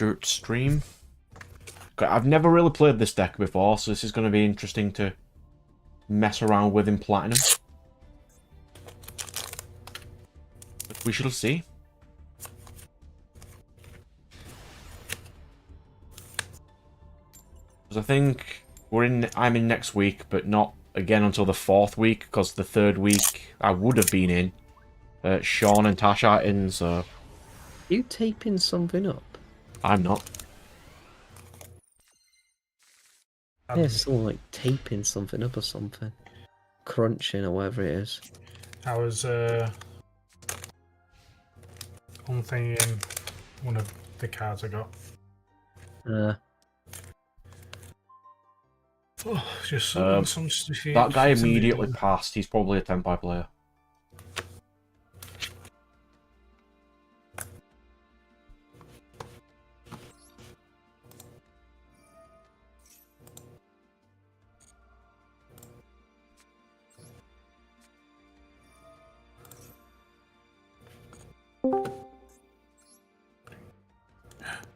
Dirt Stream. I've never really played this deck before, so this is going to be interesting to mess around with in Platinum. But we shall see. Because I think I'm in next week, but not again until the 4th week, because the 3rd week I would have been in. Sean and Tash are in, so... You taping something up? I'm not. Yeah, someone like taping something up or something. Crunching or whatever it is. I was unthinking one of the cards I got. Just some stuff. That guy immediately passed. He's probably a Tempai player.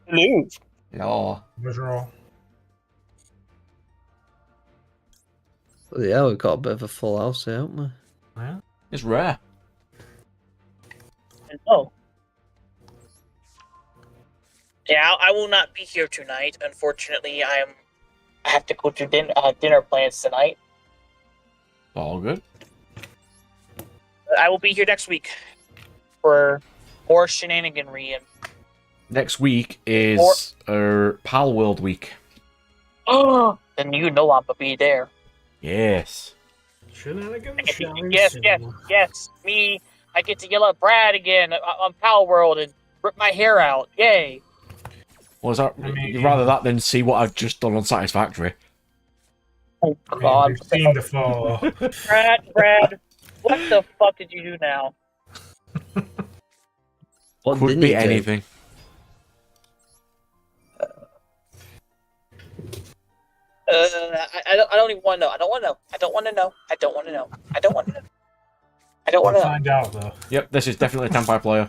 Hello. Yeah. Visual. Yeah, we've got a bit of a full house here, haven't we? Yeah. It's rare. Oh. Yeah, I will not be here tonight. Unfortunately, I have to go to dinner plans tonight. All good. I will be here next week for more shenaniganry and. Next week is Pal World Week. Oh, then you know I'm gonna be there. Yes. Yes. Me, I get to yell at Brad again on Pal World and rip my hair out. Yay! Was that? You'd rather that than see what I've just done on Satisfactory. Oh God! We've seen the fall. Brad, what the fuck did you do now? What Could didn't be he do? anything. I don't even want to know. I don't want to know. I don't want to know. I don't want to know. I don't want to know. I don't want to know. Find out though. Yep, this is definitely a Tempai player.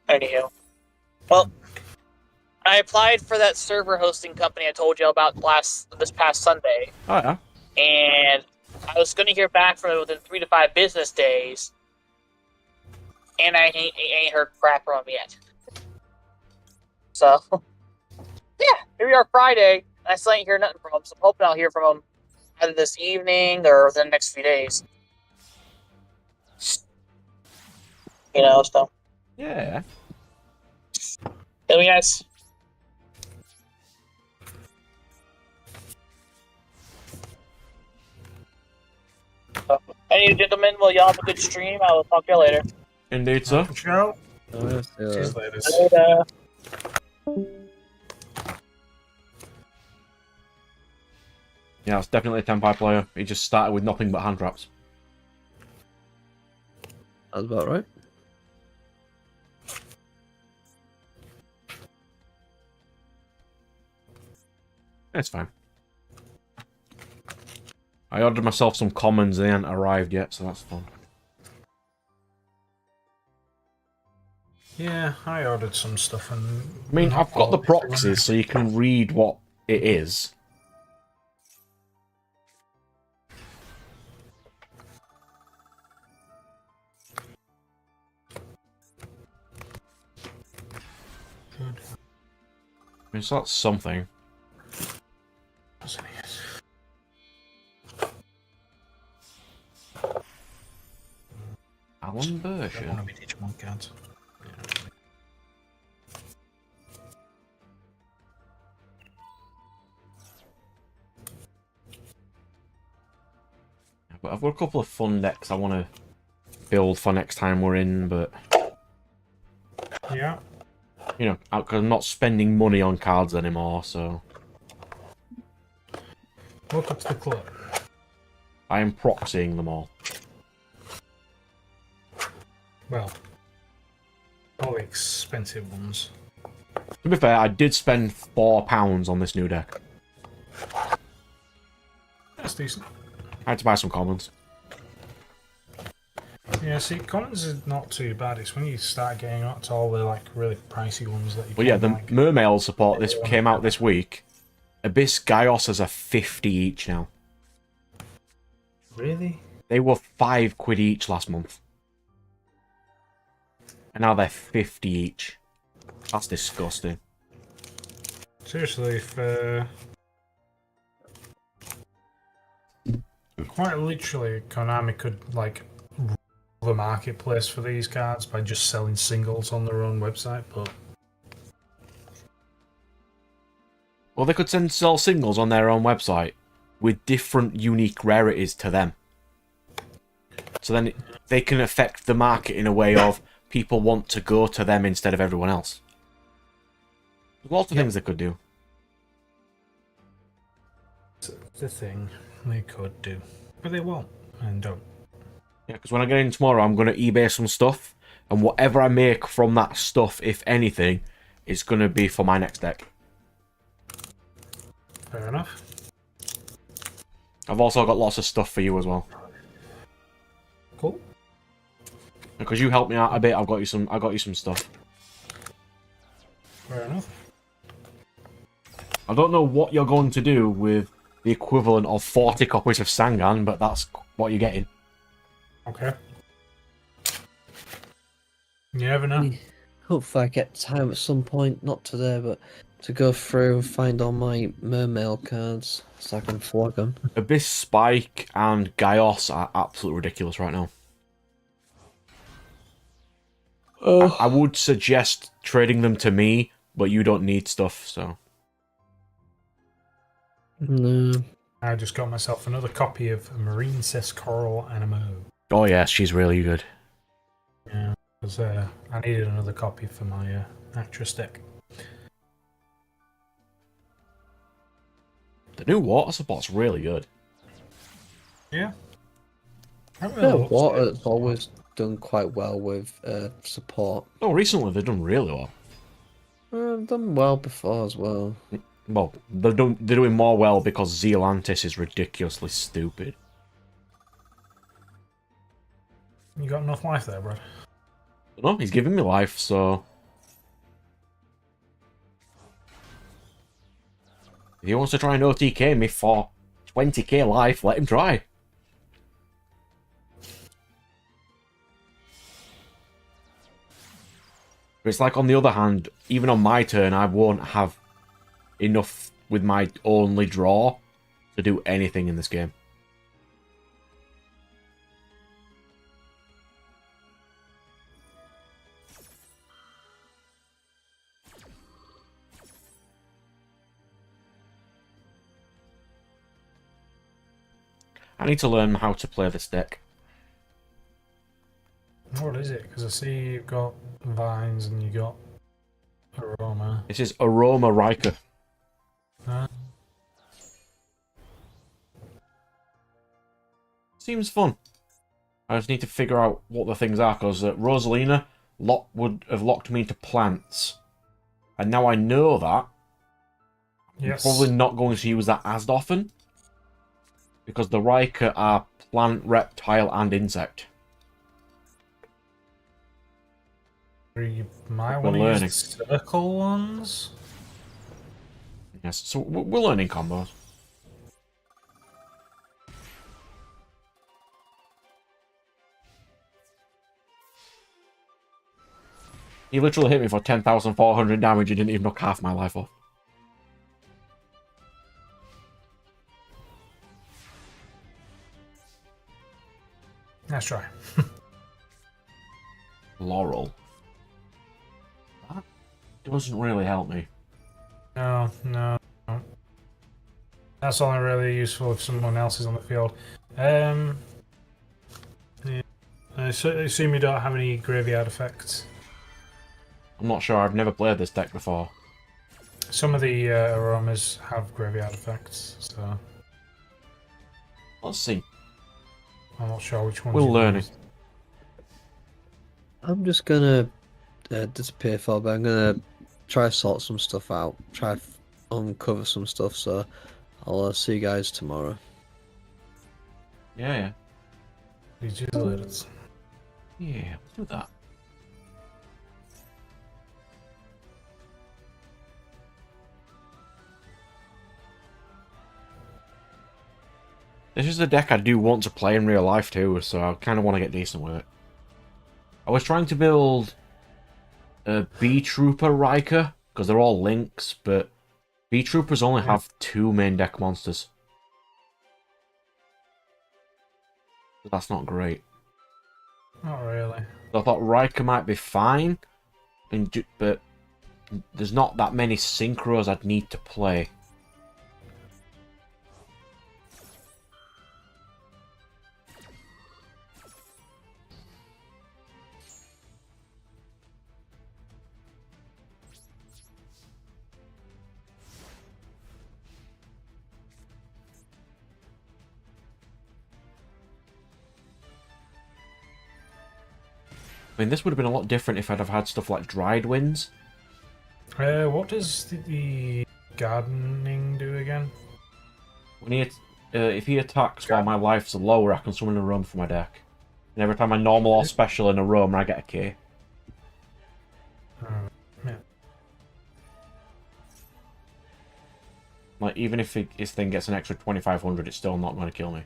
Anywho, well, I applied for that server hosting company I told you about this past Sunday, Oh yeah. and I was going to hear back from it within 3 to 5 business days, and I ain't heard crap from them yet. So, yeah, here we are Friday, and I still ain't hear nothing from them, so I'm hoping I'll hear from them either this evening or within the next few days. You know, so. Yeah. It'll be nice. Any gentlemen, will y'all have a good stream? I will talk to you later. Indeed, sir. Ciao. Yes, See you later. Later. Yeah, it's definitely a Tempai player. He just started with nothing but hand traps. That's about right. It's fine. I ordered myself some commons, they ain't arrived yet, so that's fun. Yeah, I ordered some stuff and. I mean, I've got the proxies, so you can read what it is. Good. I mean, so that's something. Alan version. One of each one cards. But I've got a couple of fun decks I want to build for next time we're in, but... Yeah. You know, because I'm not spending money on cards anymore, so... Welcome to the club. I am proxying them all. Well, all the expensive ones. To be fair, I did spend £4 on this new deck. That's decent. I had to buy some commons. Yeah, see, commons is not too bad. It's when you start getting up to all the like really pricey ones that you. Well, yeah, the like, Mermail support this came out this week. Abyss Gaios are 50 each now. Really? They were £5 each last month. And now they're 50 each. That's disgusting. Seriously, if quite literally, Konami could like rule the marketplace for these cards by just selling singles on their own website, but Well, they could sell singles on their own website with different unique rarities to them. So then they can affect the market in a way of people want to go to them instead of everyone else. There's lots of things they could do. it's the thing they could do, but they won't and don't. Yeah, because when I get in tomorrow, I'm going to eBay some stuff, and whatever I make from that stuff, if anything, is going to be for my next deck. Fair enough. I've also got lots of stuff for you as well. Cool. Because you helped me out a bit, I got you some stuff. Fair enough. I don't know what you're going to do with the equivalent of 40 copies of Sangan, but that's what you're getting. Okay. You never know. Hopefully I get time at some point, not today, but to go through and find all my Mermail cards so I can flog them. Abyss Spike and Gaios are absolutely ridiculous right now. I would suggest trading them to me, but you don't need stuff, so... No. I just got myself another copy of Marine Cis Coral Animo. Oh yes, she's really good. Yeah, because I needed another copy for my actress deck. The new water support's really good. Yeah. Water's always done quite well with support. Oh, recently they've done really well. I've done well before as well. Well, they're doing more well because Zealantis is ridiculously stupid. You got enough life there, Brad? No, he's giving me life, so... If he wants to try and OTK me for 20k life, let him try. But it's like, on the other hand, even on my turn, I won't have enough with my only draw to do anything in this game. I need to learn how to play this deck. What is it? Because I see you've got Vines and you got Aroma. This is Aroma Riker. Seems fun. I just need to figure out what the things are, because Rosalina would have locked me into plants. And now I know that. Yes. I'm probably not going to use that as often. Because the Riker are plant, reptile, and insect. You might We're want to learning. use the circle ones. Yes, so we're learning combos. He literally hit me for 10,400 damage and didn't even knock half my life off. Let's try. Laurel. That doesn't really help me. No. That's only really useful if someone else is on the field. Yeah. I assume you don't have any graveyard effects. I'm not sure, I've never played this deck before. Some of the aromas have graveyard effects, so Let's see. I'm not sure which ones. We're you learning. used. I'm just gonna disappear for a bit. I'm gonna try to sort some stuff out. Try to uncover some stuff, so I'll see you guys tomorrow. Yeah. These are the Yeah, let's do that. This is a deck I do want to play in real life too, so I kind of want to get decent with it. I was trying to build a B-Trooper Riker, because they're all links, but B-Troopers only have 2 main deck monsters. So that's not great. Not really. So I thought Riker might be fine, but there's not that many synchros I'd need to play. I mean, this would have been a lot different if I'd have had stuff like Dried Winds. What does the gardening do again? When if he attacks while my life's lower, I can summon a roam from my deck. And every time I normal or special in a roam, I get a K. Yeah. Like, even if his thing gets an extra 2,500, it's still not going to kill me.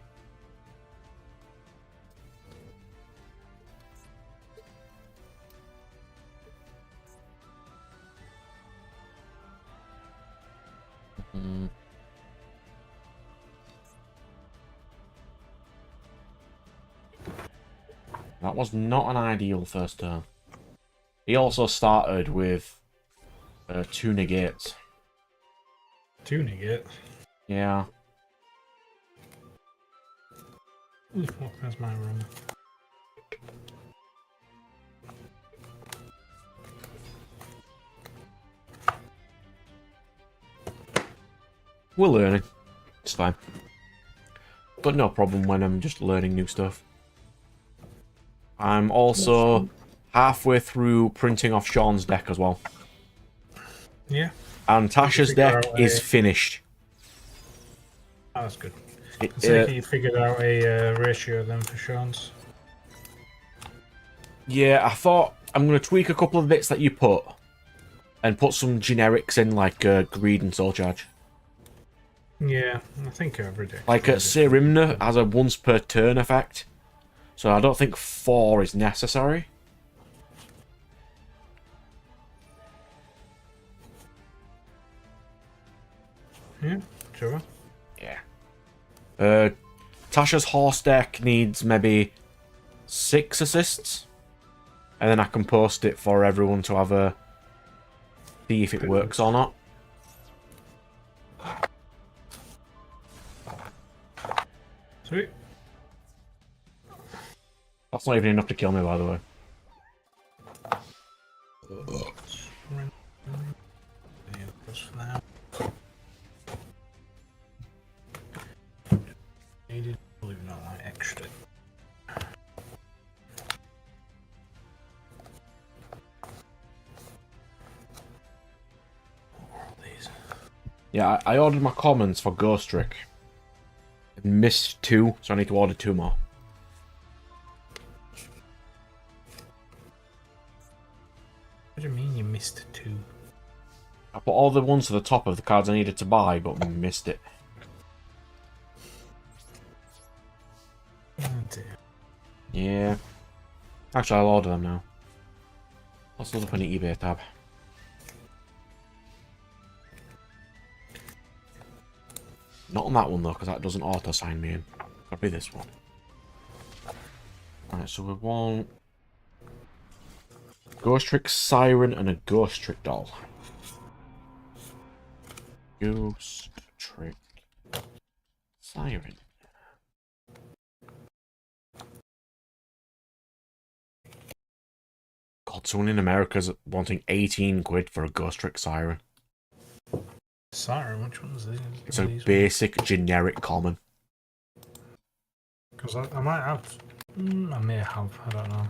That was not an ideal first turn. He also started with 2 negates. 2 negate. Yeah. Ooh, what is my room? We're learning. It's fine. But no problem when I'm just learning new stuff. I'm also halfway through printing off Sean's deck as well. Yeah. And Tasha's figure deck out is a- finished. Oh, that's good. It, So you figured out a ratio then for Sean's. yeah, I thought I'm going to tweak a couple of bits that you put. And put some generics in, like Greed and Soul Charge. Yeah, I think every day. Like Serimna has a once per turn effect. So I don't think 4 is necessary. Yeah, sure. Yeah. Tasha's horse deck needs maybe 6 assists. And then I can post it for everyone to have a see if it works or not. Sweet. That's not even enough to kill me, by the way. Yeah, just for now. Needed, believe it or not, extra. These. Yeah, I ordered my commons for Ghost Trick. Missed 2, so I need to order 2 more. What do you mean you missed 2? I put all the ones to the top of the cards I needed to buy, but missed it. Oh dear. Yeah. Actually, I'll order them now. Let's load up an eBay tab. Not on that one, though, because that doesn't auto-sign me in. Gotta be this one. Alright, so we want... Ghost Trick Siren and a Ghost Trick Doll. Ghost Trick Siren. God, someone in America's wanting 18 quid for a Ghost Trick Siren. Siren, which one's this? It's a basic, generic common. Because I might have. I may have, I don't know.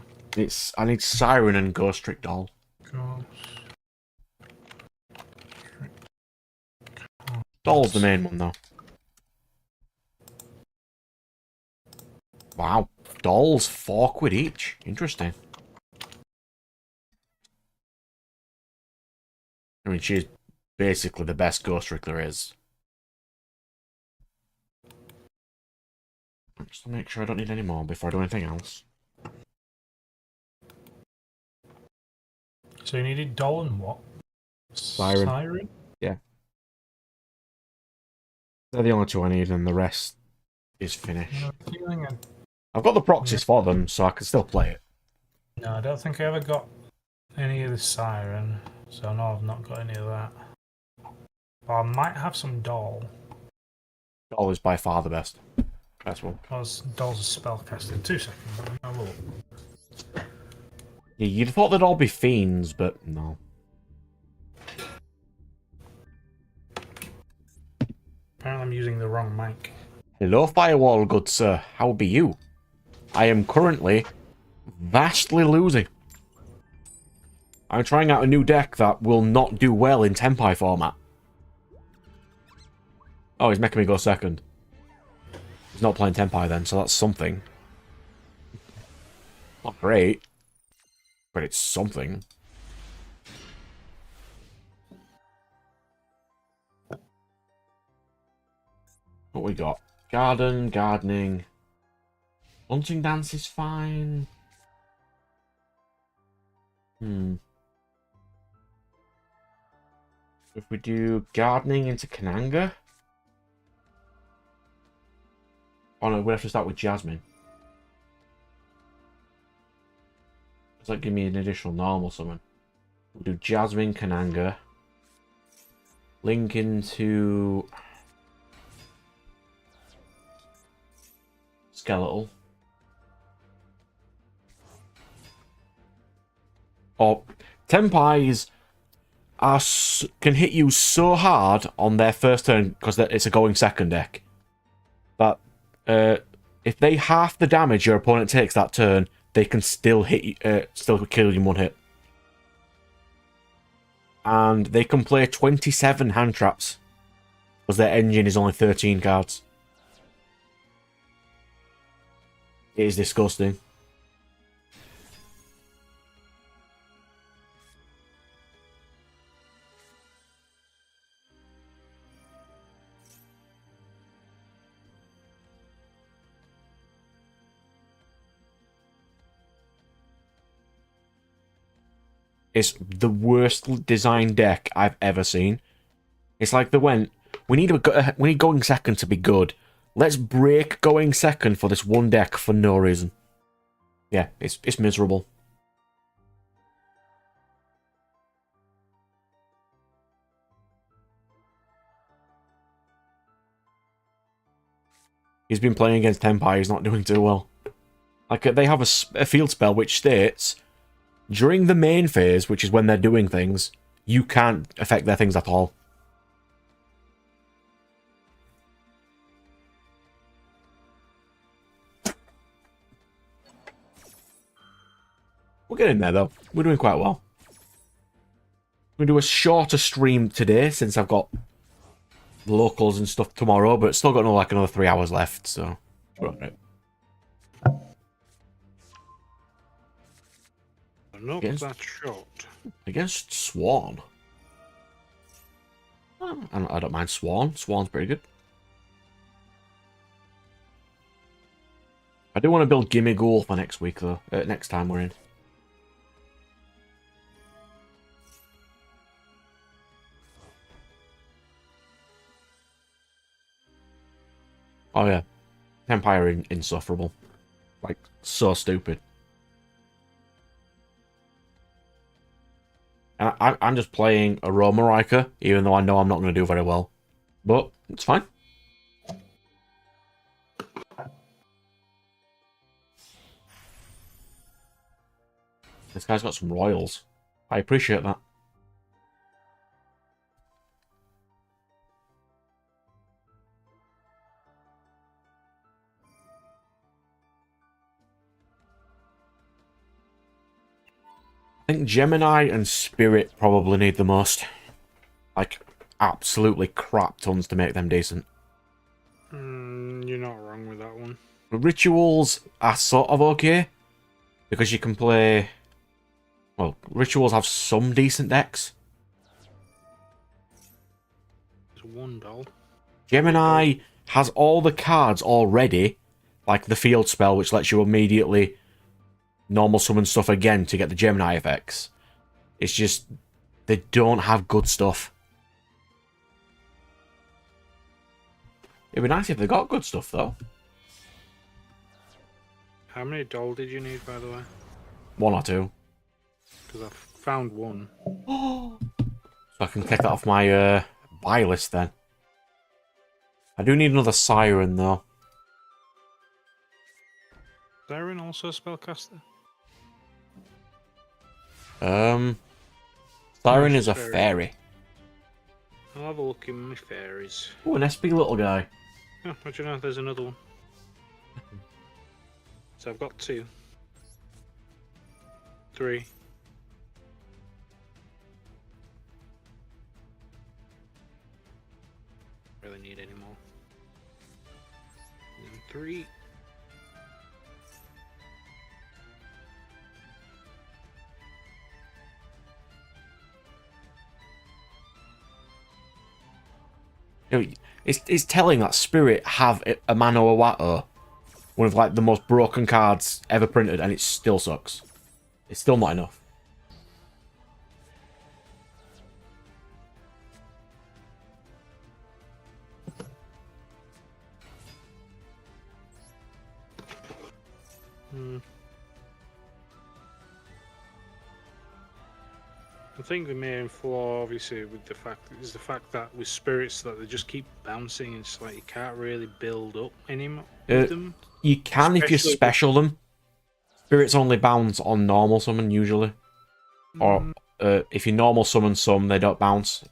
I need Siren and Ghost Trick Doll. Ghost. Doll's the main one, though. Wow. dolls, 4 quid each. Interesting. I mean, she's basically the best ghost trick there is. Just to make sure I don't need any more before I do anything else. So you needed doll and what? Siren. Yeah. They're the only 2 I need, and the rest is finished. I've got the proxies for them, so I can still play it. No, I don't think I ever got any of the siren, so no, I've not got any of that. But I might have some doll. Doll is by far the best. Best one. Because doll's a spellcaster. 2 seconds. I'll have a look. Yeah, you'd have thought they'd all be fiends, but no. Apparently I'm using the wrong mic. Hello, Firewall, good sir. How be you? I am currently vastly losing. I'm trying out a new deck that will not do well in Tempai format. Oh, he's making me go second. He's not playing Tempai then, so that's something. Not great, but it's something. What we got? Gardening. Hunting dance is fine. If we do gardening into Kananga. Oh no, we have to start with Jasmine. Does that give me an additional normal summon? We'll do Jasmine, Kananga. Link into Skeletal. Or Tempais can hit you so hard on their first turn because it's a going second deck. That if they half the damage your opponent takes that turn, they can still hit you, still kill you in 1 hit. And they can play 27 hand traps because their engine is only 13 cards. It is disgusting. It's the worst designed deck I've ever seen. It's like they went, we need going second to be good. Let's break going second for this one deck for no reason. Yeah, it's miserable. He's been playing against Tempai, he's not doing too well. Like, they have a field spell which states, during the main phase, which is when they're doing things, you can't affect their things at all. We're getting there, though. We're doing quite well. We're going to do a shorter stream today, since I've got locals and stuff tomorrow, but still got another 3 hours left, so we're alright. Not that short. Against Swan. I don't mind Swan. Swan's pretty good. I do want to build Gimme Ghoul for next week, though. Next time we're in. Oh yeah. Empire insufferable. Like, so stupid. And I'm just playing a Roma Riker, even though I know I'm not going to do very well. But it's fine. This guy's got some royals. I appreciate that. I think Gemini and Spirit probably need the most. Like, absolutely crap tons to make them decent. You're not wrong with that one. Rituals are sort of okay because you can play. Well, rituals have some decent decks. There's one doll. Gemini has all the cards already, like the field spell, which lets you immediately normal summon stuff again to get the Gemini effects. It's just they don't have good stuff. It'd be nice if they got good stuff, though. How many doll did you need, by the way? 1 or 2. Because I found one. So I can take that off my buy list then. I do need another Siren, though. Siren also a spellcaster? Siren No, is a fairy. fairy. I'll have a look in my fairies. Oh, an SP little guy. Oh, what do you know? There's another one. So I've got 2. 3. Really need any more. And 3. You know, it's telling that Spirit have a Mano Awato, one of like the most broken cards ever printed, and it still sucks. It's still not enough. I think the main flaw, obviously, with the fact is the fact that with spirits that they just keep bouncing. It's like you can't really build up anymore with them. You can if you Especially- special them. Spirits only bounce on normal summon usually, or if you normal summon some, they don't bounce.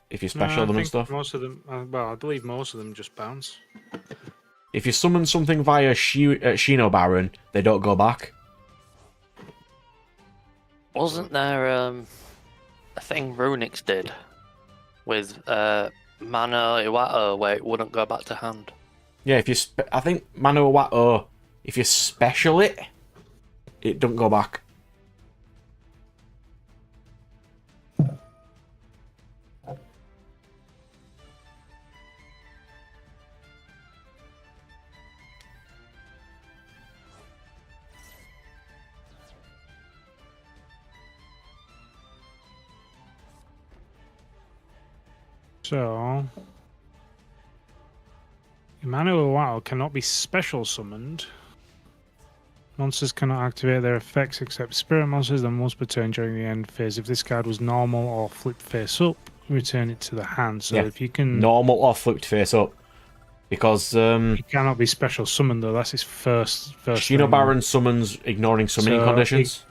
If you special I them and think stuff. Most of them, well, I believe most of them just bounce. If you summon something via Shino Baron, they don't go back. Wasn't there a thing Runix did with Mana Iwato where it wouldn't go back to hand? Yeah, if you I think Mano Awato, if you special it, it don't go back. So, Emmanuel Wow cannot be special summoned. Monsters cannot activate their effects except spirit monsters and once per turn during the end phase. If this card was normal or flipped face up, return it to the hand. So Yeah, if you can... normal or flipped face up. Because It cannot be special summoned though, that's his first Shino thing. Baron summons ignoring summoning So conditions.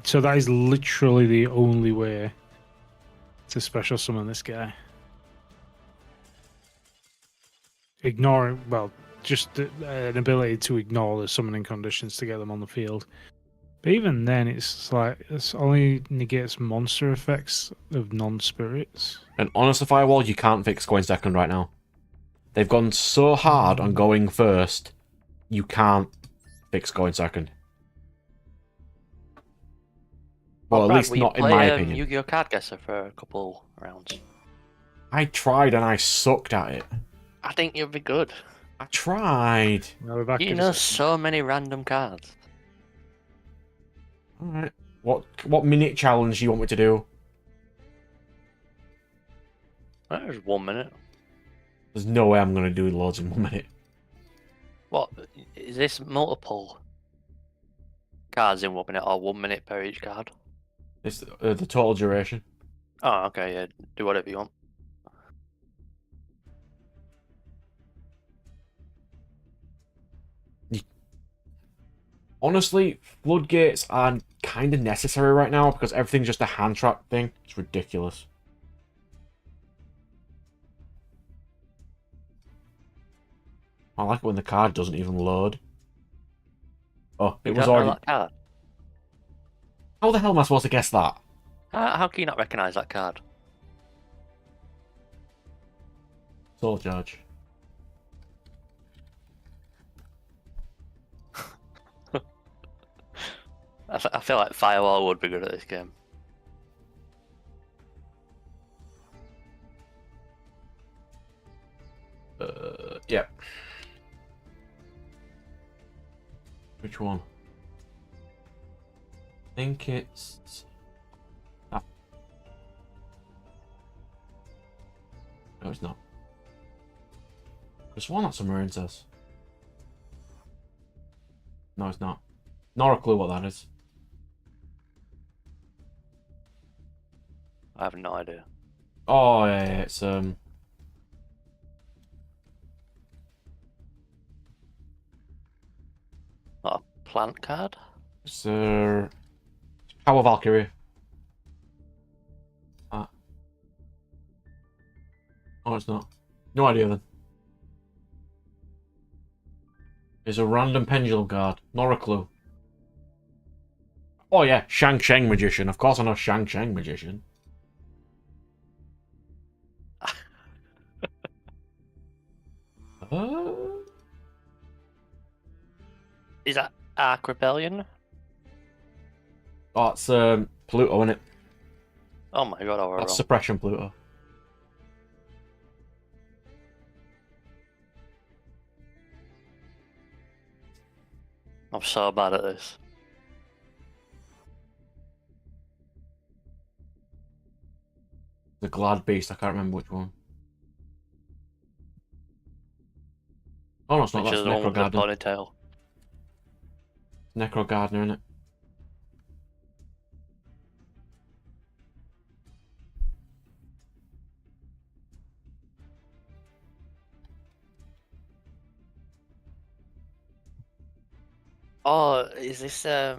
So that is literally the only way to special summon this guy. Ignoring, well, just an ability to ignore the summoning conditions to get them on the field. But even then, it's like it only negates monster effects of non-spirits. And honest to Firewall, you can't fix going second right now. They've gone so hard on going first, you can't fix going second. Well, at Brad, least will you not in play, my opinion. Yu-Gi-Oh! Card Guesser for a couple rounds. I tried and I sucked at it. I think you'll be good. I tried. Now we're back You in know a- so many random cards. Alright. What minute challenge do you want me to do? There's 1 minute. There's no way I'm going to do loads in 1 minute. What is this multiple cards in 1 minute or 1 minute per each card? It's the total duration. Oh, okay, yeah. Do whatever you want. Honestly, floodgates are kind of necessary right now because everything's just a hand trap thing. It's ridiculous. I like it when the card doesn't even load. Oh, it You was don't know already... that card. How the hell am I supposed to guess that? How can you not recognise that card? Soul Charge. I feel like Firewall would be good at this game. Yeah. Which one? I think it's... Ah. No, it's not. There's one that's somewhere in this. No, it's not. Not a clue what that is. I have no idea. Oh, yeah, it's, Not a plant card? It's, Power Valkyrie. Oh, it's not. No idea then. It's a random pendulum card. Not a clue. Oh yeah, Shang Sheng Magician. Of course I know Shang Sheng Magician. Uh, Is that Arc Rebellion? oh, it's Pluto, isn't it? Oh my god, I was That's wrong. Suppression Pluto. I'm so bad at this. The Glad Beast, I can't remember which one. Oh no, it's not. Which That's is the one Necro with the Gardener. ponytail. Necro Gardener, innit? Oh, is this No.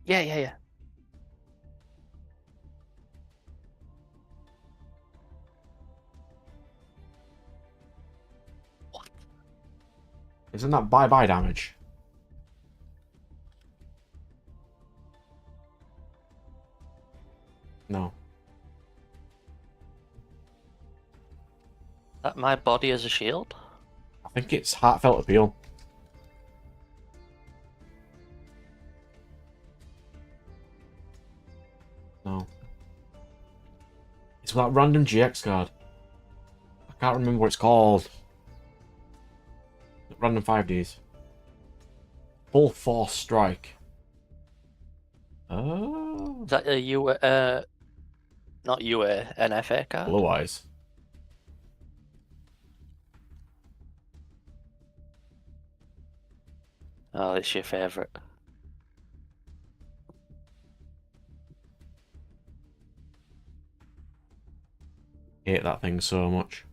Yeah. What? Isn't that bye-bye damage? No. That my body as a shield? I think it's Heartfelt Appeal. No. It's that random GX card. I can't remember what it's called. Random 5Ds. Full Force Strike. Oh. Is that a not UA, NFA card? Blue Eyes. Oh, it's your favourite. Hate that thing so much.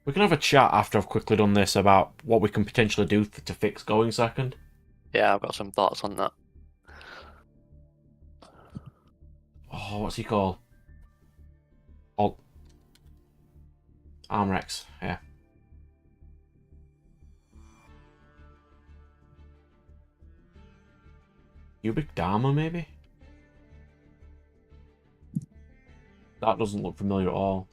We can have a chat after I've quickly done this about what we can potentially do to fix Going Second. Yeah, I've got some thoughts on that. Oh, what's he called? Alt. Armrex, yeah. Cubic Dharma, maybe? That doesn't look familiar at all.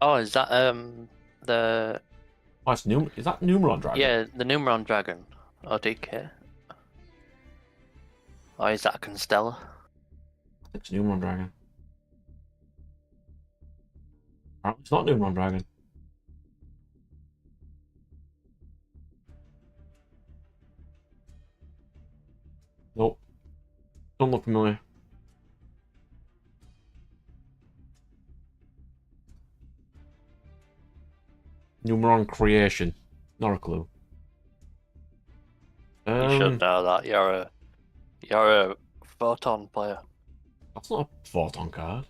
Oh, is that the Oh, it's is that Numeron Dragon? yeah, the Numeron Dragon? Or DK? Or is that a Constella? I think it's Numeron Dragon. Apparently it's not Numeron Dragon. Nope. Don't look familiar. Numeron Creation. Not a clue. You should know that. You're a photon player. That's not a Photon card.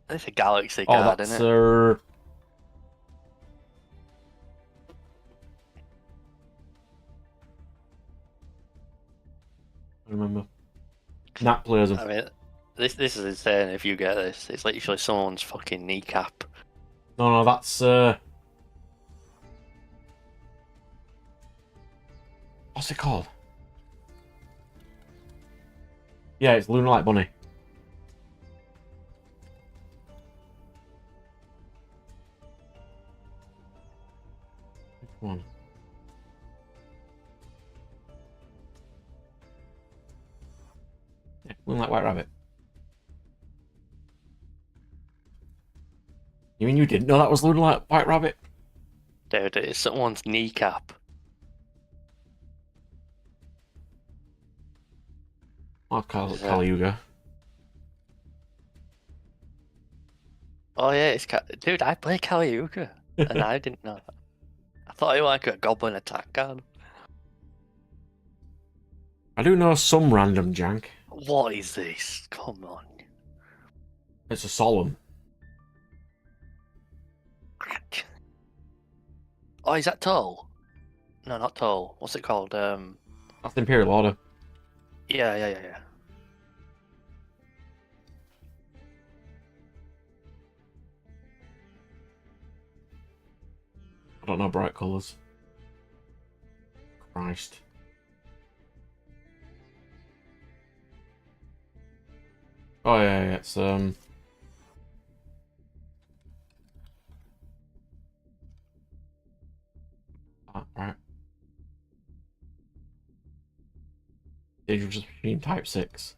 It's a galaxy Oh, card, that's isn't it? I remember. Nat players. I mean, this is insane. If you get this, it's literally someone's fucking kneecap. No, that's what's it called? Yeah, it's Lunar Light Bunny. Which one? Yeah, looking like White Rabbit. You mean you didn't know that was looking like White Rabbit? Dude, it's someone's kneecap. Oh, Kali Is that- Yuga. Oh yeah, dude. I play Kaliyuka, and I didn't know that. I thought it was like a goblin attack card. I do know some random jank. What is this? Come on. It's a solemn. Oh, is that Toll? No, not Toll. What's it called? That's the Imperial Order. Yeah. I don't know bright colours. Christ. Oh yeah, it's right. Dangerous Machine Type 6.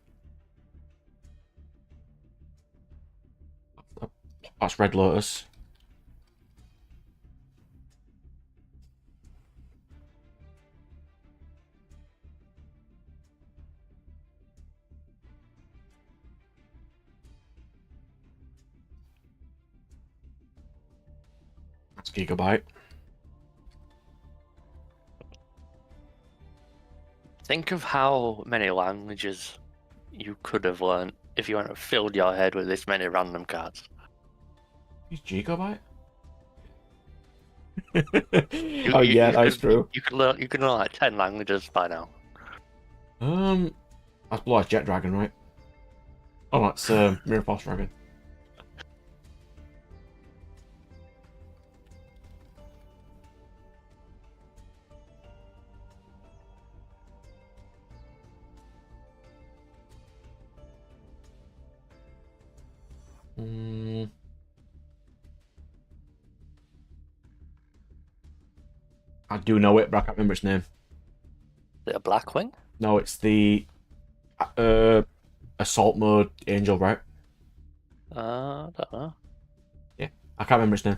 That's Red Lotus. That's Gigabyte. Think of how many languages you could have learned if you hadn't filled your head with this many random cards. He's Gigabyte? You- Oh you- yeah, you that's could- true. You could learn like 10 languages by now. That's Blue Eyes Jet Dragon, right? Oh, no, it's Mirror Force Dragon. I do know it, but I can't remember its name. Is it a Blackwing? No, it's the Assault Mode Angel, right? I don't know. I can't remember its name.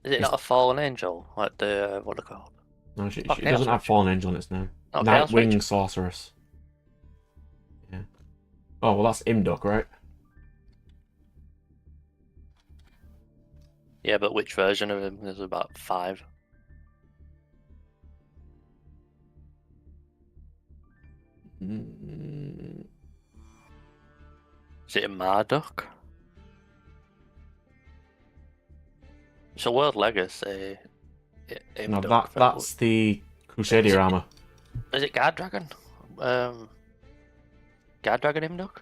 Is it not a fallen angel? Like the what are they called? No, she Chaos doesn't have Witch. Fallen Angel in its name. Oh, Chaos Witch? Nightwing Sorceress. Yeah. Oh, well, that's Imduk, right? Yeah, but which version of him? There's about 5. Mm, Is it a Marduk? It's a World Legacy. no, Imduk. that's the Crusader armor. Is it Guard Dragon? Guard Dragon Imduk?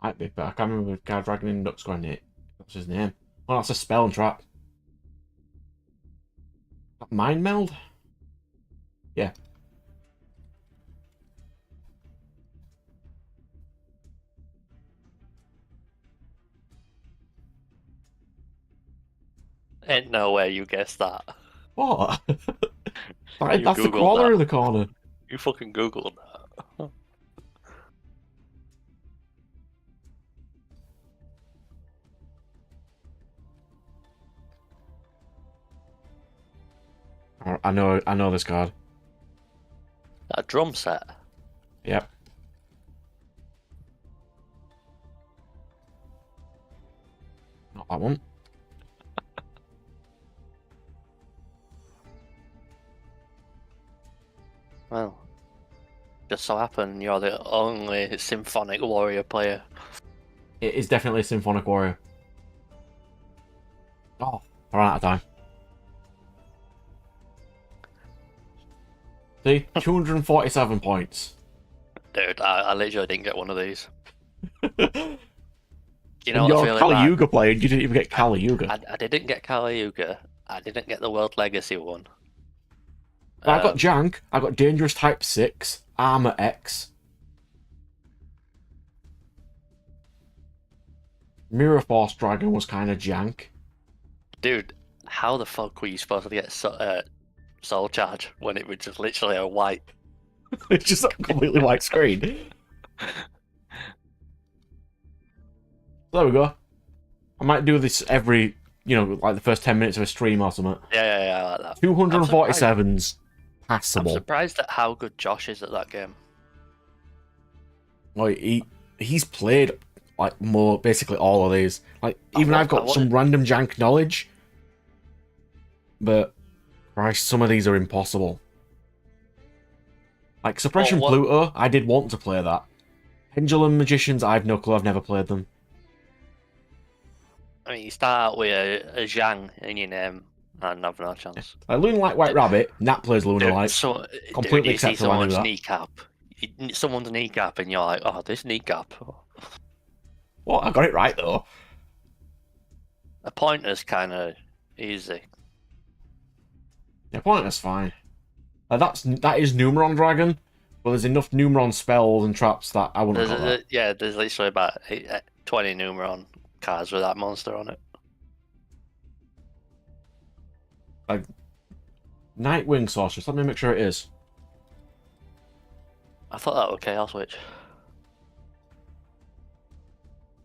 Might be, but I can't remember if Guard Dragon Imduk's got it. What's his name? Oh, that's a spell and trap. Mind Meld? Yeah. Ain't no way you guessed that. What? You That's the Googled corner that. of the corner. You fucking Googled that. I know this card. A drum set. Yep. Not that one. Well, just so happen you're the only Symphonic Warrior player. It is definitely a Symphonic Warrior. Oh, I ran out of time. See, 247 points. Dude, I literally didn't get one of these. You And know what I you're feel a like? Kali Yuga player, you didn't even get Kali Yuga. I didn't get Kaliyuga. I didn't get the World Legacy one. I got Jank, I got Dangerous Type 6, Armor X. Mirror Force Dragon was kind of jank. Dude, how the fuck were you supposed to get soul charge when it was just literally a white? It's just a completely white screen. There we go. I might do this every, like the first 10 minutes of a stream or something. Yeah, I like that. 247's I'm passable. surprised at how good Josh is at that game. Like he's played like basically all of these. Like even I've got I some random jank knowledge, but Christ, some of these are impossible. Like Suppression Pluto, I did want to play that. Pendulum Magicians, I've no clue. I've never played them. I mean, you start out with a Zhang in your name and have no chance. Like Lunar Light White Rabbit, Nat plays Lunar Light. Completely you see acceptable. I knew someone's that. kneecap, and you're like, oh, this kneecap. Well, I got it right though. A pointer's kind of easy. Yeah, Pointer's fine. That is Numeron Dragon, but there's enough Numeron spells and traps that I wouldn't call that. Yeah, there's literally about 20 Numeron cards with that monster on it. Like Nightwing Sorceress. Let me make sure it is. I thought that was Chaos Witch.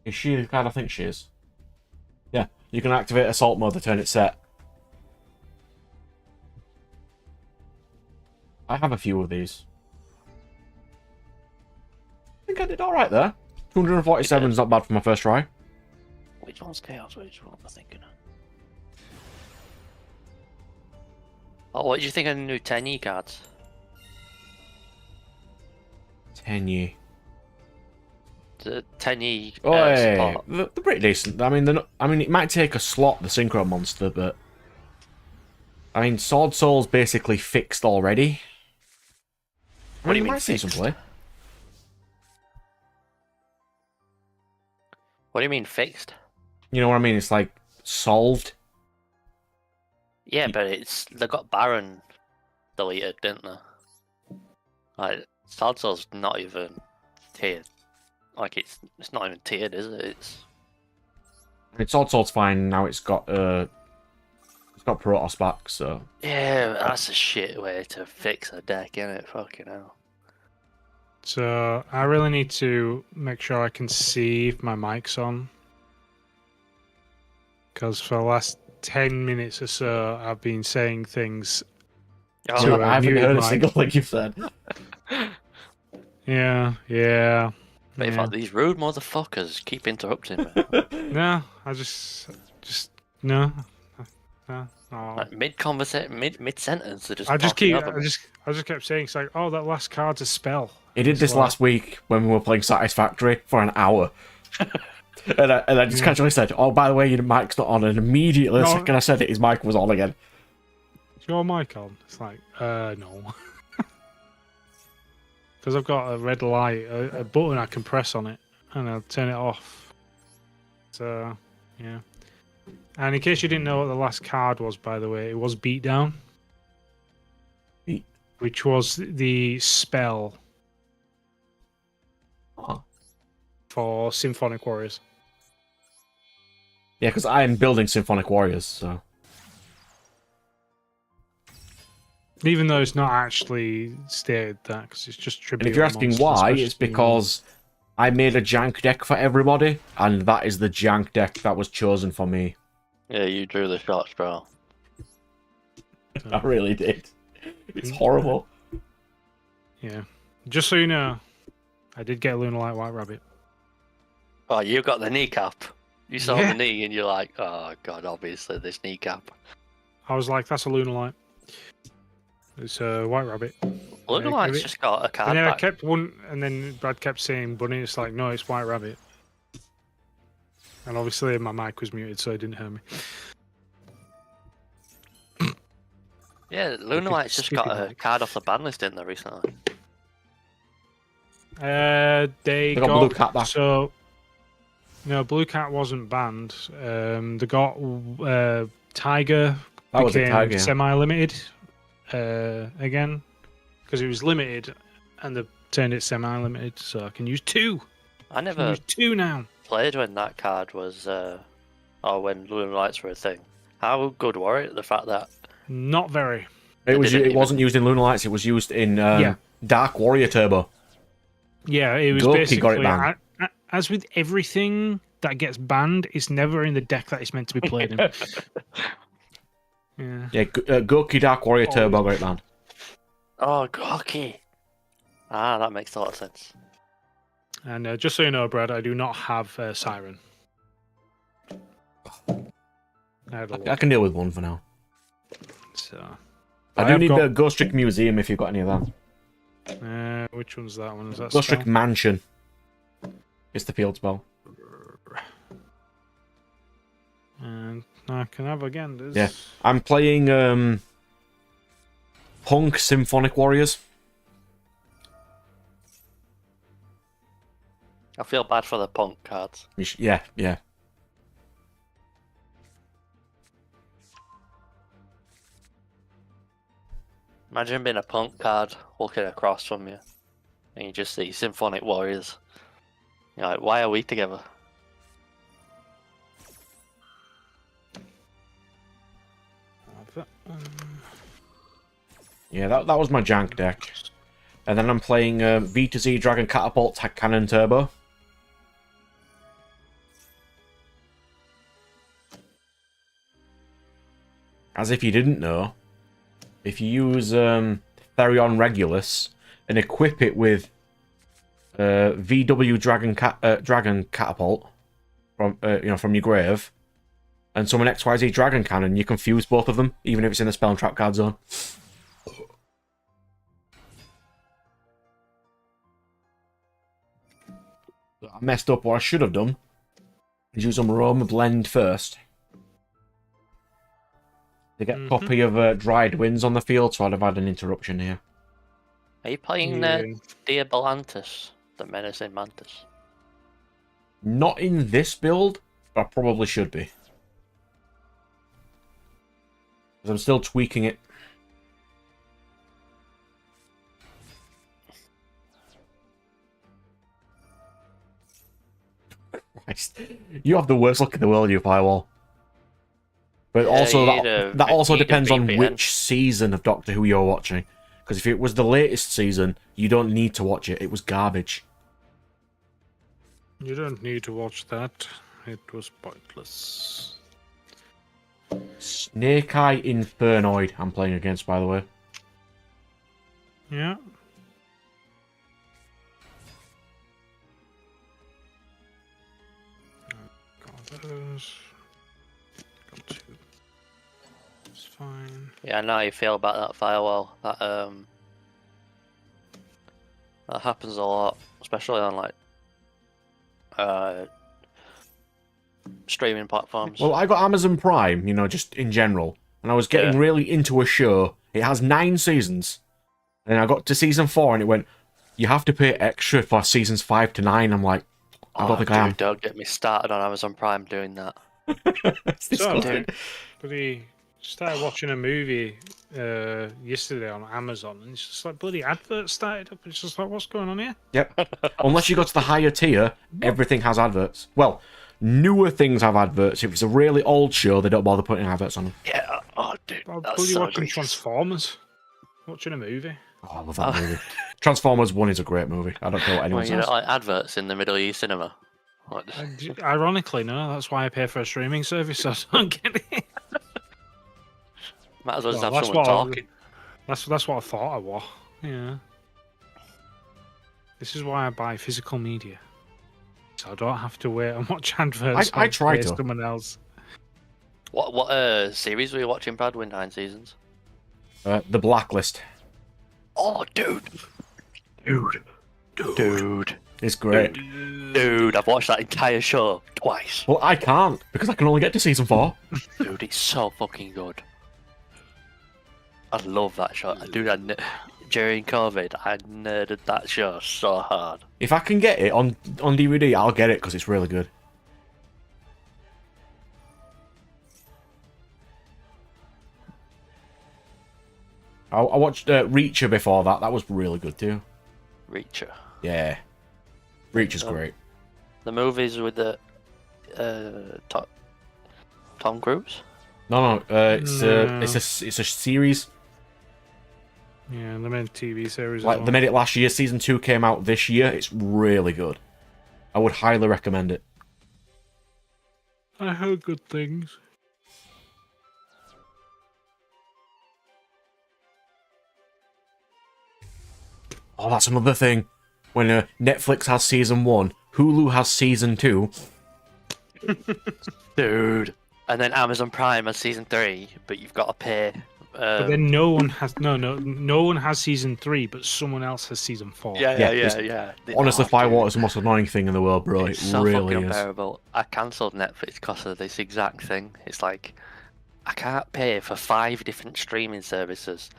Is she the card I think she is? Yeah, you can activate Assault Mode to turn it set. I have a few of these. I think I did alright there. 247 is not bad for my first try. Which one's Chaos Witch? What am I thinking of? Oh, what did you think of the new 10E cards? 10-year. The 10E Oh, yeah. support. They're pretty decent. I mean, it might take a slot, the Synchro Monster, but I mean, Sword Soul's basically fixed already. What do you you mean might see some fixed? play. What do you mean fixed? You know what I mean? It's like solved. Yeah, but they got Baron deleted, didn't they? Like Sword Soul's not even tiered. Like it's not even tiered, is it? It's Sword Soul's fine now. It's got Protoss back, so Yeah, that's a shit way to fix a deck, innit? Fucking hell. So I really need to make sure I can see if my mic's on. Because for the last 10 minutes or so, I've been saying things. Oh, To I haven't muted heard a mic. single thing you've said. Yeah. but in fact, these rude motherfuckers keep interrupting me. No, I just no. No. Oh. Like mid sentence, they just. I just talking keep. over I me. just kept saying it's like, oh, that last card's a spell. He did It's this like- last week when we were playing Satisfactory for an hour. and I just casually said, oh, by the way, your mic's not on. And immediately, the No. second I said it, his mic was on again. Is your mic on? It's like, no. Because I've got a red light, a button I can press on it, and I'll turn it off. So, yeah. And in case you didn't know what the last card was, by the way, it was Beatdown. Which was the spell Oh. for Symphonic Warriors. Yeah, because I'm building Symphonic Warriors, so... Even though it's not actually stated that, because it's just tribute. And if you're asking monsters, why, especially it's because I made a jank deck for everybody, and that is the jank deck that was chosen for me. Yeah, you drew the shots, bro. I really did. It's horrible. Yeah. Just so you know, I did get a Lunar Light White Rabbit. Oh, you got the kneecap. You saw Yeah. the knee, and you're like, oh god, obviously this kneecap. I was like, that's a Lunar Light. It's a White Rabbit. Lunar Yeah, Light's give it- just got a card And then I back. kept one, and then Brad kept saying Bunny. It's like, no, it's White Rabbit. And obviously my mic was muted, so it didn't hear me. Yeah, Lunar Light's just got a card off the ban list in there recently. They got Blue Cat back. So, no, Blue Cat wasn't banned. They got Tiger That was a became Tiger. semi-limited again because it was limited, and they turned it semi-limited, so I can use two. I I can never use two now. played when that card was, or when Lunar Lights were a thing. How good were it? The fact that Not very. It didn't wasn't used in Lunar Lights. It was used in Yeah. Dark Warrior Turbo. Yeah, it was Goki basically got it banned. as with everything that gets banned, it's never in the deck that it's meant to be played in. Yeah. Yeah, Goki Dark Warrior Turbo got it banned. oh, Gorky. Ah, that makes a lot of sense. And just so you know, Brad, I do not have Siren. I had a I look, can deal with one for now. so. I do have need got- the Ghost Trick Museum if you've got any of that. Which one's that one? Is that Ghost spell? Trick Mansion. It's the field spell. And I can have again. There's... Yeah. I'm playing Punk Symphonic Warriors. I feel bad for the punk cards. Yeah, yeah. Imagine being a punk card walking across from you, and you just see Symphonic Warriors. You're like, why are we together? Yeah, that was my jank deck. And then I'm playing V to Z Dragon Catapult Cannon Turbo. As if you didn't know, if you use Therion Regulus and equip it with VW Dragon Catapult from from your grave, and summon XYZ Dragon Cannon, you can fuse both of them, even if it's in the spell and trap card zone. I messed up. What I should have done is use some Roma Blend first to get a copy of Dried Winds on the field, so I'd have had an interruption here. Are you playing Diabolantis, the Menacing Mantis? Not in this build, but I probably should be. Because I'm still tweaking it. Christ. You have the worst luck in the world, you Firewall. But Yeah, also you need a- that also you need a depends on VPN. which season of Doctor Who you're watching. Because if it was the latest season, you don't need to watch it. It was garbage. You don't need to watch that. It was pointless. Snake Eye Infernoid I'm playing against, by the way. Yeah. Got those. Got two. It's fine. Yeah, I know how you feel about that firewall. That happens a lot, especially on like streaming platforms. Well, I got Amazon Prime, just in general. And I was getting Yeah. really into a show. It has 9 seasons. And I got to season 4 and it went, you have to pay extra for seasons 5 to 9. I'm like, I don't think I am. Dude, don't get me started on Amazon Prime doing that. It's disgusting. Bloody started watching a movie yesterday on Amazon, and it's just like bloody adverts started up. It's just like, what's going on here? Yep. Unless you go to the higher tier, everything has adverts. Well, newer things have adverts. If it's a really old show, they don't bother putting adverts on them. Yeah, oh dude, I'm that's bloody so watching egregious. Transformers. Watching a movie. Oh, I love that movie. Transformers 1 is a great movie. I don't care what Well, anyone you know, says. like adverts in the Middle East cinema. What? Ironically, no, that's why I pay for a streaming service, so I don't get it. Might as well just Well, have that's someone what I- talking. That's what I thought I was. Yeah. This is why I buy physical media. So I don't have to wait and watch adverts. I or try pay to. someone else. What series were you watching, Brad? With 9 seasons? The Blacklist. Oh, dude. Dude. It's great. Dude, I've watched that entire show twice. Well, I can't, because I can only get to season 4. Dude, it's so fucking good. I love that show. Dude, during COVID, I nerded that show so hard. If I can get it on DVD, I'll get it, because it's really good. I watched Reacher before that. That was really good, too. Reacher. Yeah. Reacher's great. The movies with the Tom Cruise? No, it's No. it's a series. Yeah, they made a TV series. Like as they well. made it last year. Season 2 came out this year. It's really good. I would highly recommend it. I heard good things. Oh, that's another thing. When Netflix has season 1, Hulu has season 2. Dude. And then Amazon Prime has season 3, but you've got to pay. But then no one has season 3, but someone else has season 4. Yeah. Honestly, Oh, Firewall dude. is the most annoying thing in the world, bro. It's It so really fucking is. unbearable. I cancelled Netflix because of this exact thing. It's like, I can't pay for 5 different streaming services,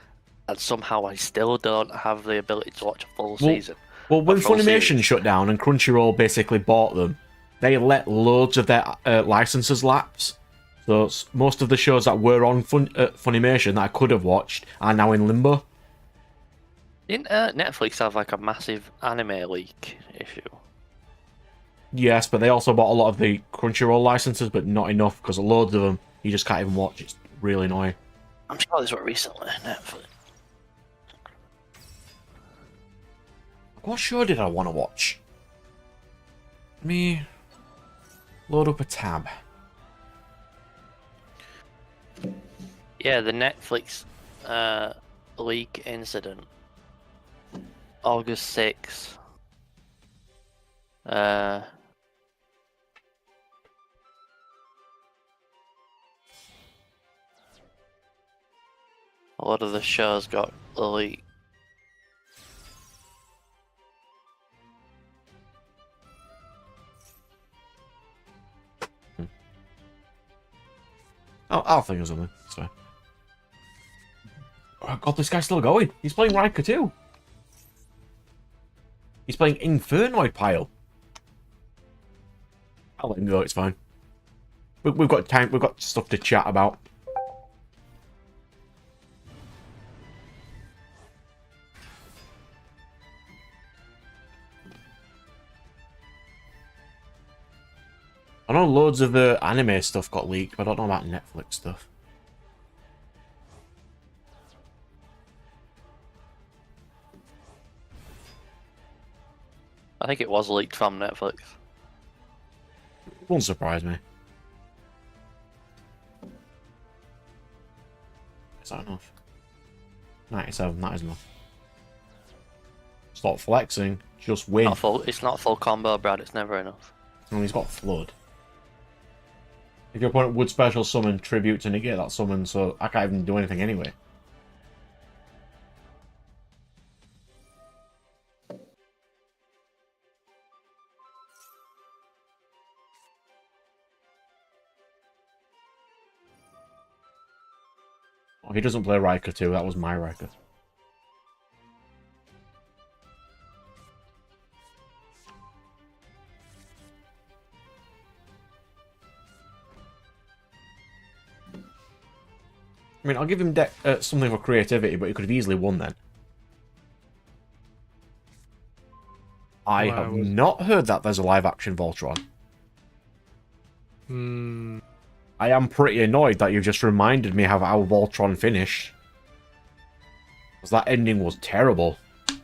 and somehow I still don't have the ability to watch a full season. Well, when full Funimation series. shut down and Crunchyroll basically bought them, they let loads of their licenses lapse. So most of the shows that were on Funimation that I could have watched are now in limbo. Didn't Netflix have like a massive anime leak issue? Yes, but they also bought a lot of the Crunchyroll licenses, but not enough because loads of them you just can't even watch. It's really annoying. I'm sure these were recently Netflix. What show did I want to watch? Let me load up a tab. Yeah, the Netflix leak incident. August 6th. A lot of the shows got leaked. Oh, I'll think of something. It's fine. Oh god, this guy's still going. He's playing Riker too. He's playing Infernoid Pile. I'll let him go, it's fine. We've got time, we've got stuff to chat about. I know loads of the anime stuff got leaked, but I don't know about Netflix stuff. I think it was leaked from Netflix. Won't surprise me. Is that enough? 97, that is enough. Stop flexing, just win. It's not full combo, Brad. It's never enough. And he's got Flood. If your opponent would special summon tribute to negate that summon, so I can't even do anything anyway. Oh, he doesn't play Riker too, that was my Riker. I mean, I'll give him something for creativity, but he could have easily won then. I have not heard that there's a live-action Voltron. I am pretty annoyed that you've just reminded me of how Voltron finished. Because that ending was terrible. It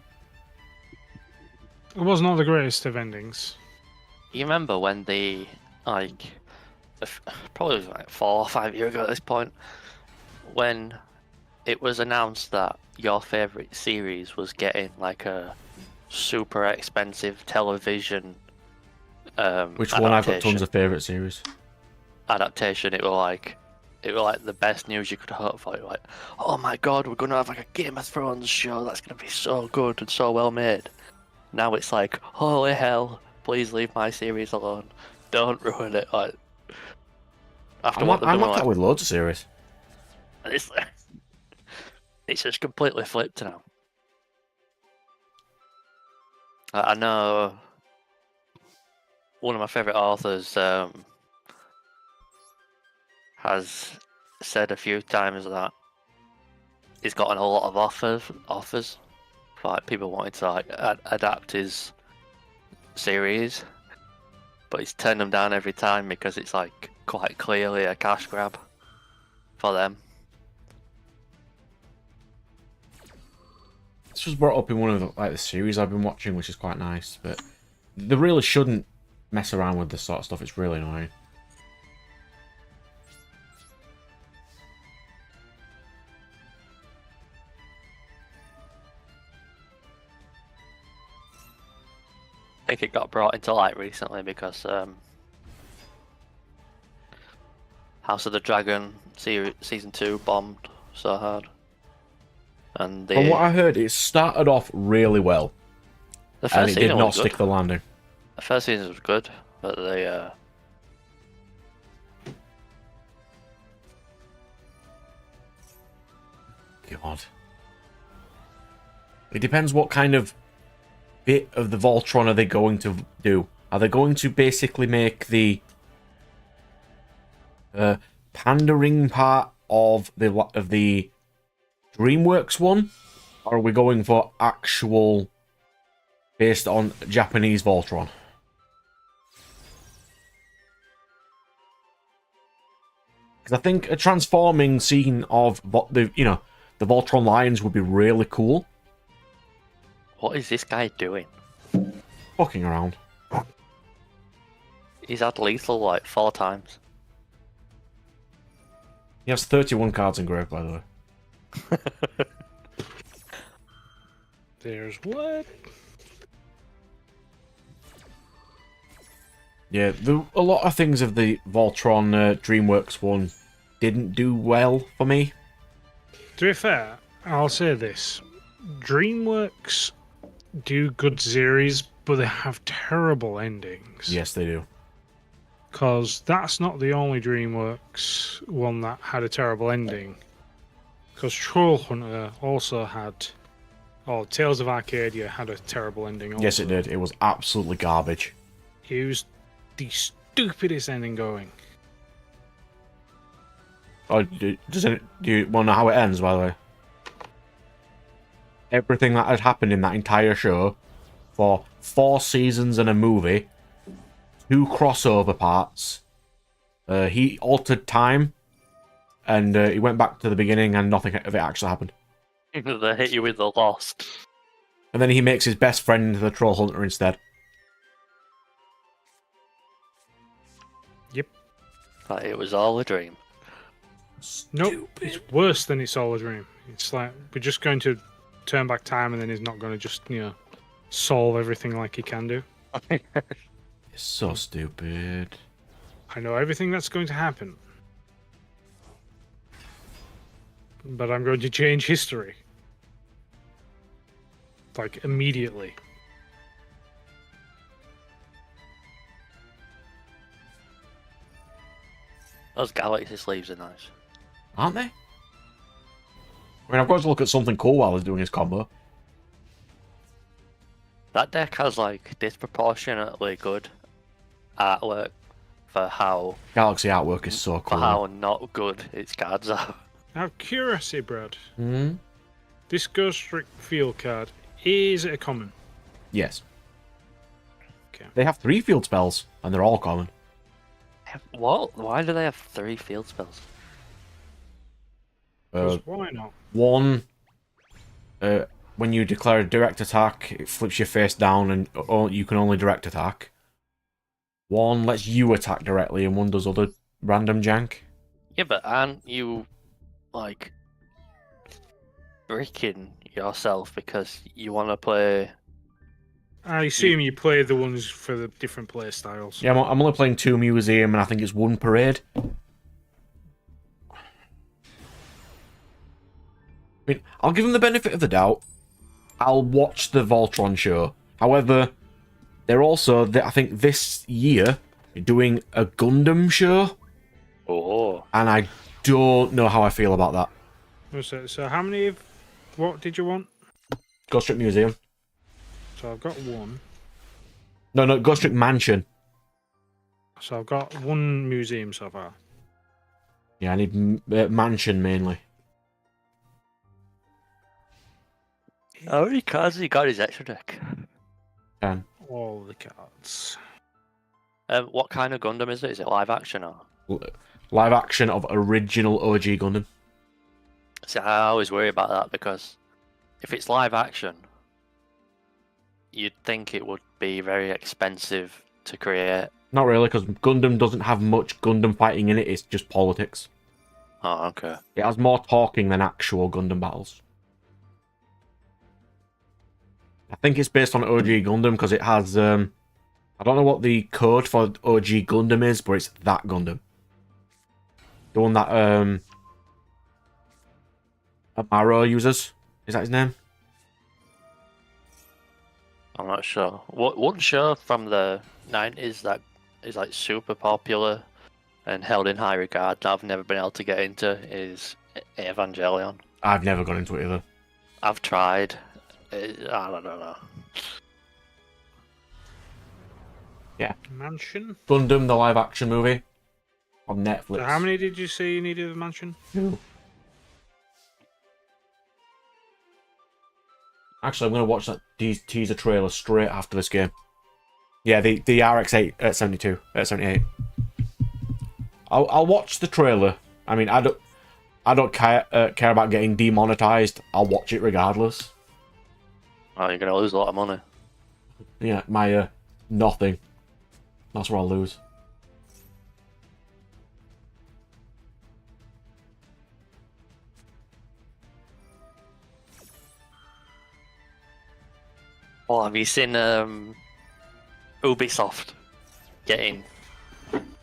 was not the greatest of endings. You remember when the probably was like 4 or 5 years ago at this point, when it was announced that your favorite series was getting like a super expensive television Which one? I've got tons of favourite series. Adaptation. It was like the best news you could hope for. You're like, oh my god, we're gonna have like a Game of Thrones show that's gonna be so good and so well made. Now it's like, holy hell, please leave my series alone. Don't ruin it. Like, after what they've I'm done, like that with loads of series. It's just completely flipped now. I know one of my favourite authors has said a few times that he's gotten a lot of offers for like people wanting to like adapt his series, but he's turned them down every time because it's like quite clearly a cash grab. for them. This was brought up in one of the series I've been watching, which is quite nice. But they really shouldn't mess around with this sort of stuff. It's really annoying. I think it got brought into light recently because House of the Dragon season 2 bombed so hard, and From what I heard, it started off really well, the and first it did season not was stick good. the landing. The first season was good, but God. It depends what kind of bit of the Voltron are they going to do. Are they going to basically make the pandering part of the DreamWorks one? Or are we going for actual based on Japanese Voltron? Because I think a transforming scene of the Voltron lions would be really cool. what is this guy doing? Fucking around. He's had lethal like 4 times. He has 31 cards engraved, by the way. There's what? Yeah, a lot of things of the Voltron DreamWorks one didn't do well for me. To be fair, I'll say this: DreamWorks do good series, but they have terrible endings. Yes, they do. Because that's not the only DreamWorks one that had a terrible ending. Because Troll Hunter also had. Oh, Tales of Arcadia had a terrible ending also. Yes, it did. It was absolutely garbage. It was the stupidest ending going. Oh, do you want to know how it ends, by the way? Everything that had happened in that entire show, for 4 seasons and a movie, 2 crossover parts, he altered time, and he went back to the beginning, and nothing of it actually happened. They hit you with the Lost. And then he makes his best friend into the Troll Hunter instead. Yep. Like, it was all a dream. Nope. It's worse than It's All a Dream. It's like we're just going to turn back time, and then he's not going to just solve everything like he can do. It's so stupid. I know everything that's going to happen, but I'm going to change history. Like, immediately. Those galaxy sleeves are nice. Aren't they? I mean, I've got to look at something cool while he's doing his combo. That deck has like disproportionately good artwork for how Galaxy artwork is so for cool. how not good its cards are. Out of curiosity, Brad, Hmm? this Ghost Trick field card, is it a common? Yes. Okay. They have 3 field spells, and they're all common. What? Why do they have 3 field spells? 'Cause why not? 1, when you declare a direct attack, it flips your face down, and you can only direct attack. 1 lets you attack directly, and 1 does other random jank. Yeah, but aren't you like bricking yourself because you want to play? I assume you play the ones for the different play styles. Yeah, I'm only playing 2 Museum, and I think it's 1 Parade. I mean, I'll give them the benefit of the doubt. I'll watch the Voltron show. However, they're also, I think this year, doing a Gundam show, Oh, and I don't know how I feel about that. So how many of what did you want? Ghost Trick Museum. So I've got 1. No, Ghost Trick Mansion. So I've got 1 museum so far. Yeah, I need Mansion mainly. how many cards has he got in his extra deck? 10. All the cards. What kind of Gundam is it? Is it live action or? Live action of original OG Gundam. See, I always worry about that because if it's live action, you'd think it would be very expensive to create. Not really, because Gundam doesn't have much Gundam fighting in it. It's just politics. Oh, okay. It has more talking than actual Gundam battles. I think it's based on OG Gundam because it has... I don't know what the code for OG Gundam is, but it's that Gundam. The one that Amaro uses. Is that his name? I'm not sure. One show from the 90s that is like super popular and held in high regard that I've never been able to get into is Evangelion. I've never gone into it either. I've tried. I don't know. Mansion? Gundam, the live action movie. On Netflix. So how many did you say you needed a mansion? 2. Actually, I'm going to watch that teaser trailer straight after this game. Yeah, the RX-8 72, 78. I'll watch the trailer. I mean, I don't care about getting demonetized. I'll watch it regardless. Oh, you're gonna lose a lot of money. Yeah, my nothing. That's where I'll lose. Well, have you seen Ubisoft getting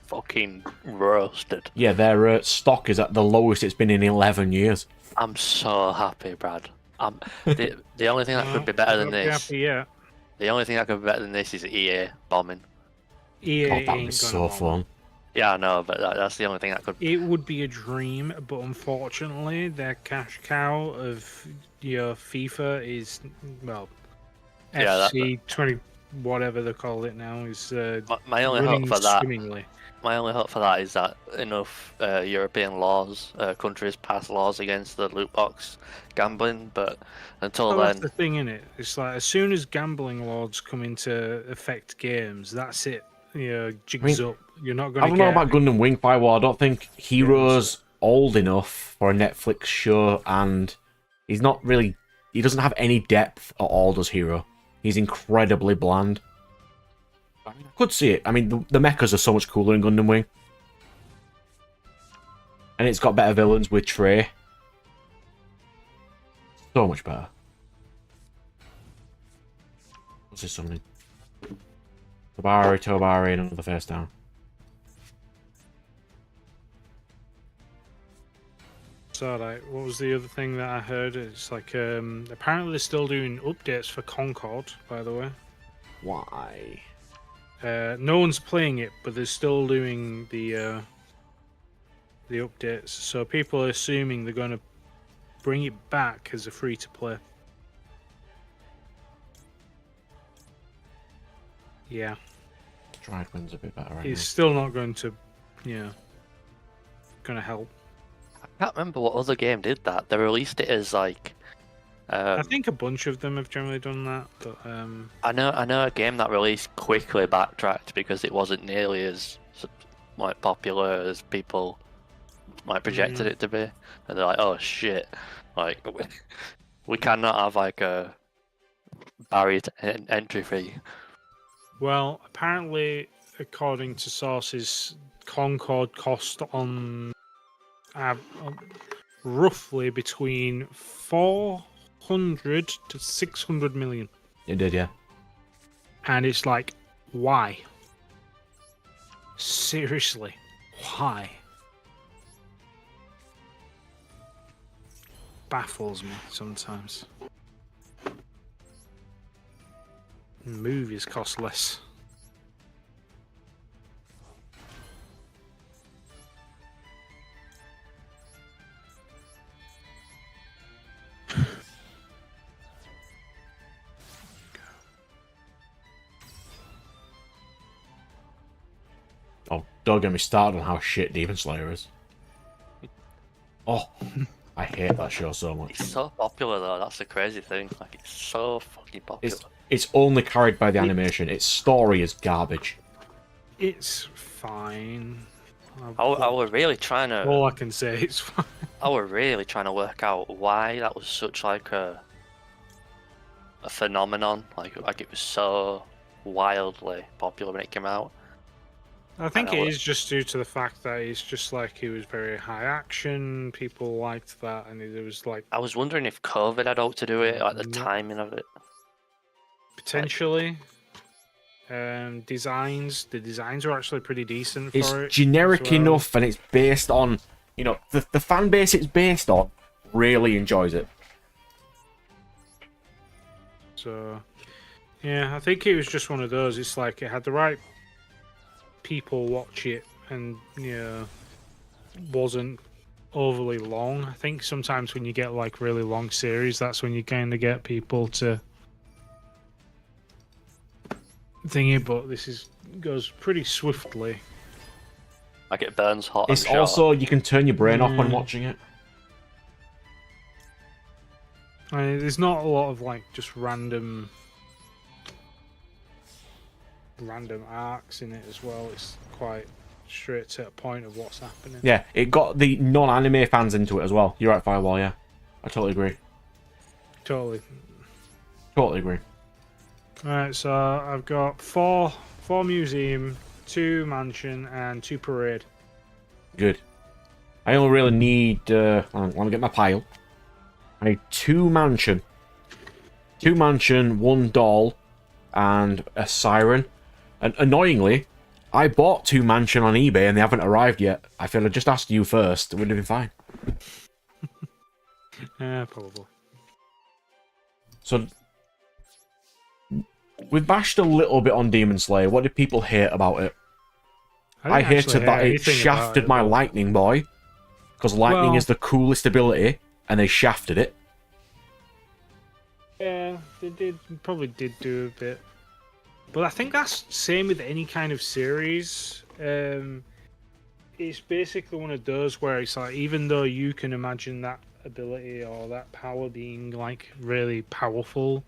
fucking roasted? Yeah, their stock is at the lowest it's been in 11 years. I'm so happy, Brad. The only thing that could be better than this. Happy yet. The only thing that could be better than this is EA bombing. EA God, that would be ain't so gonna bomb. fun. Yeah, I know, but that's the only thing that could. It would be a dream, but unfortunately, their cash cow of your FIFA is, well, Yeah, FC 20, whatever they call it now, is My only hope running for that. swimmingly. My only hope for that is that enough European countries pass laws against the loot box gambling. But until Well, then, that's the thing, innit? It's like as soon as gambling laws come into affect games, that's it. Jigs up. You're not I going to don't get. know about Gundam Wing Firewall. I don't think Hero's old enough for a Netflix show, and he's not really... He doesn't have any depth at all, does Hero. He's incredibly bland. I could see it. I mean, the mechas are so much cooler in Gundam Wing. And it's got better villains with Trey. So much better. What's this something? Tobari, and another face down. So, like, what was the other thing that I heard? It's like, apparently they're still doing updates for Concord, by the way. Why? No one's playing it, but they're still doing the updates. So people are assuming they're going to bring it back as a free-to-play. Yeah. Stride wins a bit better right It's still not going to, going to help. I can't remember what other game did that. They released it as like. I think a bunch of them have generally done that, but I know a game that released quickly backtracked because it wasn't nearly as like popular as people like projected it to be, and they're like, "Oh shit! Like we cannot have like a barrier to entry fee." well, apparently, according to sources, Concord cost on roughly between 400 to 600 million. It did, yeah. And it's like, why? Seriously, why? Baffles me sometimes. Movies cost less. Oh, don't get me started on how shit Demon Slayer is. Oh, I hate that show so much. It's so popular though. That's the crazy thing. Like it's so fucking popular. It's only carried by the animation. Its story is garbage. It's fine. I was really trying to. All I can say is I was really trying to work out why that was such like a phenomenon. Like it was so wildly popular when it came out. I think I know it it. is just due to the fact that it's just like it was very high action. People liked that, and it was like I was wondering if COVID had helped to do it, like the No. timing of it. potentially designs. The designs were actually pretty decent It's for it. generic as well. enough, and it's based on, you know, the fan base it's based on really enjoys it. So, yeah, I think it was just one of those. It's like it had the right people watch it, and wasn't overly long. I think sometimes when you get like really long series, that's when you kind of get people to thingy. But this goes pretty swiftly. Like it burns hot. It's and short. also, you can turn your brain off when Mm. watching it. I mean, there's not a lot of like just random arcs in it as well. It's quite straight to the point of what's happening. Yeah, it got the non-anime fans into it as well. You're right, Firewall, yeah. I totally agree. Totally. Totally agree. Alright, so I've got four museum, 2 mansion, and 2 parade. Good. I only really need, I want to get my pile. I need 2 mansion. 2 mansion, 1 doll, and a siren. And annoyingly, I bought 2 mansion on eBay and they haven't arrived yet. I feel I just asked you first. It would have been fine. Yeah, probably. So, we've bashed a little bit on Demon Slayer. What did people hate about it? I didn't actually hated that hate it anything about shafted it, my but- lightning boy. Because lightning Well- is the coolest ability, and they shafted it. Yeah, they probably did do a bit. But I think that's same with any kind of series. It's basically one of those where it's like, even though you can imagine that ability or that power being like really powerful,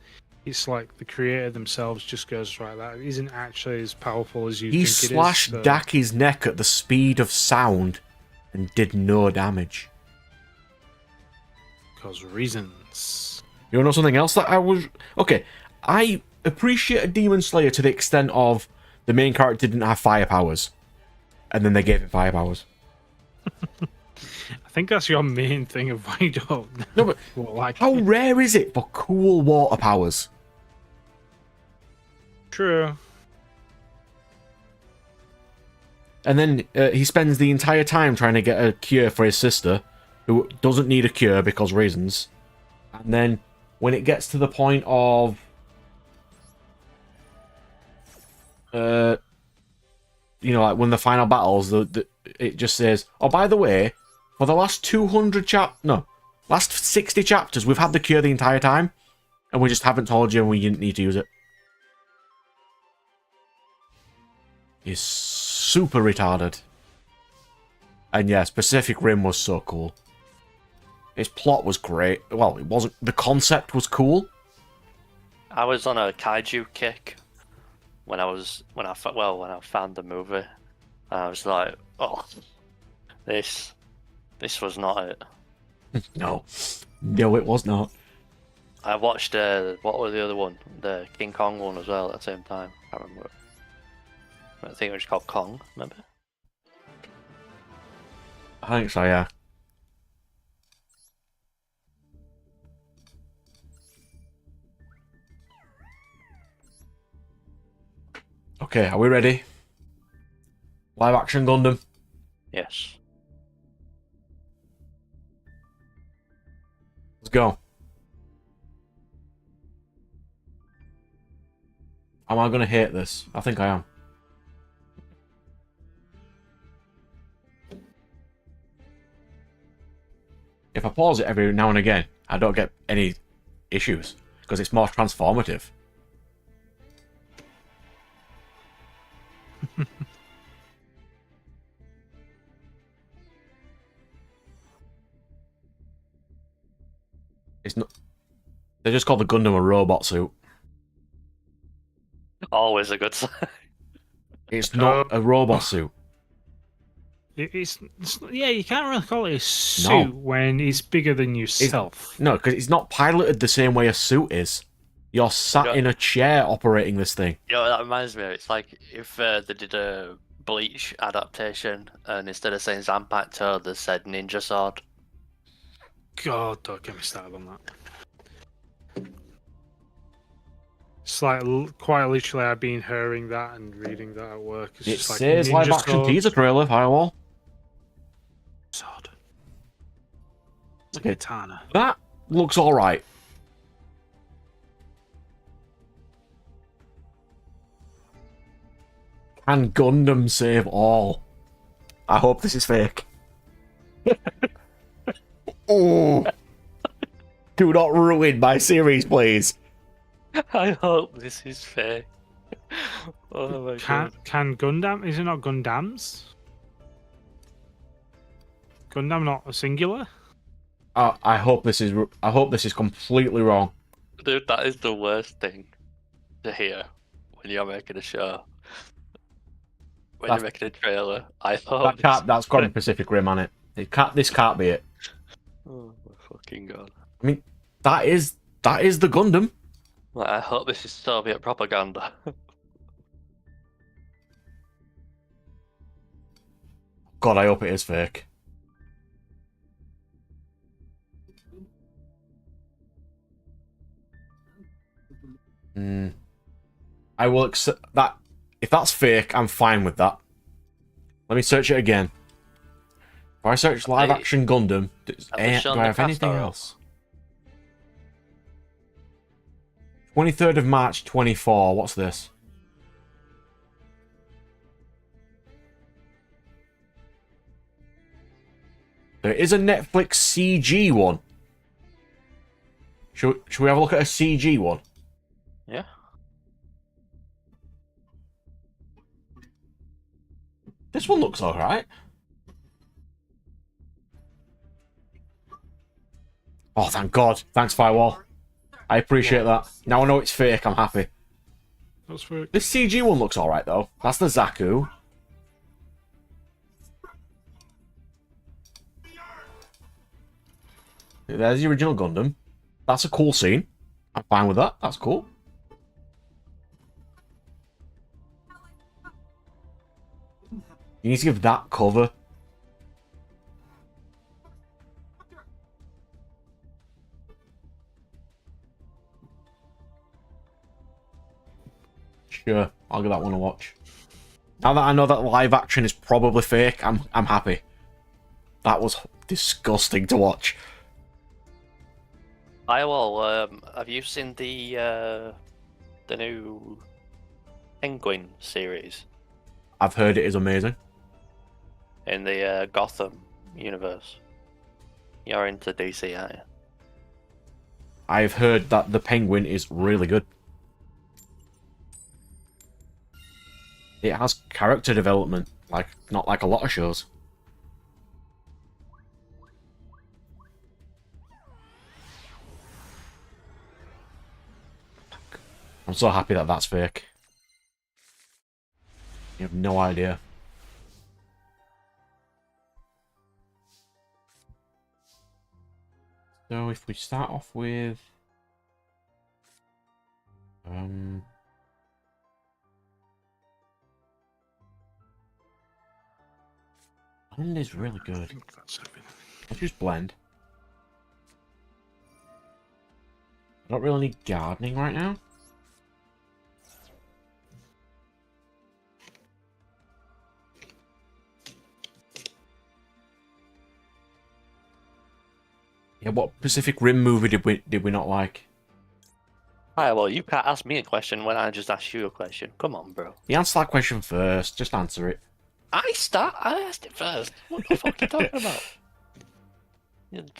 it's like the creator themselves just goes, right, that isn't actually as powerful as you He think it is. slashed so- Daki's neck at the speed of sound and did no damage. Because reasons. You know something else that I was... Okay, I appreciate a Demon Slayer to the extent of the main character didn't have fire powers. And then they gave him fire powers. I think that's your main thing of why you don't No, but like how it. rare is it for cool water powers? True. And then he spends the entire time trying to get a cure for his sister, who doesn't need a cure because reasons. And then when it gets to the point of... like when the final battles, it just says, oh, by the way, for the last last 60 chapters, we've had the cure the entire time, and we just haven't told you and we didn't need to use it. Is super retarded. And yes, Pacific Rim was so cool. Its plot was great. Well, it wasn't. The concept was cool. I was on a kaiju kick when I found the movie, and I was like, oh, this was not it. No, it was not. I watched what was the other one? The King Kong one as well at the same time. I can't remember. I think it was called Kong. Remember? I think so. Yeah. Okay, are we ready? Live action Gundam. Yes. Let's go. Am I gonna hate this? I think I am. If I pause it every now and again, I don't get any issues because it's more transformative. It's not. They just called the Gundam a robot suit. Always a good sign. It's not a robot suit. Yeah, you can't really call it a suit when it's bigger than yourself. No, because it's not piloted the same way a suit is. You're sat Yeah. in a chair operating this thing. You know, that reminds me. It's like if they did a Bleach adaptation, and instead of saying Zanpakuto, they said Ninja Sword. God, don't get me started on that. It's like quite literally, I've been hearing that and reading that at work. It's It just like says live Ninja action Sword, teaser trailer, Firewall. Sword. It's a Okay. katana. That looks alright. Can Gundam save all? I hope this is fake. Oh! Do not ruin my series, please. I hope this is fake. Oh my god. Can Gundam? Is it not Gundams? Gundam not a singular? I hope this is. I hope this is completely wrong. Dude, that is the worst thing to hear when you're making a show. When That's- you're making a trailer, I hope. That's got a Pacific Rim on it. This can't be it. Oh my fucking god. I mean, that is the Gundam. Like, I hope this is Soviet propaganda. God, I hope it is fake. I will accept that. If that's fake, I'm fine with that. Let me search it again. If I search live action Gundam, do I have anything else? 23rd of March 24. What's this? There is a Netflix CG one. Should we have a look at a CG one? Yeah. This one looks alright. Oh, thank God. Thanks, Firewall. I appreciate that. Now I know it's fake, I'm happy. That's fake. This CG one looks alright, though. That's the Zaku. There's the original Gundam. That's a cool scene. I'm fine with that. That's cool. You need to give that cover. Sure, I'll give that one a watch. Now that I know that live action is probably fake, I'm happy. That was disgusting to watch. Firewall, have you seen the new Penguin series I've heard it is amazing. in the Gotham universe? You're into DC, aren't you? I've heard that the Penguin is really good. It has character development, like not like a lot of shows. I'm so happy that that's fake. You have no idea. So if we start off with blend is really I good. think that's everything. Let's just blend. I don't really need gardening right now. Yeah, what Pacific Rim movie did we not like? Firewall, you can't ask me a question when I just asked you a question. Come on, bro. You answer that question first. Just answer it. I asked it first. What the fuck are you talking about?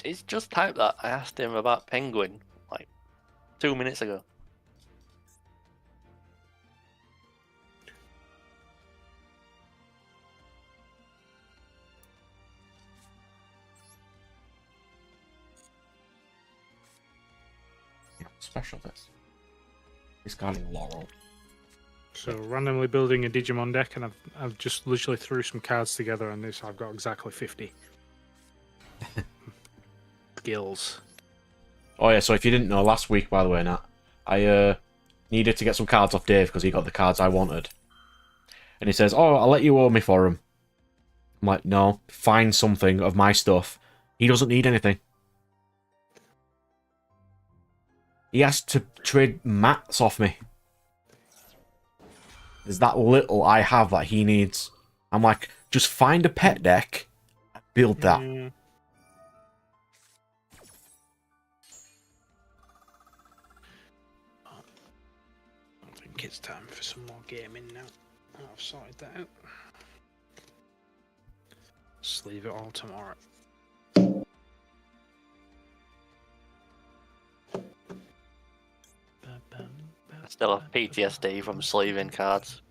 It's just type that. I asked him about Penguin like 2 minutes ago. Yeah, special this. Discarding Laurel. So randomly building a Digimon deck, and I've just literally threw some cards together, and this I've got exactly 50 skills. Oh yeah, so if you didn't know, last week, by the way, Nat, I needed to get some cards off Dave because he got the cards I wanted. And he says, "Oh, I'll let you owe me for them." I'm like, "No, find something of my stuff. He doesn't need anything." He has to trade mats off me. There's that little I have that he needs. I'm like, just find a pet deck and build that. Yeah. I think it's time for some more gaming now. I've sorted that out. Just leave it all tomorrow. I still have PTSD from sleeving cards.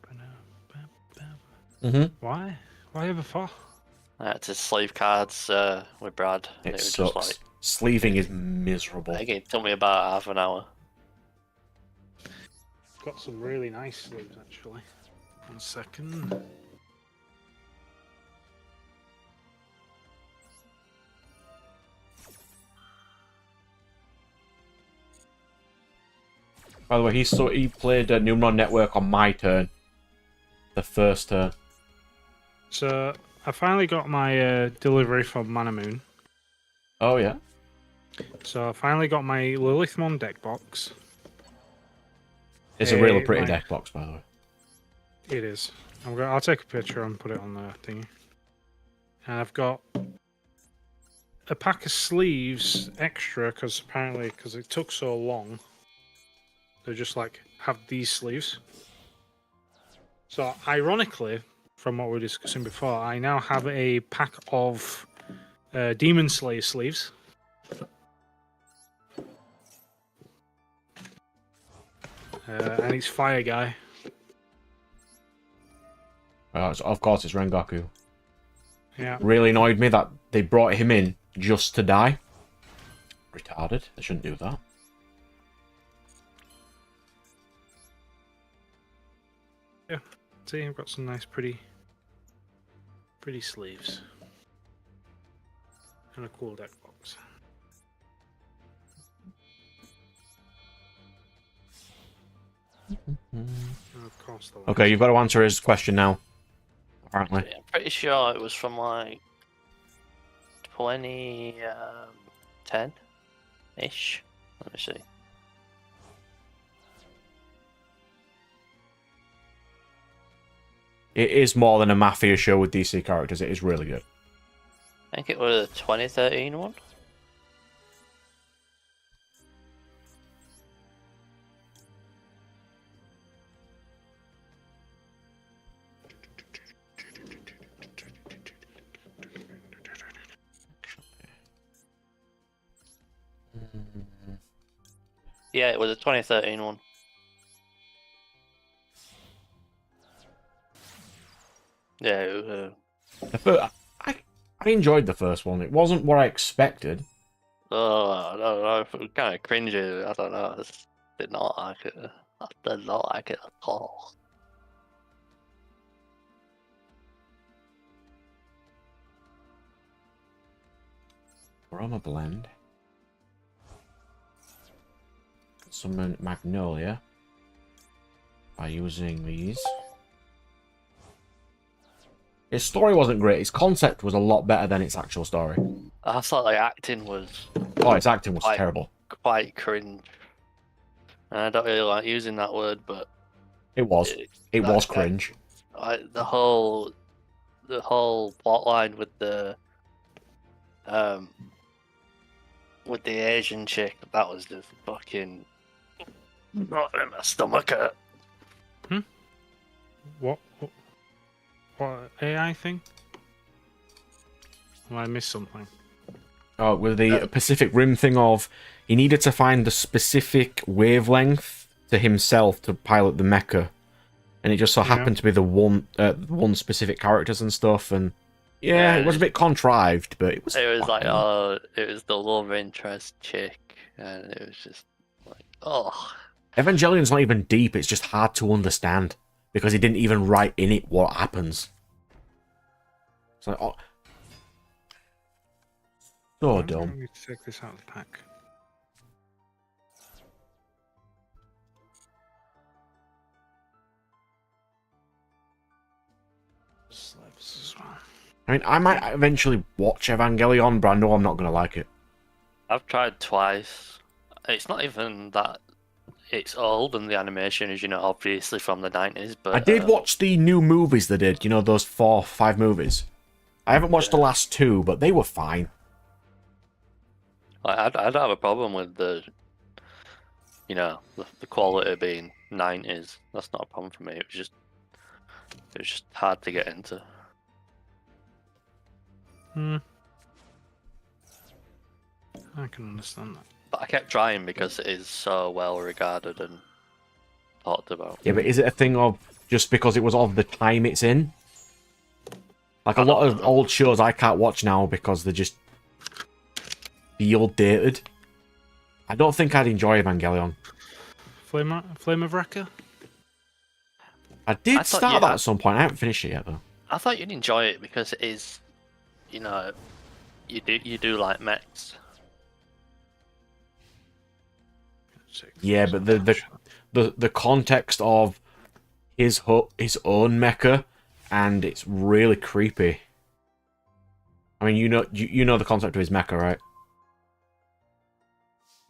Why? Why ever for? I had to sleeve cards with Brad. And It was sucks. just like, Sleeving is miserable. I think it took me about half an hour. Got some really nice sleeves actually. 1 second. By the way, he played Numeron Network on my turn. The first turn. So I finally got my delivery from Mana Moon. Oh yeah. So I finally got my Lilithmon deck box. It's a really pretty my- deck box, by the way. It is. I'll take a picture and put it on the thingy. And I've got a pack of sleeves extra because it took so long. They just like have these sleeves. So ironically, from what we were discussing before, I now have a pack of Demon Slayer sleeves. And it's Fire Guy. Of course, it's Rengoku. Yeah. Really annoyed me that they brought him in just to die. Retarded. They shouldn't do that. See, I've got some nice, pretty sleeves. And a cool deck box. And of course, the Okay, you've got to answer his question now. Apparently. Yeah, I'm pretty sure it was from like 2010 ish. Let me see. It is more than a Mafia show with DC characters. It is really good. I think it was a 2013 one. Yeah, it was a 2013 one. Yeah, it was, I enjoyed the first one. It wasn't what I expected. I don't know, it was kind of cringy. I don't know. I just did not like it. I did not like it at all. Aroma blend. Summon Magnolia by using these. His story wasn't great. His concept was a lot better than its actual story. I thought the acting was Oh, its acting was terrible. quite cringe. And I don't really like using that word, but It was. It was cringe. the whole plot line with the Asian chick, that was just fucking not in my stomach. What AI thing? Well, I missed something. Oh, with the Pacific Rim thing of he needed to find the specific wavelength to himself to pilot the mecha, and it just so happened to be the one specific characters and stuff. And yeah, it was a bit contrived, but it was. It was like, fine. it was the love interest chick, and it was just like, oh. Evangelion's not even deep; it's just hard to understand. because he didn't even write in it what happens. It's like, oh, so I'm dumb. going to take this out of the pack. As well. I mean, I might eventually watch Evangelion, but I know I'm not going to like it. I've tried twice. It's not even that it's old and the animation is, obviously from the 90s, but... I did watch the new movies they did, those 4, 5 movies. I haven't watched the last 2, but they were fine. I don't have a problem with the quality being 90s. That's not a problem for me. It was just hard to get into. I can understand that. But I kept trying because it is so well regarded and talked about. Yeah, but is it a thing of just because it was of the time it's in? Like a lot of old shows I can't watch now because they just feel dated. I don't think I'd enjoy Evangelion. Flame of Wrecker? I I did thought start that at some point. I haven't finished it yet though. I thought you'd enjoy it because it is, you do like mechs. Yeah, but the context of his own mecha, and it's really creepy. I mean, you know the concept of his mecha, right?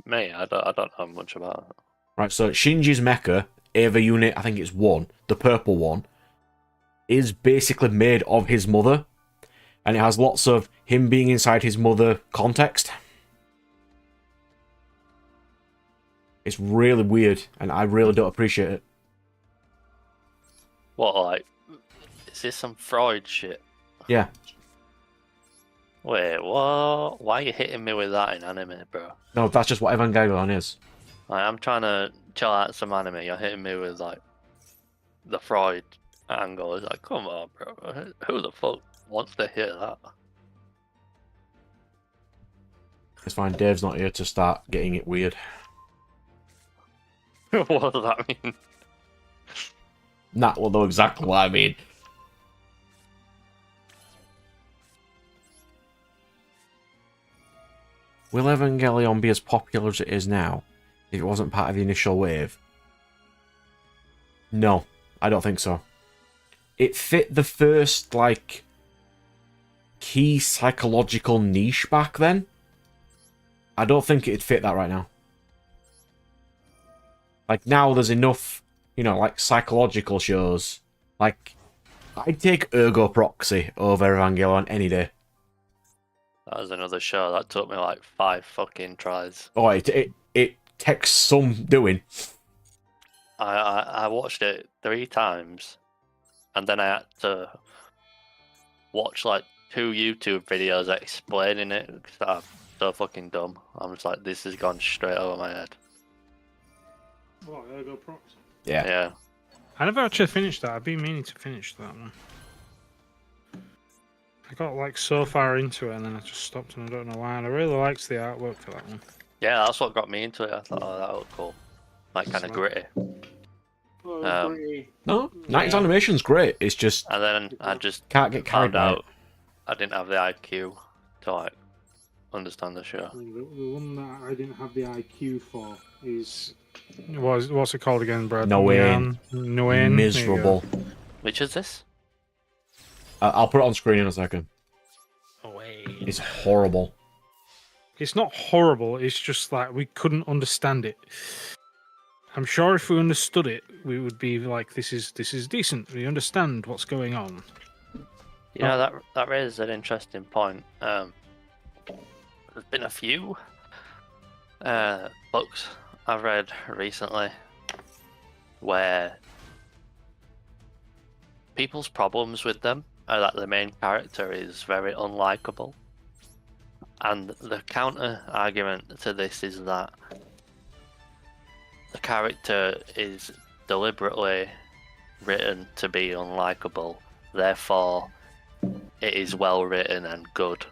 Me, I don't know much about it. Right, so Shinji's mecha, Eva Unit, I think it's 1, the purple one, is basically made of his mother, and it has lots of him being inside his mother context. It's really weird, and I really don't appreciate it. What, like, is this some Freud shit? Yeah. Wait, what? Why are you hitting me with that in anime, bro? No, that's just what Evangelion is. Like, I'm trying to chill out some anime. You're hitting me with, like, the Freud angle. It's like, come on, bro. Who the fuck wants to hear that? It's fine, Dave's not here to start getting it weird. What does that mean? That will know exactly what I mean. Will Evangelion be as popular as it is now if it wasn't part of the initial wave? No, I don't think so. It fit the first, like, key psychological niche back then. I don't think it'd fit that right now. Like, now there's enough, like, psychological shows. Like, I'd take Ergo Proxy over Evangelion any day. That was another show that took me like 5 fucking tries. Oh, it takes some doing. I watched it 3 times, and then I had to watch like 2 YouTube videos explaining it because I'm so fucking dumb. I'm just like, this has gone straight over my head. What, Ergo Proxy? Yeah. Yeah. I never actually finished that. I've been meaning to finish that one. I got like so far into it and then I just stopped and I don't know why. And I really liked the artwork for that one. Yeah, that's what got me into it. I thought, oh, that looked cool. Like, kind of gritty. No, 90s animation's great. It's just And then I just can't get carried found out. out I didn't have the IQ to, like, understand the show. The one that I didn't have the IQ for is what's it called again, Brad? Noain. Noain. Miserable. Which is this? I'll put it on screen in a second. Noain. It's horrible. It's not horrible. It's just like we couldn't understand it. I'm sure if we understood it, we would be like, "This is decent. We understand what's going on." You know, that raises an interesting point. There's been a few books I've read recently where people's problems with them are that the main character is very unlikable. And the counter argument to this is that the character is deliberately written to be unlikable, therefore it is well written and good.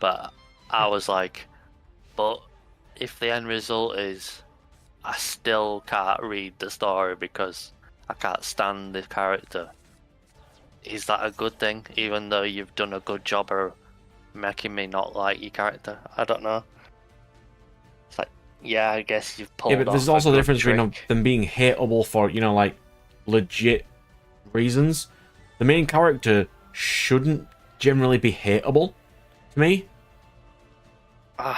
But I was like, but if the end result is I still can't read the story because I can't stand this character. Is that a good thing, even though you've done a good job of making me not like your character? I don't know. It's like, yeah, I guess you've pulled Yeah, but there's off also a a good difference between trick. them being hateable for, you know, like, legit reasons. The main character shouldn't generally be hateable to me.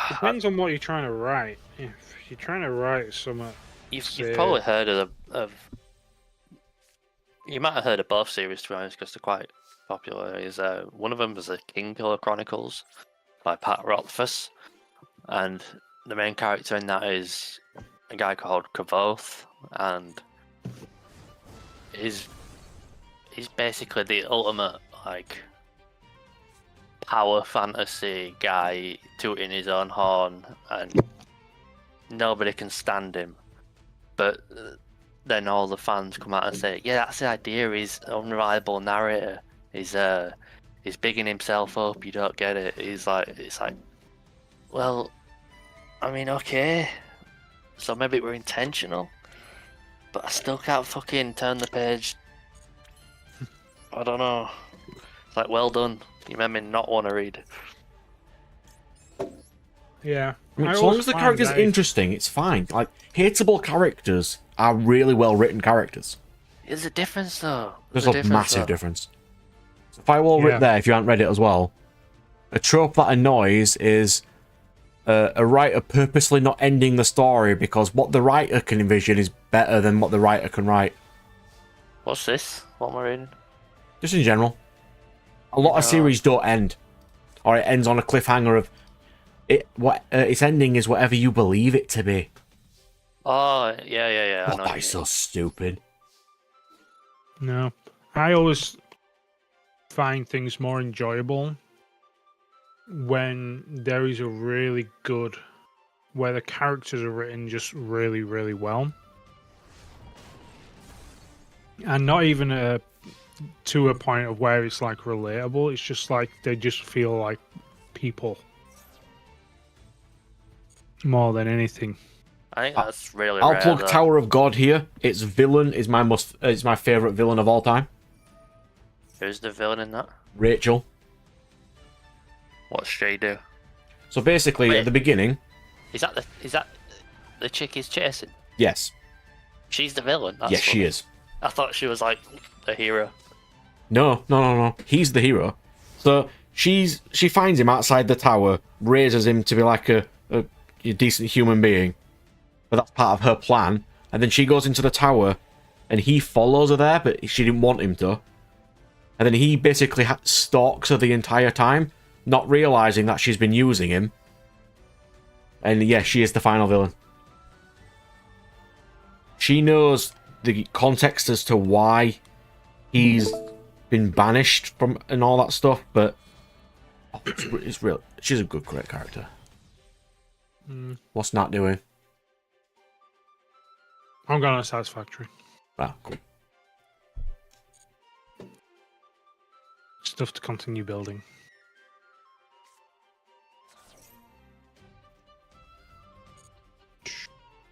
Depends on what you're trying to write. If you're trying to write something, You've probably heard of you might have heard of both series, to be honest, because they're quite popular. Is one of them is the Kingkiller Chronicles by Pat Rothfuss, and the main character in that is a guy called Kavoth, and he's basically the ultimate like power fantasy guy, tooting his own horn, and nobody can stand him. But then all the fans come out and say, "Yeah, that's the idea. He's an unreliable narrator. He's bigging himself up. You don't get it." It's like, well, I mean, okay, so maybe we're intentional, but I still can't fucking turn the page. I don't know. It's like, well done. You made me not want to read. yeah. I mean, I as long always as the find character's that interesting, it's fine. Like, hateable characters are really well-written characters. There's a difference, though. There's a difference, massive though. difference. So Firewall Yeah. writ there, if you haven't read it as well. A trope that annoys is a writer purposely not ending the story because what the writer can envision is better than what the writer can write. What's this? What am I reading? Just in general. A lot of No. series don't end. Or it ends on a cliffhanger of... its ending is whatever you believe it to be. Oh, yeah. I Oh, know that what is you so mean. stupid. No, I always find things more enjoyable when there is a really good, where the characters are written just really, really well, and not even to a point of where it's like relatable. It's just like they just feel like people more than anything. I think that's really I'll rare, plug though. Tower of God here. Its villain is my favourite villain of all time. Who's the villain in that? Rachel. What's she do? So basically, Wait. at the beginning, Is that the chick he's chasing? yes. She's the villain. That's Yes, she funny. is. I thought she was like the hero. No. He's the hero. So she finds him outside the tower, raises him to be like a decent human being. But that's part of her plan. And then she goes into the tower, and he follows her there, but she didn't want him to. And then he basically stalks her the entire time, not realizing that she's been using him. And yeah, she is the final villain. She knows the context as to why he's been banished from and all that stuff, but it's real. She's a great character. What's Nat doing? I'm going to Satisfactory. Ah, cool. Stuff to continue building.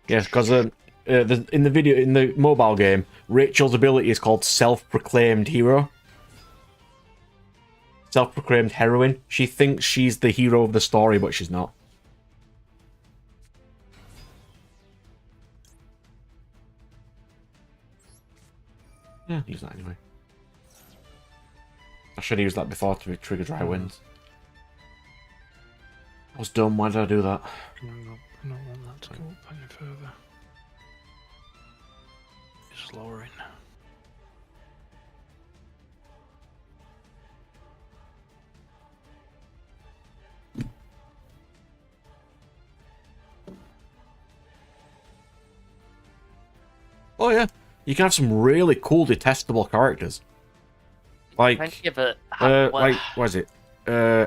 Yes, because in the mobile game, Rachel's ability is called Self-Proclaimed Hero. Self-proclaimed heroine. She thinks she's the hero of the story, but she's not. Yeah, use that anyway. I should have used that before to trigger dry winds. I was dumb. Why did I do that? I don't want that to go up any further. It's lowering. Oh yeah, you can have some really cool, detestable characters. Like, like what is it?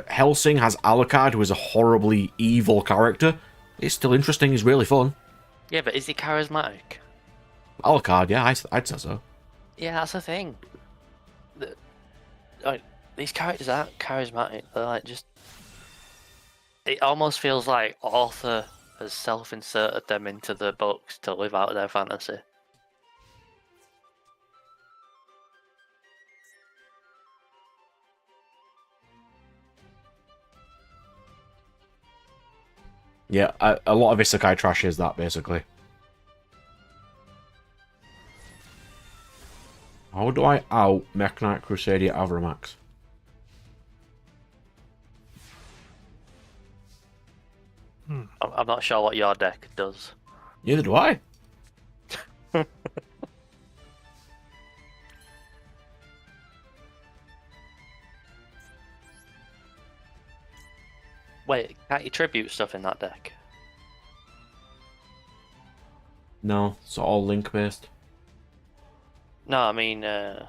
Helsing has Alucard, who is a horribly evil character. It's still interesting. He's really fun. Yeah, but is he charismatic? Alucard, yeah, I'd say so. Yeah, that's the thing. Like, these characters aren't charismatic. They're like just. It almost feels like author has self-inserted them into the books to live out their fantasy. Yeah, a lot of Isekai trash is that, basically. How do I out Mech Knight Crusadia Avramax? I'm not sure what your deck does. Neither do I. Wait, can't you tribute stuff in that deck? No, it's all link based. No, I mean, I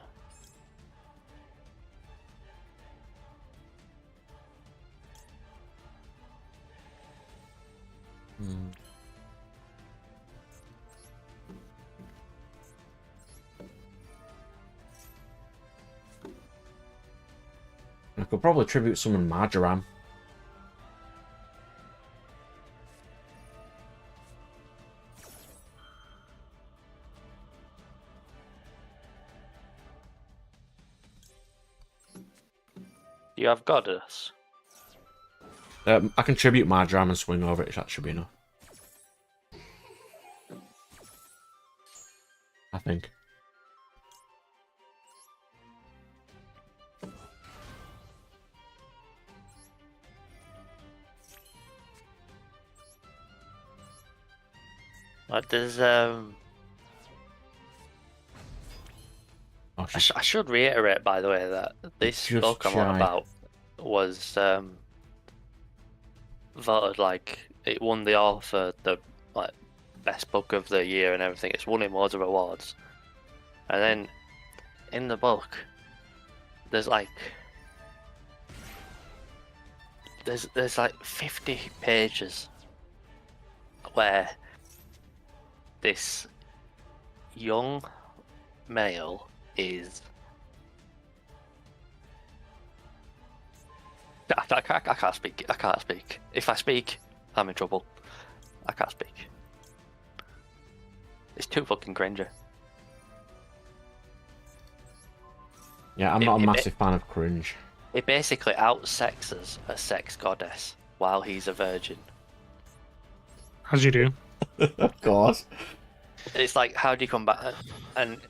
could probably tribute summon Marjoram. you have Goddess. I can tribute Marjoram and swing over it. That should be enough. I think. Like, there's Oh, I should reiterate, by the way, that this Just book I'm on shy. about was voted like it won the all for the like best book of the year and everything. It's won him loads of awards, and then in the book, there's like 50 pages where this young male is. I can't speak. I can't speak. If I speak, I'm in trouble. I can't speak. It's too fucking cringy. Yeah, I'm not a massive fan of cringe. It basically outsexes a sex goddess while he's a virgin. As you do. Of course. It's like, how do you come back? And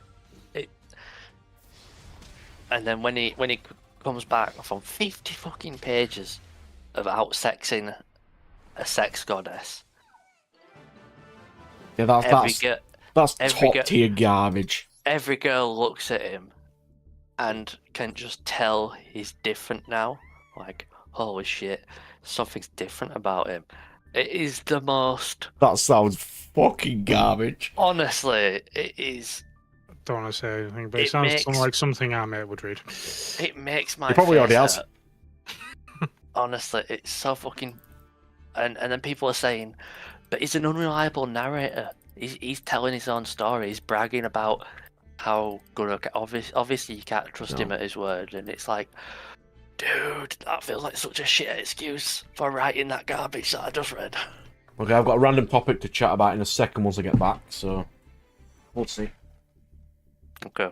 then when he comes back from 50 fucking pages of outsexing a sex goddess. Yeah, that's every top tier garbage. Every girl looks at him and can just tell he's different now. Like, holy shit, something's different about him. It is the most. That sounds fucking garbage. Honestly, it is. Don't want to say anything, but it sounds like something our mate would read. It makes my. He probably already face has. hurt. Honestly, it's so fucking. And then people are saying, but he's an unreliable narrator. He's telling his own story. He's bragging about how good. Obviously, you can't trust him at his word, and it's like, dude, that feels like such a shit excuse for writing that garbage that I just read. Okay, I've got a random topic to chat about in a second once I get back, so we'll see. Okay.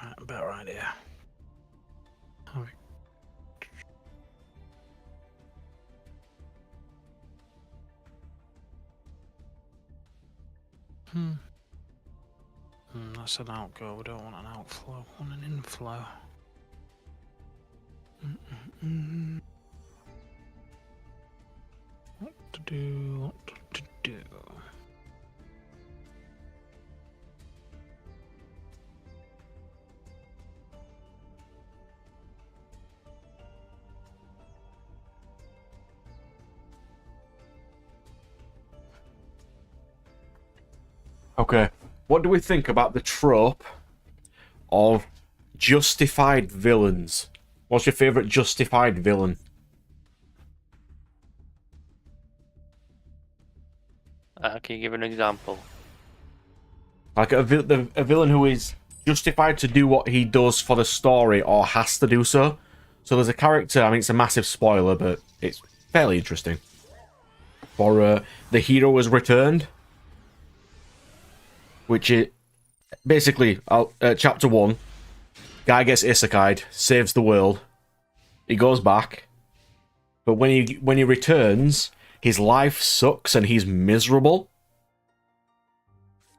Right, about right here. That's an outgo. We don't want an outflow. We want an inflow. What to do? What to do? Okay, what do we think about the trope of justified villains? What's your favourite justified villain? Can you give an example? Like a villain who is justified to do what he does for the story or has to do so. So there's a character, I mean, it's a massive spoiler, but it's fairly interesting. For The Hero Has Returned, which is basically chapter 1. Guy gets isekai'd, saves the world. He goes back, but when he returns, his life sucks and he's miserable.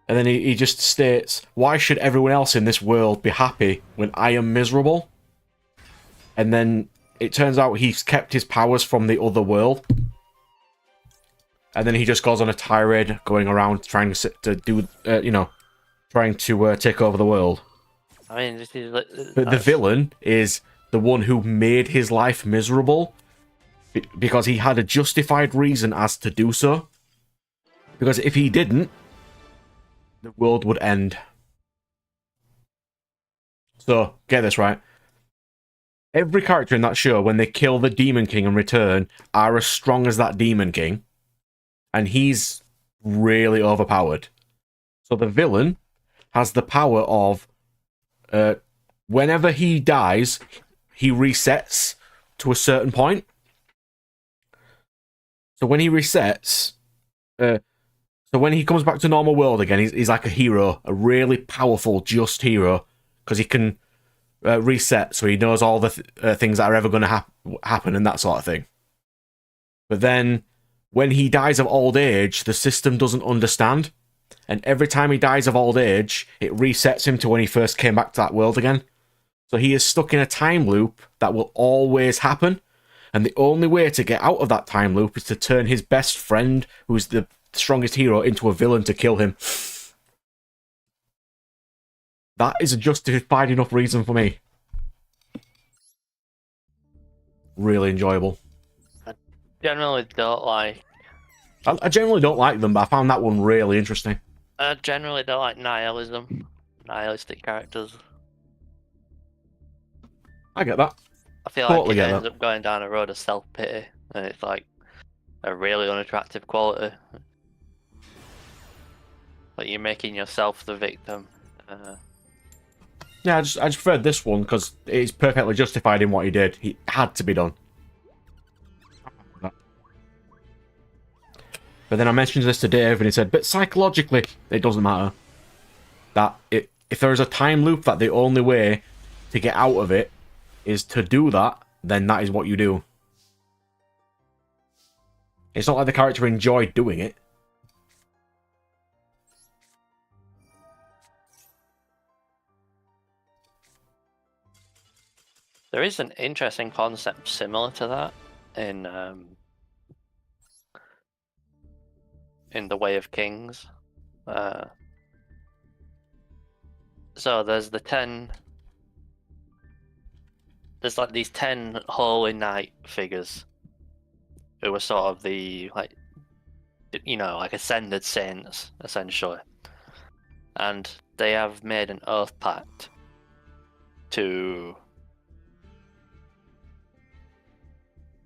And then he just states, why should everyone else in this world be happy when I am miserable? And then it turns out he's kept his powers from the other world. And then he just goes on a tirade going around trying to do, trying to take over the world. I mean, this is. But the villain is the one who made his life miserable because he had a justified reason as to do so. Because if he didn't, the world would end. So, get this right. Every character in that show, when they kill the Demon King and return, are as strong as that Demon King. And he's really overpowered. So the villain has the power of... whenever he dies, he resets to a certain point. So when he resets... So when he comes back to normal world again, he's like a hero, a really powerful, just hero, because he can reset, so he knows all the things that are ever going to happen and that sort of thing. But then, when he dies of old age, the system doesn't understand, and every time he dies of old age, it resets him to when he first came back to that world again. So he is stuck in a time loop that will always happen, and the only way to get out of that time loop is to turn his best friend, who's the strongest hero, into a villain to kill him. That is a justified enough reason for me. Really enjoyable. Generally don't like. I generally don't like them, but I found that one really interesting. I generally don't like nihilistic characters. I get that. I feel Totally like it get ends that. up going down a road of self-pity, and it's like a really unattractive quality. Like you're making yourself the victim. Yeah, I just preferred this one because it's perfectly justified in what he did. He had to be done. But then I mentioned this to Dave, and he said, but psychologically, it doesn't matter. That if there is a time loop that the only way to get out of it is to do that, then that is what you do. It's not like the character enjoyed doing it. There is an interesting concept similar to that in The Way of Kings. So there's there's like these 10 Holy Knight figures who are sort of the like ascended saints essentially, and they have made an oath pact to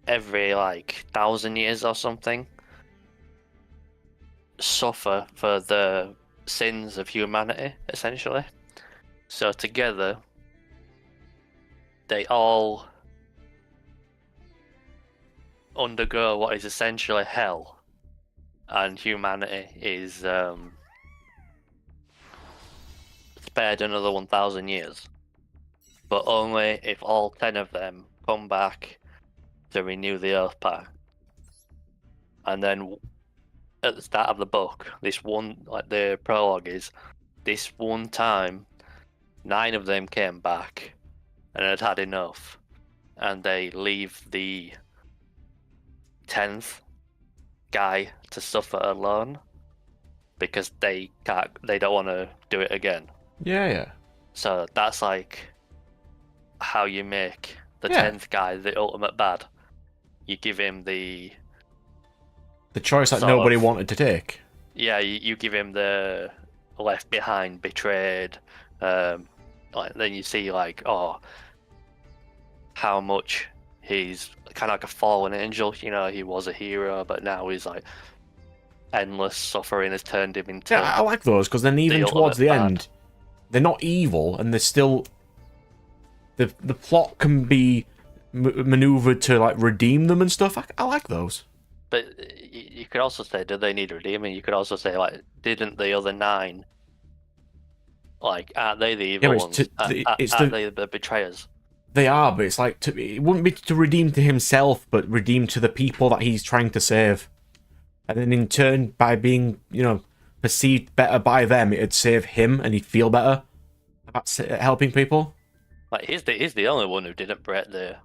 every 1,000 years or something suffer for the sins of humanity essentially. So together they all undergo what is essentially hell, and humanity is spared another 1,000 years, but only if all 10 of them come back to renew the oath pact. And then at the start of the book, this one, the prologue is, this one time 9 of them came back and had enough, and they leave the 10th guy to suffer alone because they don't want to do it again. Yeah. So that's how you make the Yeah. 10th guy the ultimate bad. You give him the choice that sort nobody of- wanted to take. Yeah, you give him the left behind, betrayed. Then you see how much he's kind of like a fallen angel. He was a hero, but now he's endless suffering has turned him into. Yeah, I like those because then even towards the end, they're not evil and they're still. The plot can be maneuvered to like redeem them and stuff. I like those. But you could also say, do they need redeeming? You could also say, like, didn't the other 9, like, aren't they the evil ones? Aren't they the betrayers? They are, but it's like it wouldn't be to redeem to himself, but redeem to the people that he's trying to save. And then in turn, by being, perceived better by them, it'd save him and he'd feel better about helping people. Like, he's the only one who didn't break the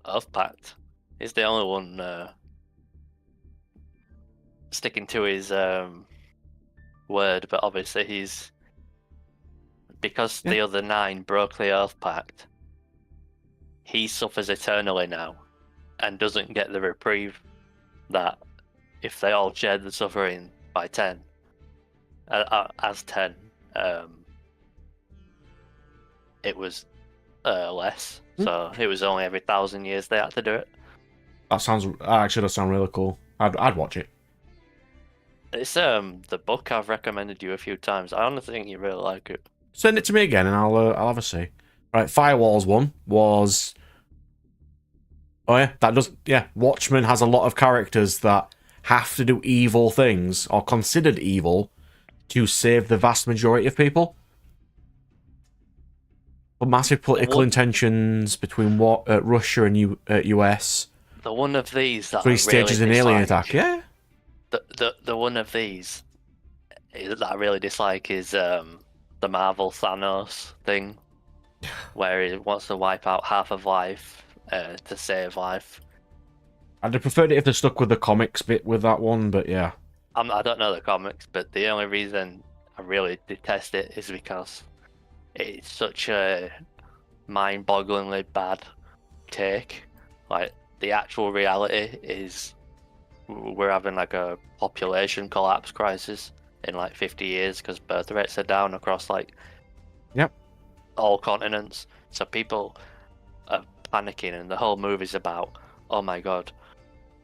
Earth Pact. He's the only one sticking to his word, but obviously because the other 9 broke the Earth Pact, he suffers eternally now and doesn't get the reprieve that if they all shared the suffering by 10, as 10, it was less. So it was only every 1,000 years they had to do it. That actually does sound really cool. I'd watch it. It's the book I've recommended you a few times. I honestly think you really like it. Send it to me again and I'll have a see. Right, Firewalls one was. Oh yeah, Watchmen has a lot of characters that have to do evil things or considered evil to save the vast majority of people. But massive political intentions between Russia and US. The one of these that 3 stages in alien attack. Yeah. The one of these that I really dislike is the Marvel Thanos thing, where he wants to wipe out half of life to save life. I'd have preferred it if they stuck with the comics bit with that one, but yeah. I don't know the comics, but the only reason I really detest it is because it's such a mind-bogglingly bad take. Like, the actual reality is we're having like a population collapse crisis in like 50 years because birth rates are down across like all continents. So people are panicking, and the whole movie's about, oh my god,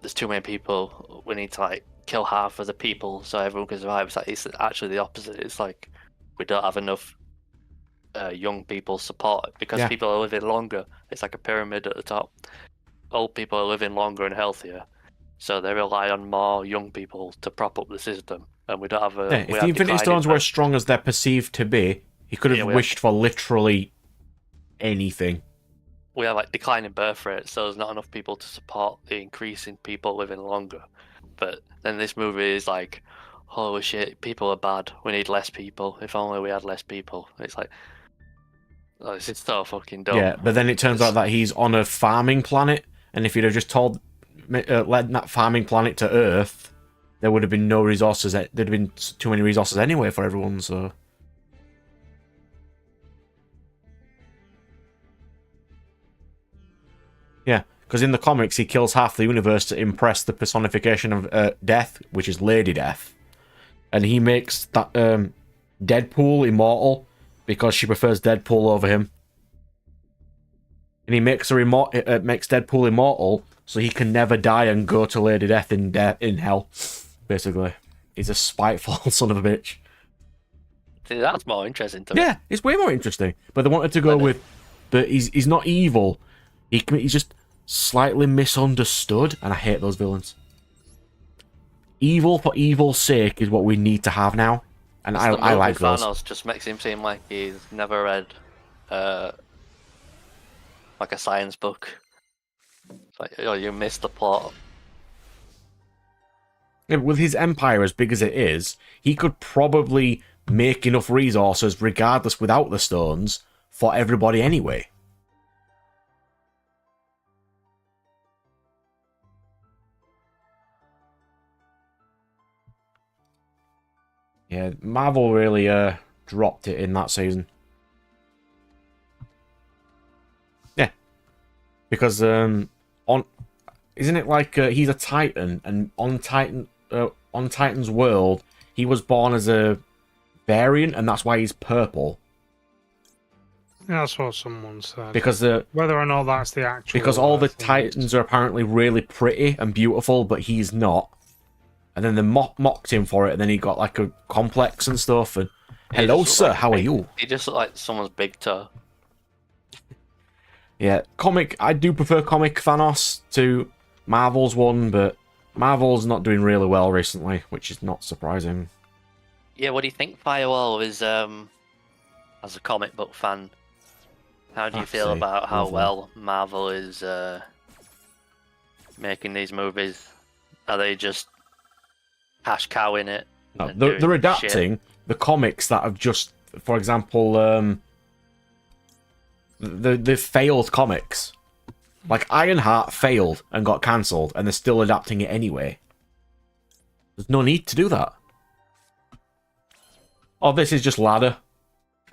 there's too many people, we need to like kill half of the people so everyone can survive. It's actually the opposite. It's like we don't have enough young people support because people are living longer. It's like a pyramid at the top. Old people are living longer and healthier, so they rely on more young people to prop up the system, and we don't have a. If the Infinity Stones were as strong as they're perceived to be, he could have wished for literally anything. We have like declining birth rates, so there's not enough people to support the increase in people living longer. But then this movie is like, holy shit, people are bad. We need less people. If only we had less people. It's like, oh, this is so fucking dumb. Yeah, but then it turns out that he's on a farming planet, and if you'd have just led that farming planet to Earth, there would have been no resources. There'd have been too many resources anyway for everyone, so. Yeah, because in the comics, he kills half the universe to impress the personification of Death, which is Lady Death. And he makes that Deadpool immortal because she prefers Deadpool over him. And he makes makes Deadpool immortal so he can never die and go to Lady Death in hell, basically. He's a spiteful son of a bitch. See, that's more interesting to me. Yeah, it's way more interesting. But they wanted to go with, but he's not evil. He's just slightly misunderstood, and I hate those villains. Evil for evil's sake is what we need to have now, and I like those. Thanos just makes him seem like he's never read like a science book. It's like, oh, you missed the plot. Yeah, with his empire as big as it is, he could probably make enough resources, regardless without the stones, for everybody anyway. Yeah, Marvel really dropped it in that season. Yeah, because isn't it like he's a Titan, and on Titan's world, he was born as a variant, and that's why he's purple. Yeah, that's what someone said. Because whether or not that's the actual. Because all the Titans are apparently really pretty and beautiful, but he's not. And then they mocked him for it, and then he got like a complex and stuff. And hello, just sir, like how are big- you? He just looked like someone's big toe. Yeah, I do prefer comic Thanos to Marvel's one, but Marvel's not doing really well recently, which is not surprising. Yeah, what do you think, Firewall, is as a comic book fan? How do you feel Actually, about how lovely. well Marvel is making these movies? Are they just cash cowing it? No, and they're doing adapting shit? the comics that have just, for example, the failed comics. Like Ironheart failed and got cancelled, and they're still adapting it anyway. There's no need to do that. Oh, this is just ladder.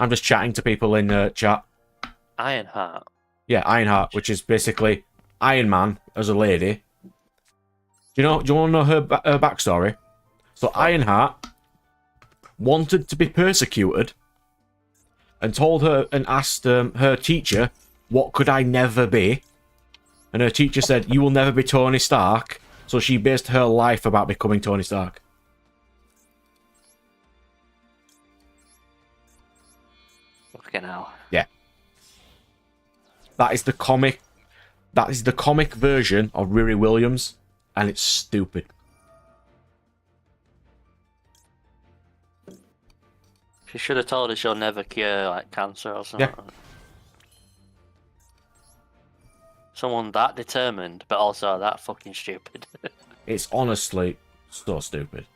I'm just chatting to people in chat. Ironheart. Yeah, Ironheart, which is basically Iron Man as a lady. Do you want to know her backstory? So Ironheart wanted to be persecuted and told her and asked her teacher, "What could I never be?" And her teacher said, "You will never be Tony Stark." So she based her life about becoming Tony Stark. Fucking hell. That is the comic. That is the comic version of Riri Williams, and it's stupid. She should have told us she'll never cure like cancer or something. Yeah. Someone that determined, but also that fucking stupid. It's honestly so stupid.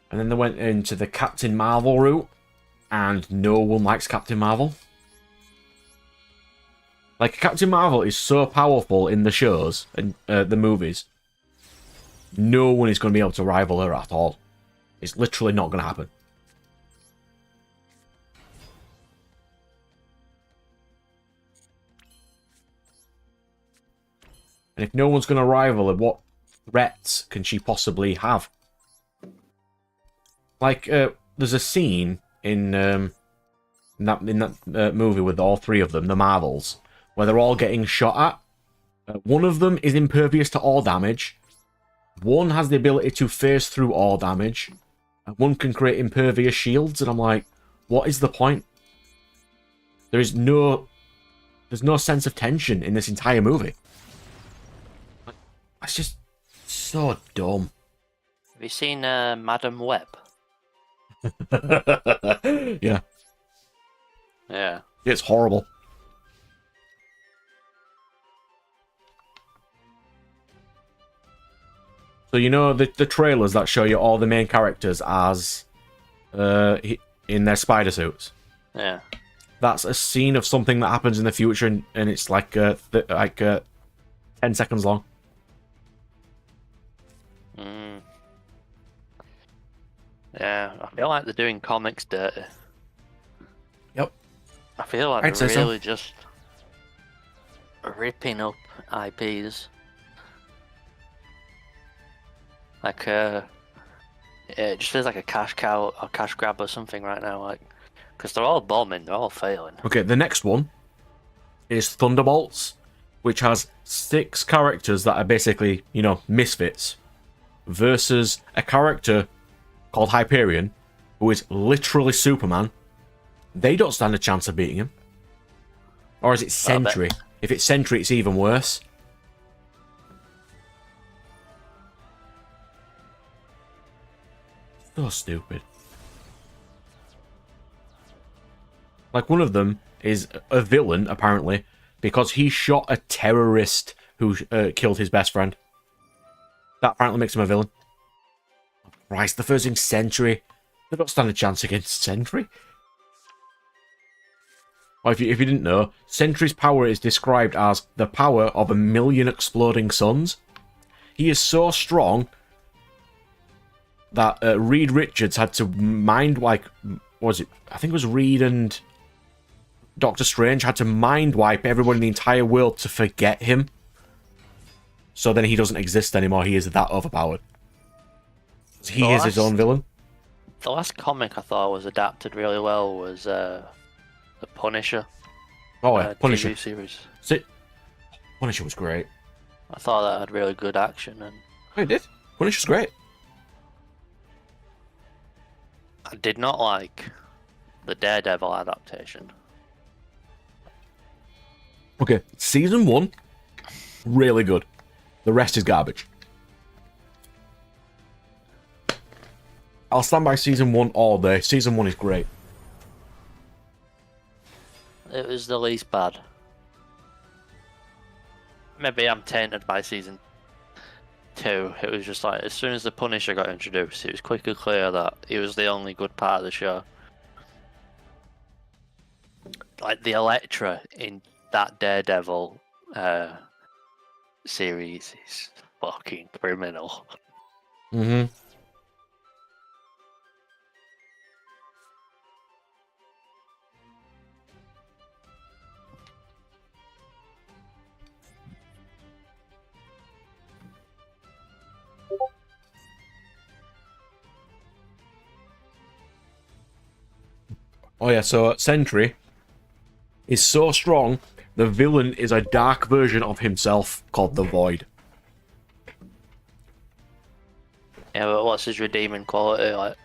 And then they went into the Captain Marvel route, and no one likes Captain Marvel. Like, Captain Marvel is so powerful in the shows and the movies. No one is going to be able to rival her at all. It's literally not going to happen. And if no one's going to rival her, what threats can she possibly have? Like, there's a scene in that movie with all three of them, the Marvels, where they're all getting shot at. One of them is impervious to all damage. One has the ability to phase through all damage. And one can create impervious shields, and I'm like, what is the point? There's no sense of tension in this entire movie. It's just so dumb. Have you seen Madam Web? Yeah, Yeah. it's horrible. So you know the trailers that show you all the main characters as in their spider suits. Yeah. That's a scene of something that happens in the future, and it's like 10 seconds long. Mm. Yeah, I feel like they're doing comics dirty. Yep. I feel like I'd say they're so. really just ripping up IPs. Like, yeah, it just feels like a cash cow or cash grab or something right now. Like, because they're all bombing, they're all failing. Okay, the next one is Thunderbolts, which has 6 characters that are basically, misfits, versus a character called Hyperion, who is literally Superman. They don't stand a chance of beating him. Or is it Sentry? If it's Sentry, it's even worse. So stupid. Like, one of them is a villain, apparently, because he shot a terrorist who killed his best friend. That apparently makes him a villain. Christ, the first thing Sentry. They don't stand a chance against Sentry. Well, if you didn't know, Sentry's power is described as the power of 1,000,000 exploding suns. He is so strong that Reed Richards had to mind, like, what was it? I think it was Reed and Doctor Strange had to mind wipe everyone in the entire world to forget him. So then he doesn't exist anymore. He is that overpowered. He is his own villain. The last comic I thought was adapted really well was The Punisher. Oh yeah, Punisher. TV series. See, Punisher was great. I thought that had really good action, and Oh, it did. Punisher's great. I did not like the Daredevil adaptation. Okay, season 1, really good. The rest is garbage. I'll stand by season 1 all day. Season 1 is great. It was the least bad. Maybe I'm tainted by season 2. It was just like, as soon as the Punisher got introduced, it was quickly clear that he was the only good part of the show. Like, the Elektra in that Daredevil series is fucking criminal. Mm-hmm. Oh yeah, so Sentry is so strong, the villain is a dark version of himself called the Void. Yeah, but what's his redeeming quality? Like,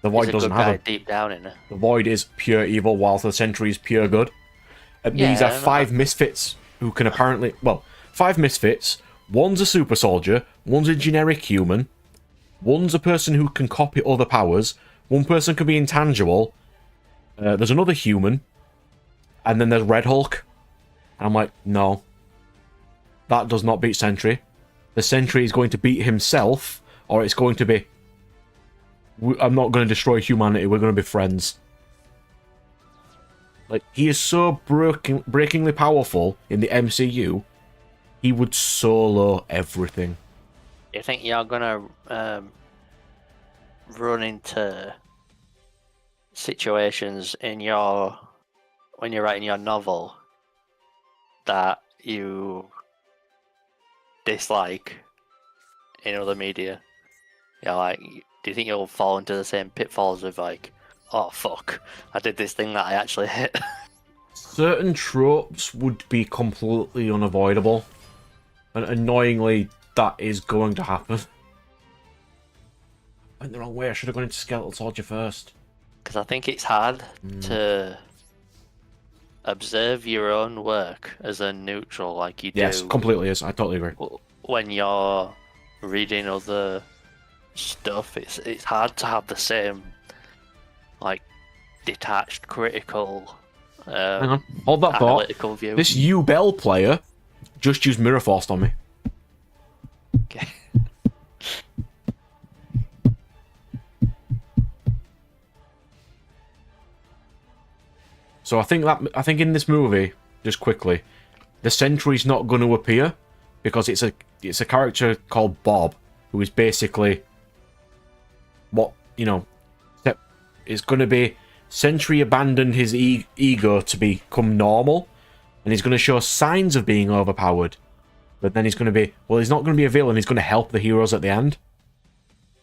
The he's Void a doesn't good have guy a... deep down in it. The Void is pure evil, whilst the Sentry is pure good. And these Yeah, are 5 misfits who can apparently... Well, 5 misfits. One's a super soldier, one's a generic human, one's a person who can copy other powers, one person can be intangible, there's another human, and then there's Red Hulk. And I'm like, no. That does not beat Sentry. The Sentry is going to beat himself, or it's going to be... I'm not going to destroy humanity, we're going to be friends. Like, he is so breakingly powerful in the MCU, he would solo everything. Do you think you're gonna run into situations in when you're writing your novel that you dislike in other media? Yeah, like, do you think you'll fall into the same pitfalls of like, oh fuck, I did this thing that I actually hit? Certain tropes would be completely unavoidable. And annoyingly, that is going to happen. I went the wrong way, I should have gone into Skeletal Soldier first. Because I think it's hard to observe your own work as a neutral, like you do. Yes, completely is, I totally agree. When you're reading other stuff, it's hard to have the same, like, detached, critical, Hang on, hold that thought. analytical view. This U-Bell player just used Mirror Force on me. Okay. So I think in this movie, just quickly, the Sentry's not going to appear because it's a character called Bob, who is basically what, you know, it's going to be Sentry abandoned his ego to become normal, and he's going to show signs of being overpowered. But then he's going to be, well, he's not going to be a villain, he's going to help the heroes at the end.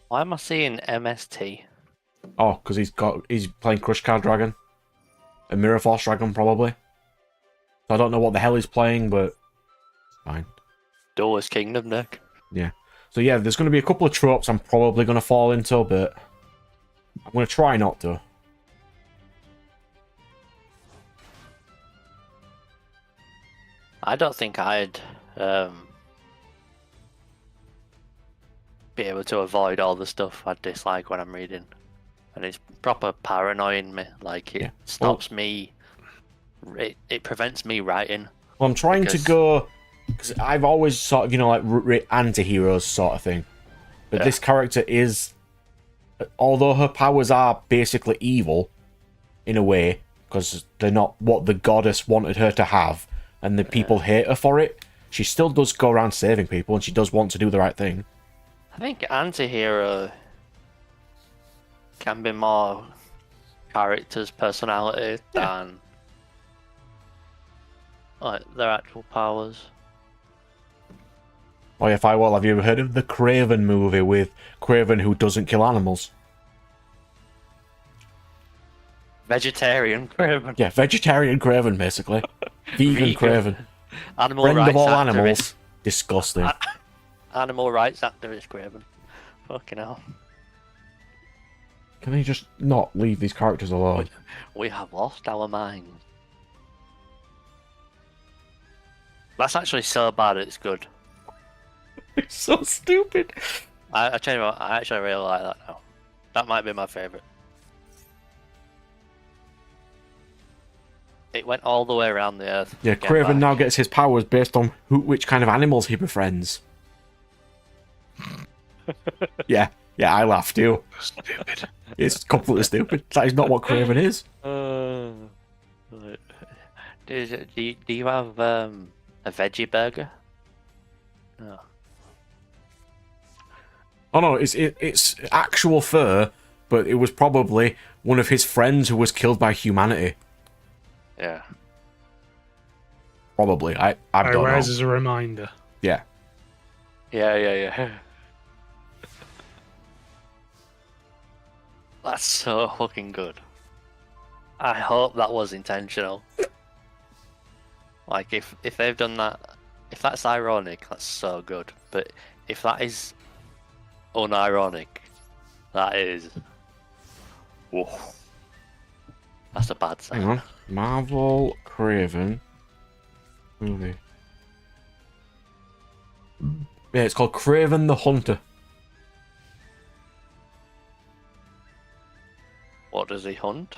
Why am I seeing MST? Oh, because he's playing Crush Card Dragon. A Mirror Force Dragon, probably. So I don't know what the hell he's playing, but fine. Duel's Kingdom deck. Yeah. So yeah, there's going to be a couple of tropes I'm probably going to fall into, but I'm going to try not to. I don't think I'd be able to avoid all the stuff I dislike when I'm reading. And it's proper paranoid me. Like, it stops me. It prevents me writing. Well, I'm trying to go... Because I've always sort of, you know, like, anti-heroes sort of thing. But this character is... Although her powers are basically evil, in a way, because they're not what the goddess wanted her to have, and the people hate her for it, she still does go around saving people, and she does want to do the right thing. I think anti-hero can be more character's personality than like their actual powers. Oh yeah, Firewall, have you ever heard of the Craven movie with Craven who doesn't kill animals? Vegetarian Craven. Yeah, vegetarian Craven, basically. Vegan Craven. Animal Friend rights of all activist. animals. Disgusting. Animal rights activist, Craven. Fucking hell. Can they just not leave these characters alone? We have lost our minds. That's actually so bad it's good. It's so stupid. I tell you what, I actually really like that now. That might be my favourite. It went all the way around the earth. Yeah, to get Craven back. now gets his powers based on which kind of animals he befriends. yeah, I laugh too. Stupid. It's completely stupid. That is not what Craven is. Do you have a veggie burger? No. Oh no, it's actual fur, but it was probably one of his friends who was killed by humanity. Yeah. Probably. I It don't know. wears as a reminder. Yeah. Yeah. That's so fucking good. I hope that was intentional. Like, if they've done that, if that's ironic, that's so good. But if that is unironic, that is... Whoa. That's a bad sign. Hang on. Marvel Craven movie. Yeah, it's called Craven the Hunter. What does he hunt?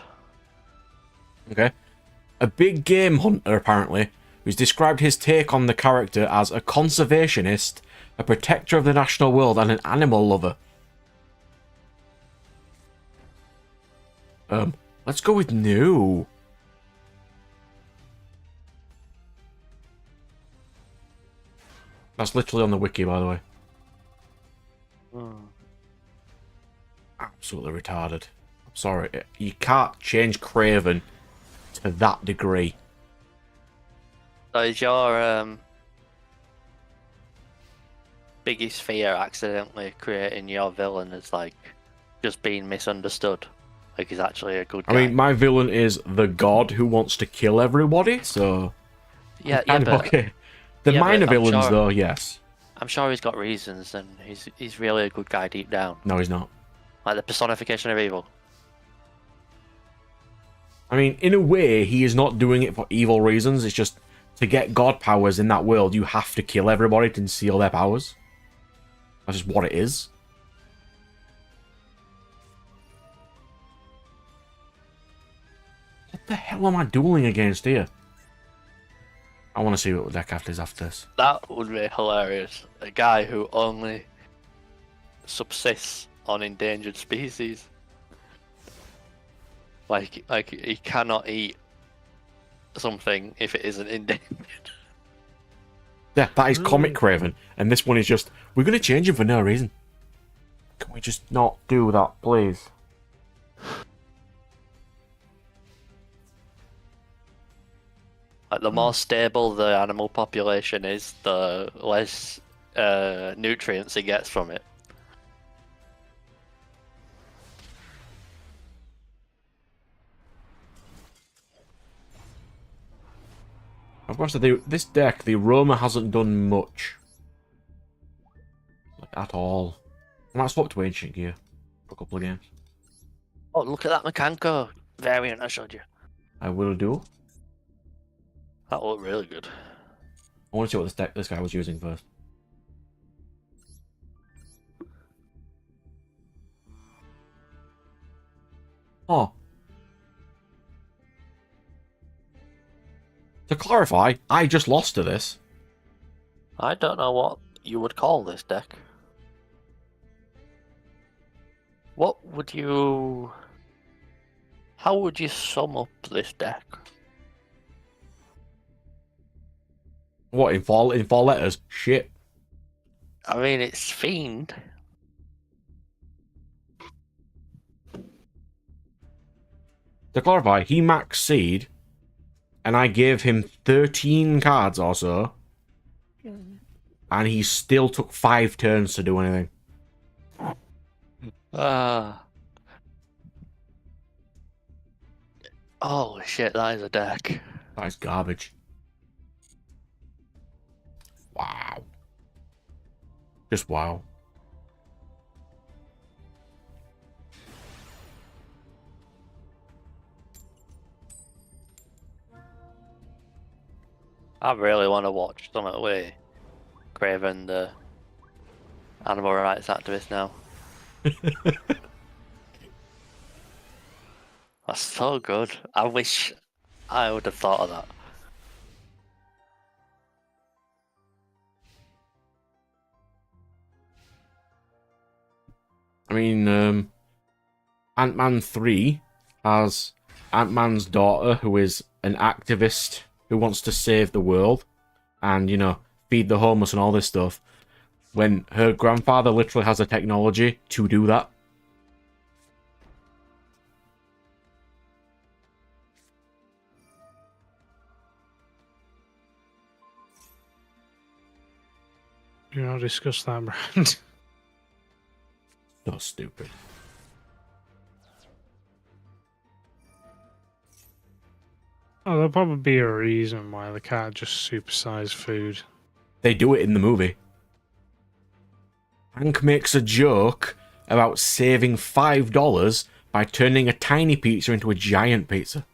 Okay. A big game hunter, apparently, who's described his take on the character as a conservationist, a protector of the national world, and an animal lover. Let's go with no. That's literally on the wiki, by the way. Absolutely retarded. I'm sorry. You can't change Craven to that degree. So is your biggest fear accidentally creating your villain as like just being misunderstood? Like he's actually a good guy. I mean, my villain is the god who wants to kill everybody, so yeah, kind of but okay. The yeah, but minor I'm villains, sure- though, yes. I'm sure he's got reasons, and he's really a good guy deep down. No, he's not. Like the personification of evil. I mean, in a way, he is not doing it for evil reasons. It's just to get god powers in that world, you have to kill everybody to conceal their powers. That's just what it is. What the hell am I dueling against here? I want to see what deck after is after this. That would be hilarious. A guy who only subsists on endangered species. Like he cannot eat something if it isn't endangered. Yeah, that is Comic Craven, and this one is just, we're going to change him for no reason. Can we just not do that, please? Like the more stable the animal population is, the less nutrients it gets from it. Of course, this deck, the Roma hasn't done much. Like, at all. I might swap to Ancient Gear for a couple of games. Oh, look at that Mekanko variant I showed you. I will do. That looked really good. I want to see what this guy was using first. Oh. To clarify, I just lost to this. I don't know what you would call this deck. What would you... How would you sum up this deck? What, in four letters? Shit. I mean, it's Fiend. To clarify, he maxed Seed, and I gave him 13 cards or so, and he still took 5 turns to do anything. Holy shit, that is a deck. That is garbage. Wow. Just wow. I really want to watch something with Craven, the animal rights activist now. That's so good. I wish I would have thought of that. I mean, Ant-Man 3 has Ant-Man's daughter, who is an activist who wants to save the world and, you know, feed the homeless and all this stuff, when her grandfather literally has the technology to do that. Do not discuss that, Brand. So stupid. Oh, there'll probably be a reason why they can't just supersize food. They do it in the movie. Hank makes a joke about saving $5 by turning a tiny pizza into a giant pizza.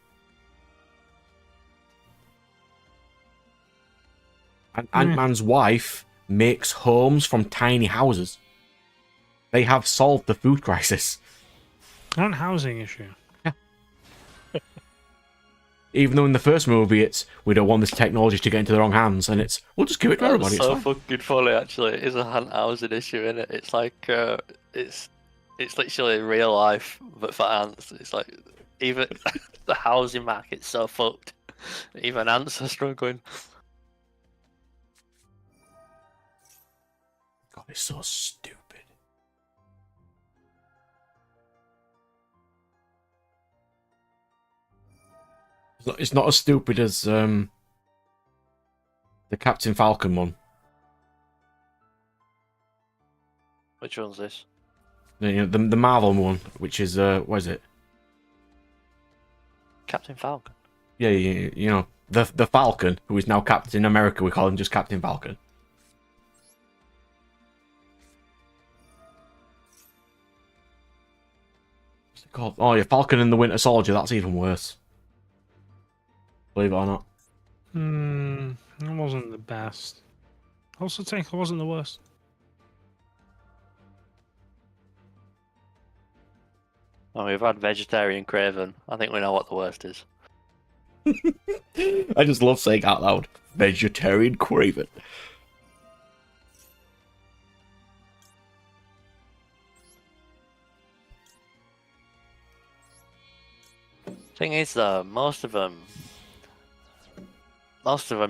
And Ant-Man's wife makes homes from tiny houses. They have solved the food crisis. Not a housing issue. Even though in the first movie it's, we don't want this technology to get into the wrong hands, and it's, we'll just give it to everybody. That's so It's fine. fucking funny, actually. It is a housing issue, isn't it? It's like, it's literally real life, but for ants. It's like, even the housing market's so fucked. Even ants are struggling. God, it's so stupid. It's not as stupid as the Captain Falcon one. Which one's this? You know, the Marvel one, which is what is it? Captain Falcon. Yeah, you know, the Falcon, who is now Captain America. We call him just Captain Falcon. What's it called? Oh yeah, Falcon and the Winter Soldier. That's even worse. Believe it or not. It wasn't the best. Also, think it wasn't the worst. Oh, we've had vegetarian Craven. I think we know what the worst is. I just love saying out loud, vegetarian Craven. Thing is, though, most of them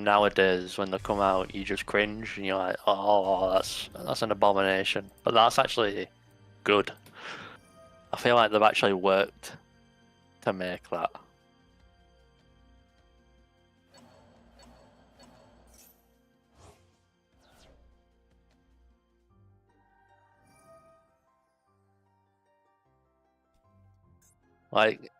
nowadays, when they come out, you just cringe and you're like, "Oh, that's an abomination." But that's actually good. I feel like they've actually worked to make that. Like,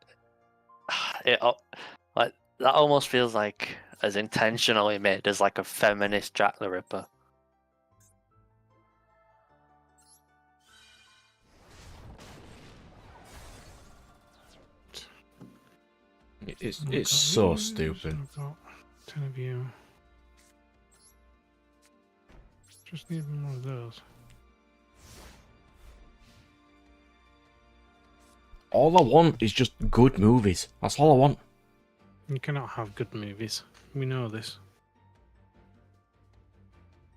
like that almost feels like as intentionally made as like a feminist Jack the Ripper. It's so stupid. I've got 10 of you. Just need more of those. All I want is just good movies. That's all I want. You cannot have good movies. We know this.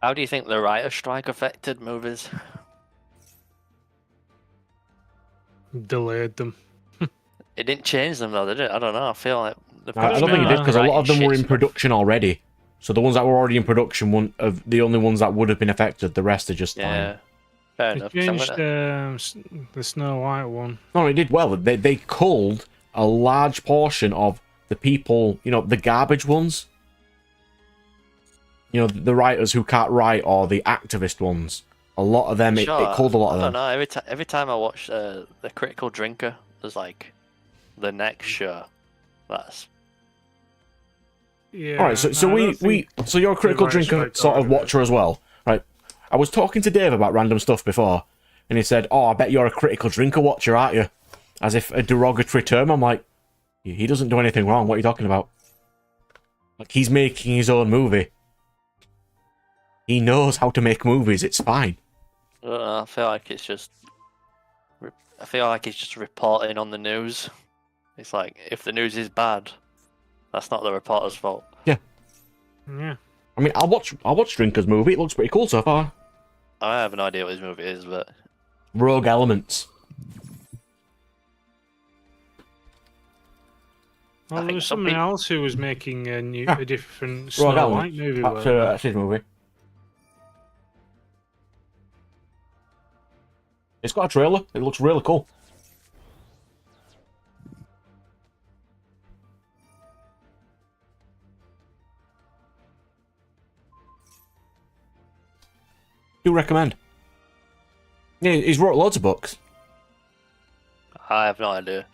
How do you think the writer's strike affected movies? Delayed them. It didn't change them though, did it? I don't know. I feel like I don't think it did, because a lot of them were in shit production already. So the ones that were already in production weren't the only ones that would have been affected. The rest are just stuff. Yeah, fine. fair They enough. 'Cause I'm changed gonna- the Snow White one. No, it did well. They culled a large portion of the people, you know, the garbage ones. You know, the writers who can't write, or the activist ones. A lot of them, it culled a lot of I them. don't know. Every time I watch the Critical Drinker, there's like the next show. That's Yeah. All right, so no, I don't think- so you're a critical right drinker straight sort of out of it. watcher as well, right? I was talking to Dave about random stuff before, and he said, "Oh, I bet you're a critical drinker watcher, aren't you?" As if a derogatory term. I'm like, he doesn't do anything wrong. What are you talking about? Like, he's making his own movie. He knows how to make movies. It's fine. I feel like it's just. I feel like it's just reporting on the news. It's like if the news is bad, that's not the reporter's fault. Yeah. I mean, I'll watch Drinker's movie. It looks pretty cool so far. I have no idea what his movie is, but Rogue Elements. I Well, there think was some someone peop- else who was making Yeah. a different Rogue Snow White Elements. movie. That's, weren't that's his movie. It's got a trailer. It looks really cool. Do recommend. Yeah, he's wrote loads of books. I have no idea.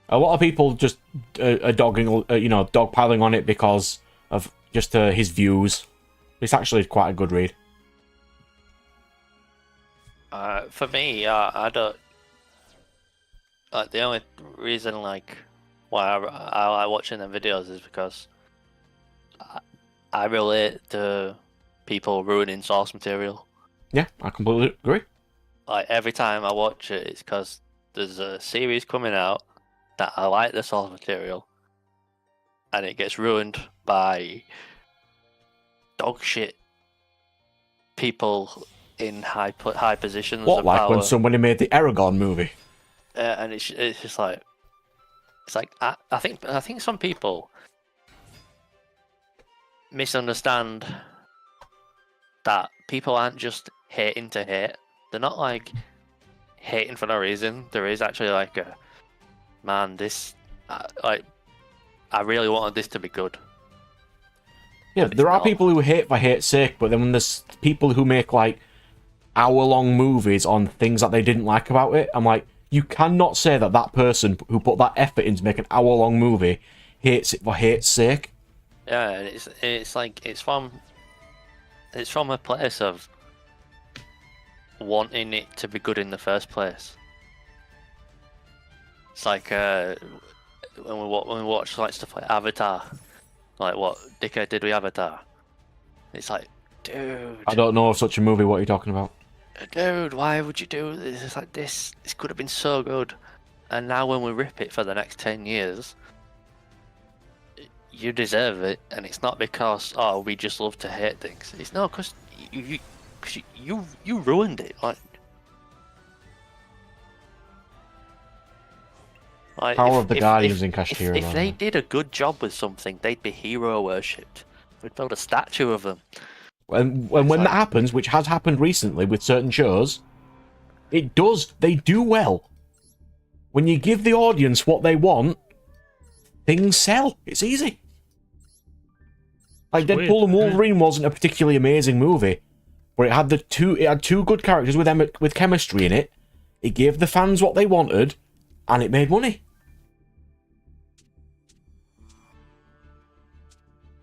A lot of people just are dogpiling on it because of just his views. It's actually quite a good read. For me, I don't. Like the only reason why I like watching them videos is because I relate to people ruining source material. Yeah, I completely agree. Like every time I watch it, it's because there's a series coming out that I like the source material, and it gets ruined by dog shit people in high positions What, of like power. when somebody made the Aragorn movie? And it's just like I think some people misunderstand that people aren't just hating to hate. They're not like hating for no reason. There is actually like a man. This I really wanted this to be good. Yeah, But it's there are not. people who hate for hate's sake, but then when there's people who make like hour-long movies on things that they didn't like about it, I'm like, you cannot say that that person who put that effort in to make an hour-long movie hates it for hate's sake. Yeah, and it's like it's from a place of wanting it to be good in the first place. It's like when we watch like stuff like Avatar, like what Dickhead did with Avatar. It's like, dude, I don't know of such a movie. What are you talking about? dude, why would you do this? It's like this could have been so good, and now when we rip it for the next 10 years, you deserve it, and it's not because we just love to hate things. It's no, because you ruined it. Like Power of the Guardians if, in Kashtira. if they did a good job with something, they'd be hero worshipped. We'd build a statue of them. when that happens, which has happened recently with certain shows, they do well. When you give the audience what they want, things sell. It's easy. Like It's Deadpool weird, and Wolverine wasn't a particularly amazing movie, but it had two good characters with chemistry in it. It gave the fans what they wanted, and it made money.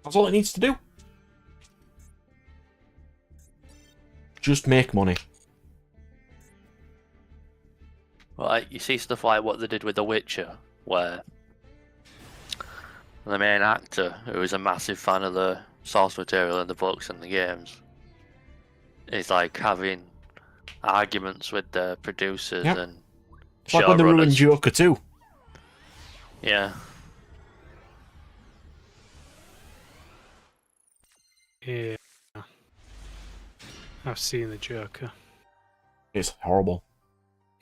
That's all it needs to do. Just make money. Like you see stuff like what they did with The Witcher, where the main actor, who is a massive fan of the source material in the books and the games, is like having arguments with the producers Yep. and It's like when they ruined showrunners. Joker too. Yeah, Yeah. I've seen the Joker. It's horrible.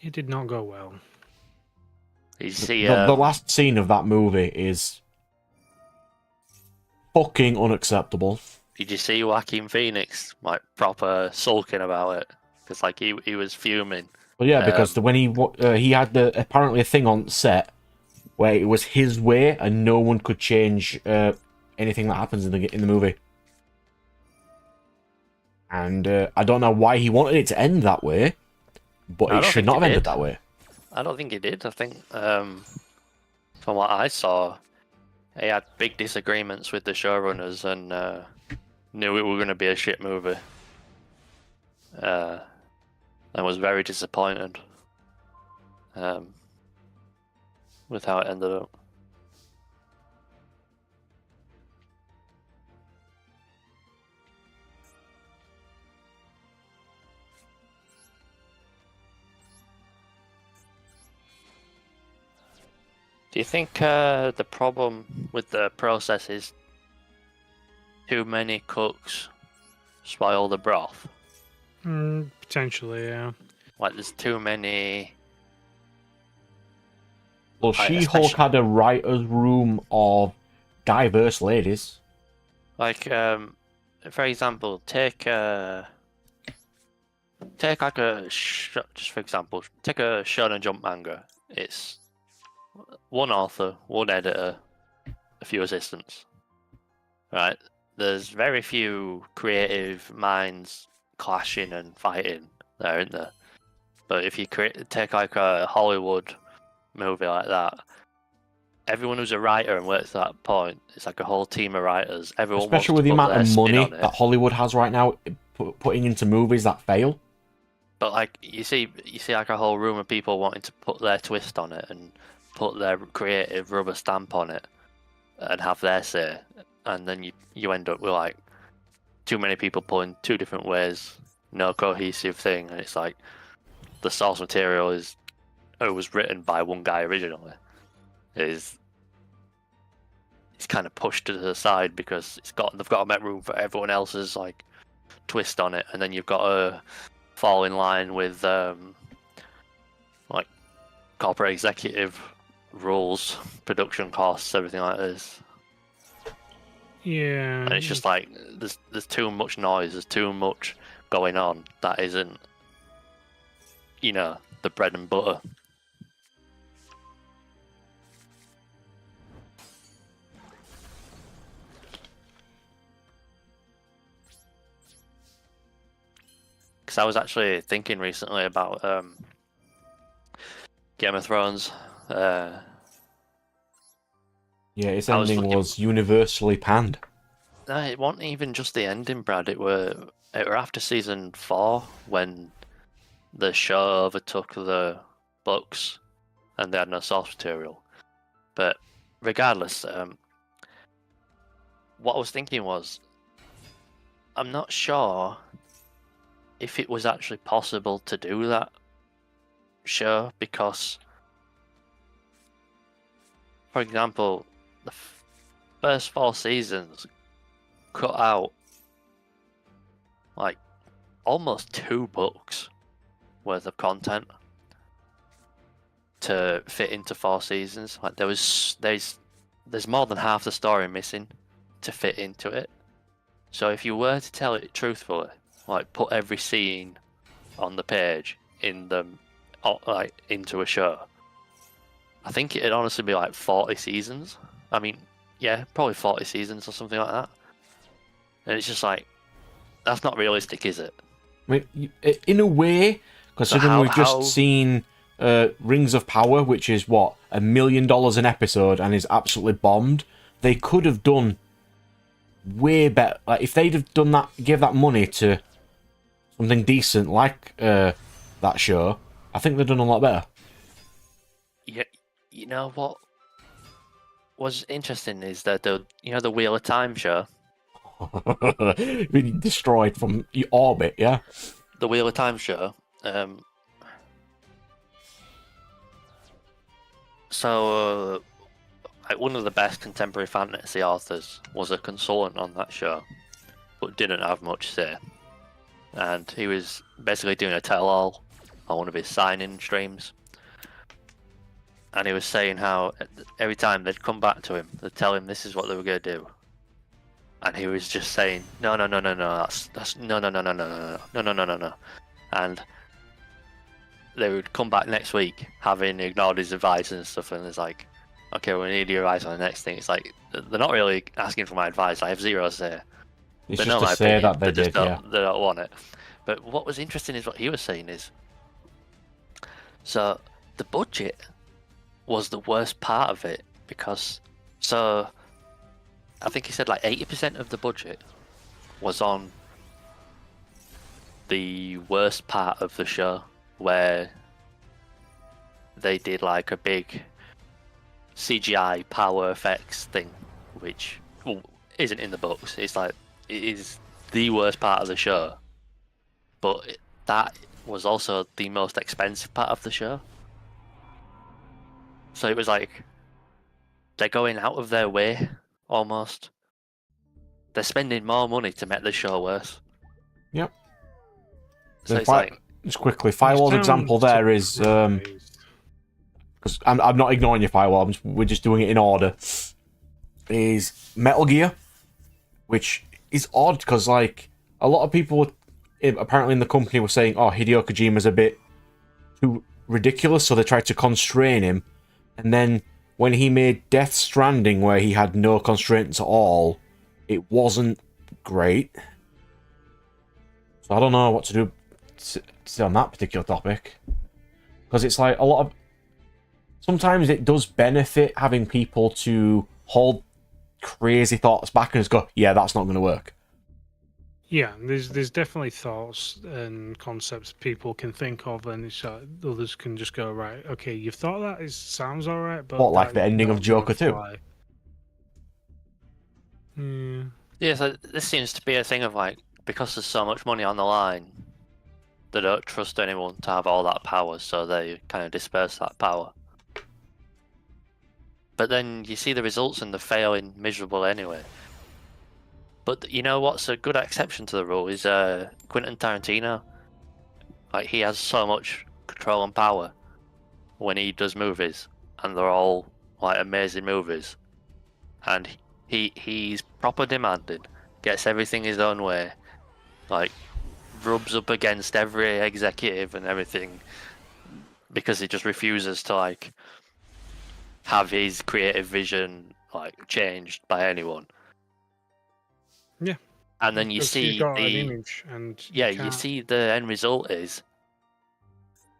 It did not go well. you see, The last scene of that movie is fucking unacceptable. did you see Joaquin Phoenix like proper sulking about it? Because like he was fuming. But yeah, because when he had apparently a thing on set where it was his way and no one could change anything that happens in the movie. And I don't know why he wanted it to end that way, but I it don't should think not it have ended did. that way. I don't think he did. I think from what I saw, he had big disagreements with the showrunners and knew it was going to be a shit movie. And was very disappointed with how it ended up. Do you think the problem with the process is too many cooks spoil the broth? Potentially, yeah. Like, there's too many. Well, Like, She-Hulk had a writer's room of diverse ladies. Like, for example, take like just for example, take a Shonen Jump manga. It's one author, one editor, a few assistants. Right? There's very few creative minds clashing and fighting there, isn't there? But if you take like a Hollywood movie like that, everyone who's a writer and works to that point, it's like a whole team of writers. Everyone Especially wants with the to put amount their of spin money on it. that Hollywood has right now, putting into movies that fail. But like you see like a whole room of people wanting to put their twist on it and put their creative rubber stamp on it and have their say, and then you end up with like too many people pulling two different ways, no cohesive thing, and it's like the source material was written by one guy originally. It's kind of pushed to the side because they've got to make room for everyone else's like twist on it, and then you've got to fall in line with like corporate executive rules, production costs, everything like this. Yeah. And it's just like there's too much noise, there's too much going on that isn't, the bread and butter. Because I was actually thinking recently about Game of Thrones. Yeah, its I was ending looking- was universally panned. No, it wasn't even just the ending, Brad. It were after season 4 when the show overtook the books and they had no source material. But regardless, what I was thinking was, I'm not sure if it was actually possible to do that show, because, for example, the first 4 seasons cut out like almost 2 books worth of content to fit into 4 seasons. Like there's more than half the story missing to fit into it. So if you were to tell it truthfully, like put every scene on the page into a show, I think it'd honestly be like 40 seasons. I mean, yeah, probably 40 seasons or something like that. And it's just like, that's not realistic, is it? I mean, in a way, considering we've just seen Rings of Power, which is what, $1 million an episode and is absolutely bombed, they could have done way better. Like, if they'd have done that, gave that money to something decent like that show, I think they'd done a lot better. Yeah, you know what was interesting is that the Wheel of Time show. Being destroyed from your orbit, yeah? The Wheel of Time show. So, like, one of the best contemporary fantasy authors was a consultant on that show, but didn't have much say. And he was basically doing a tell-all on one of his signing streams. And he was saying how every time they'd come back to him, they'd tell him this is what they were going to do. And he was just saying, no, that's no. And they would come back next week, having ignored his advice and stuff, and it's like, okay, we need your advice on the next thing. It's like, they're not really asking for my advice, I have zero say. It's They just know to my say opinion, that they just did, yeah. They don't want it. But what was interesting is what he was saying is, so the budget was the worst part of it, because, so I think he said like 80% of the budget was on the worst part of the show, where they did like a big CGI power effects thing, which isn't in the books. It's like, it is the worst part of the show, but that was also the most expensive part of the show. So it was like they're going out of their way almost. They're spending more money to make the show worse. Yep. So So it's like, just quickly, Firewall's example there is because I'm not ignoring your Firewall. We're just doing it in order. Is Metal Gear, which is odd because like a lot of people apparently in the company were saying, "Oh, Hideo Kojima's a bit too ridiculous," so they tried to constrain him. And then when he made Death Stranding, where he had no constraints at all, it wasn't great. So I don't know what to do on that particular topic, because it's like a lot of sometimes it does benefit having people to hold crazy thoughts back and just go, yeah, that's not going to work. Yeah, there's definitely thoughts and concepts people can think of, and others can just go, right, okay, you've thought that, it sounds alright, but What, like the ending of Joker 2? yeah, so this seems to be a thing of like, because there's so much money on the line, they don't trust anyone to have all that power, so they kind of disperse that power. But then you see the results and they're failing miserable anyway. But you know what's a good exception to the rule is Quentin Tarantino. Like, he has so much control and power when he does movies, and they're all like amazing movies. And he's proper demanding, gets everything his own way, like rubs up against every executive and everything, because he just refuses to like have his creative vision like changed by anyone. Yeah. And then you Because see you've got an the image, and you see the end result is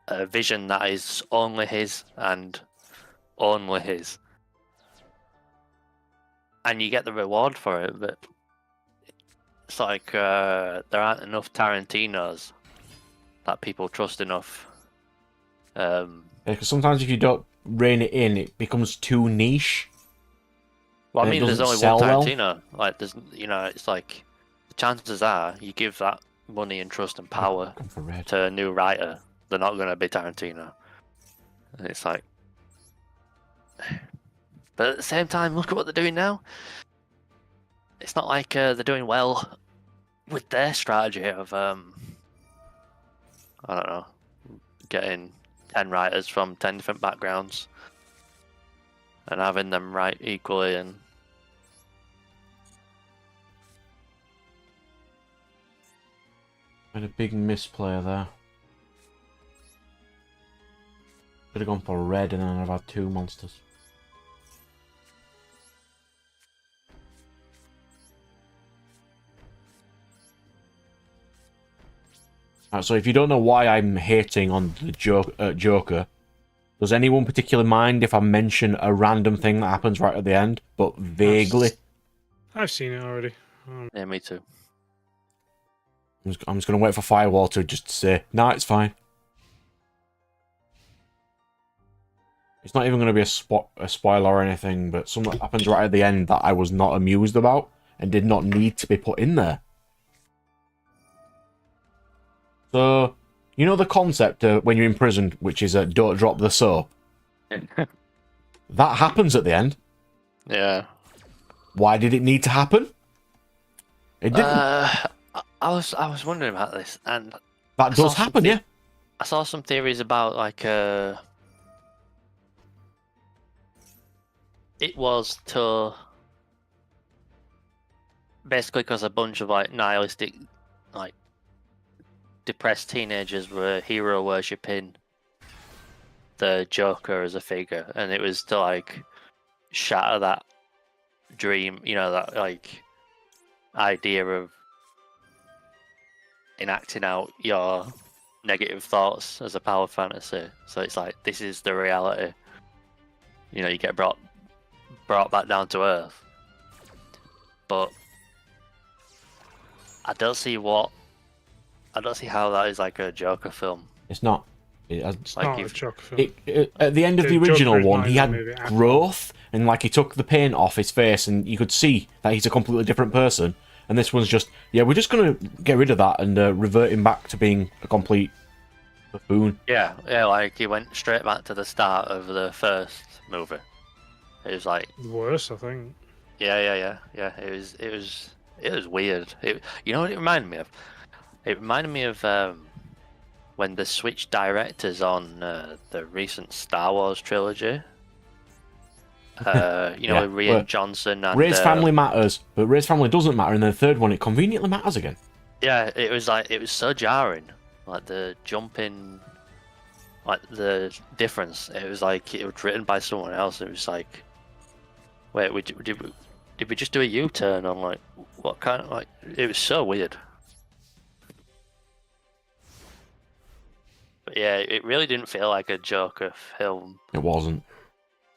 a vision that is only his and only his, and you get the reward for it. But it's like there aren't enough Tarantinos that people trust enough. Because sometimes if you don't rein it in, it becomes too niche. Well, I And it mean, there's doesn't only sell one well. Tarantino. Like, there's, it's like the chances are you give that money and trust and power Going for red. to a new writer, they're not going to be Tarantino. And it's like, but at the same time, look at what they're doing now. It's not like they're doing well with their strategy of I don't know, getting 10 writers from 10 different backgrounds and having them write equally. And Had a big misplayer there. Could have gone for red and then I've had two monsters. Alright, so if you don't know why I'm hating on the Joker, does anyone particularly mind if I mention a random thing that happens right at the end, but vaguely? I've seen it already. yeah, me too. I'm just going to wait for Firewall to just say, nah, it's fine. It's not even going to be a spoiler or anything, but something that happens right at the end that I was not amused about and did not need to be put in there. So, you know the concept when you're in prison, which is don't drop the soap? That happens at the end. Yeah. Why did it need to happen? It didn't. I was wondering about this, and That does happen, yeah. I saw some theories about like it was to basically because a bunch of like nihilistic, like depressed teenagers were hero worshipping the Joker as a figure, and it was to like shatter that dream, that like idea of enacting out your negative thoughts as a power fantasy. So it's like, this is the reality. You get brought back down to earth. but I don't see how that is like a Joker film. It's not. It has, It's Like not a if- Joker film. at the end of The the original Joker is one, not he in the had movie at all. growth, and like he took the paint off his face, and you could see that he's a completely different person. And this one's just, yeah, we're just gonna get rid of that and revert him back to being a complete buffoon. Yeah, like he went straight back to the start of the first movie. It was like, Worse, I think. yeah. It was weird. You know what it reminded me of? It reminded me of when they switched directors on the recent Star Wars trilogy. You know, Yeah, with well, Rian Johnson and Ray's family matters, but Ray's family doesn't matter, and then the third one, it conveniently matters again. Yeah, it was so jarring, like the jumping, like the difference. It was like it was written by someone else. It was like, wait, did we just do a U-turn on like what kind of like? It was so weird. But yeah, it really didn't feel like a Joker film. It wasn't.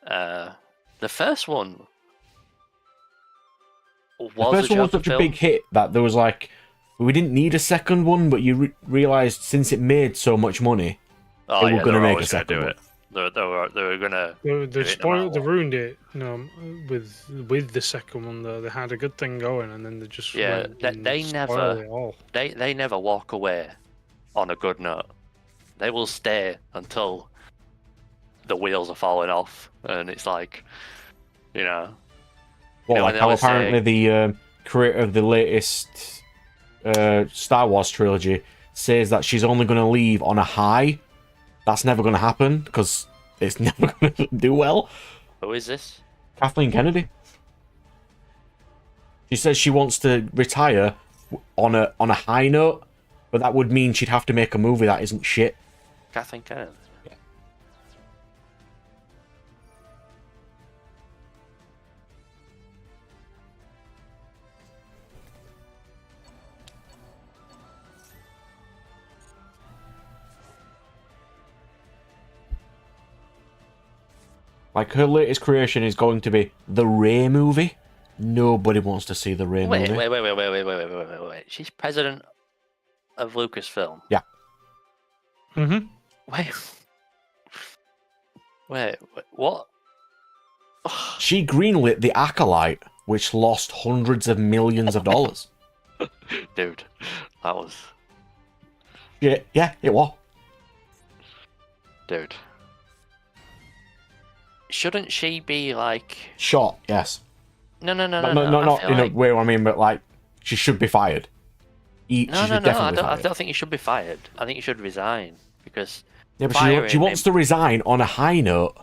The first one was The first one was Joker such a film. big hit that there was like, we didn't need a second one, but you realised since it made so much money, Oh, they were gonna were make a always gonna second do one. it. They were gonna. They do it no matter spoiled, they what. ruined it. You know, with the second one though, they had a good thing going, and then they just Yeah, went they and never- spoiled it all. They never walk away on a good note. They will stay until the wheels are falling off, and it's like, you know. Well, You know, like when they how always say- apparently the creator of the latest Star Wars trilogy says that she's only going to leave on a high. That's never going to happen because it's never going to do well. Who is this? Kathleen Kennedy. She says she wants to retire on a high note, but that would mean she'd have to make a movie that isn't shit. Kathleen Kennedy. Like, her latest creation is going to be the Ray movie. Nobody wants to see the Ray Wait. movie. She's president of Lucasfilm. Yeah. Mm-hmm. Wait, what? She greenlit The Acolyte, which lost hundreds of millions of dollars. Dude, that was. Yeah, it was. Dude. Shouldn't she be like. Shot, yes. No. Not I feel in like... a way I mean, but like, she should be fired. She No. should I definitely don't, I fired. don't think you should be fired. I think you should resign because. Yeah, but firing she wants him- to resign on a high note.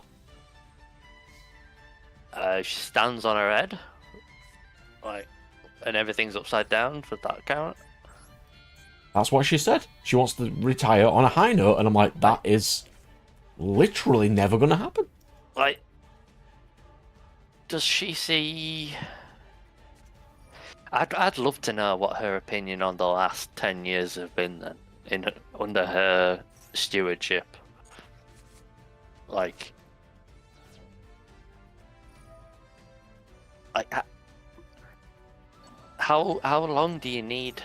She stands on her head, like, and everything's upside down for that count. That's what she said. She wants to retire on a high note, and I'm like, that is literally never going to happen. Like, does she see? I'd love to know what her opinion on the last 10 years have been then, under her stewardship. Like how long do you need?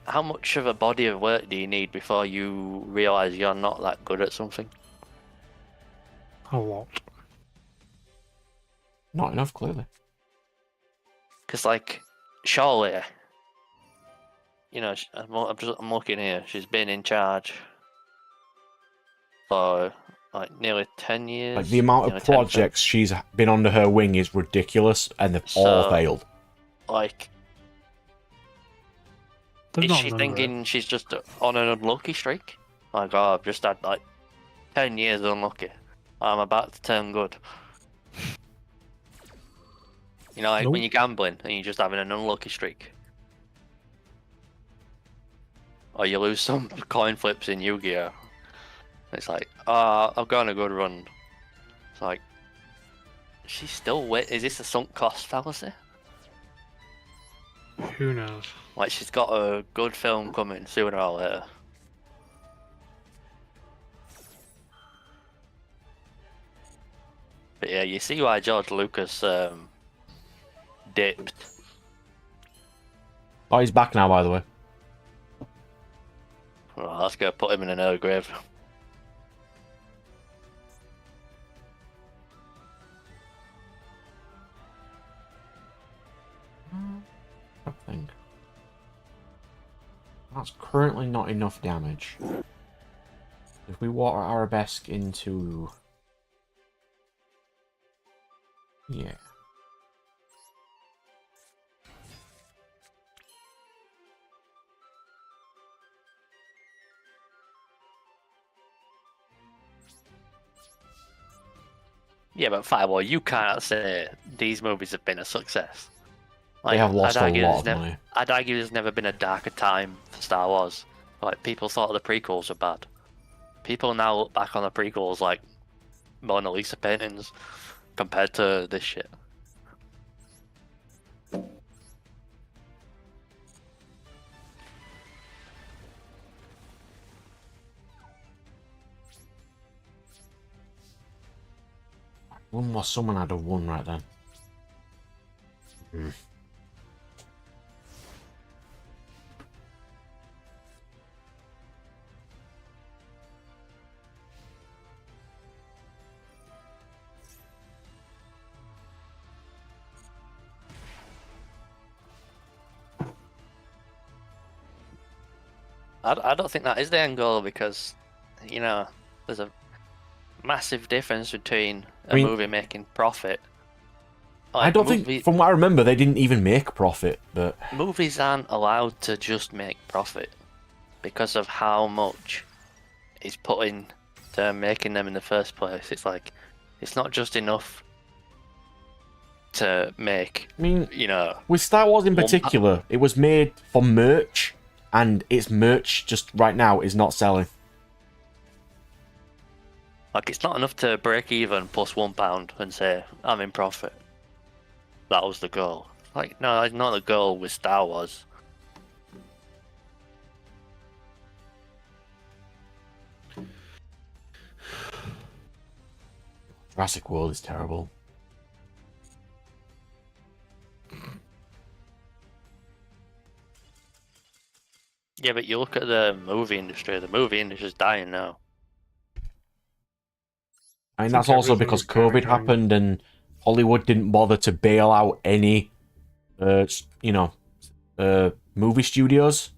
How much of a body of work do you need before you realize you're not that good at something? A lot. Not enough, clearly. Because, like, surely, you know, I'm looking here. She's been in charge for like nearly 10 years. Like, the amount of projects she's been under her wing is ridiculous, and they've all So- failed. Like, They've is not she done thinking she's just on an unlucky streak? Like, oh, I've just had like 10 years unlucky. I'm about to turn good. You know, like when Nope. you're gambling and you're just having an unlucky streak. Or you lose some coin flips in Yu-Gi-Oh! It's like, oh, I've gone a good run. It's like, she's still wait. Is this a sunk cost fallacy? it. Who knows? Like, she's got a good film coming sooner or later. But yeah, you see why George Lucas dipped. Oh, he's back now, by the way. Well, let's go put him in an early grave. I think. That's currently not enough damage. If we water Arabesque into... Yeah. Yeah, but Firewall, you can't say these movies have been a success. They have lost a lot of money. I'd argue there's never been a darker time for Star Wars. Like, people thought the prequels were bad. People now look back on the prequels like Mona Lisa paintings compared to this shit. One more summon, I'd have won right then. I don't think that is the end goal because, you know, there's a massive difference between a movie making profit. Like, I don't think, from what I remember, they didn't even make profit, but... Movies aren't allowed to just make profit because of how much is put into making them in the first place. It's like, it's not just enough to make, I mean, you know... With Star Wars in particular, it was made for merch, and its merch just right now is not selling. Like, it's not enough to break even plus £1 and say, I'm in profit. That was the goal. Like, no, that's not the goal with Star Wars. Jurassic World is terrible. Yeah, but you look at the movie industry is dying now. I mean, that's also because COVID happened and Hollywood didn't bother to bail out any, movie studios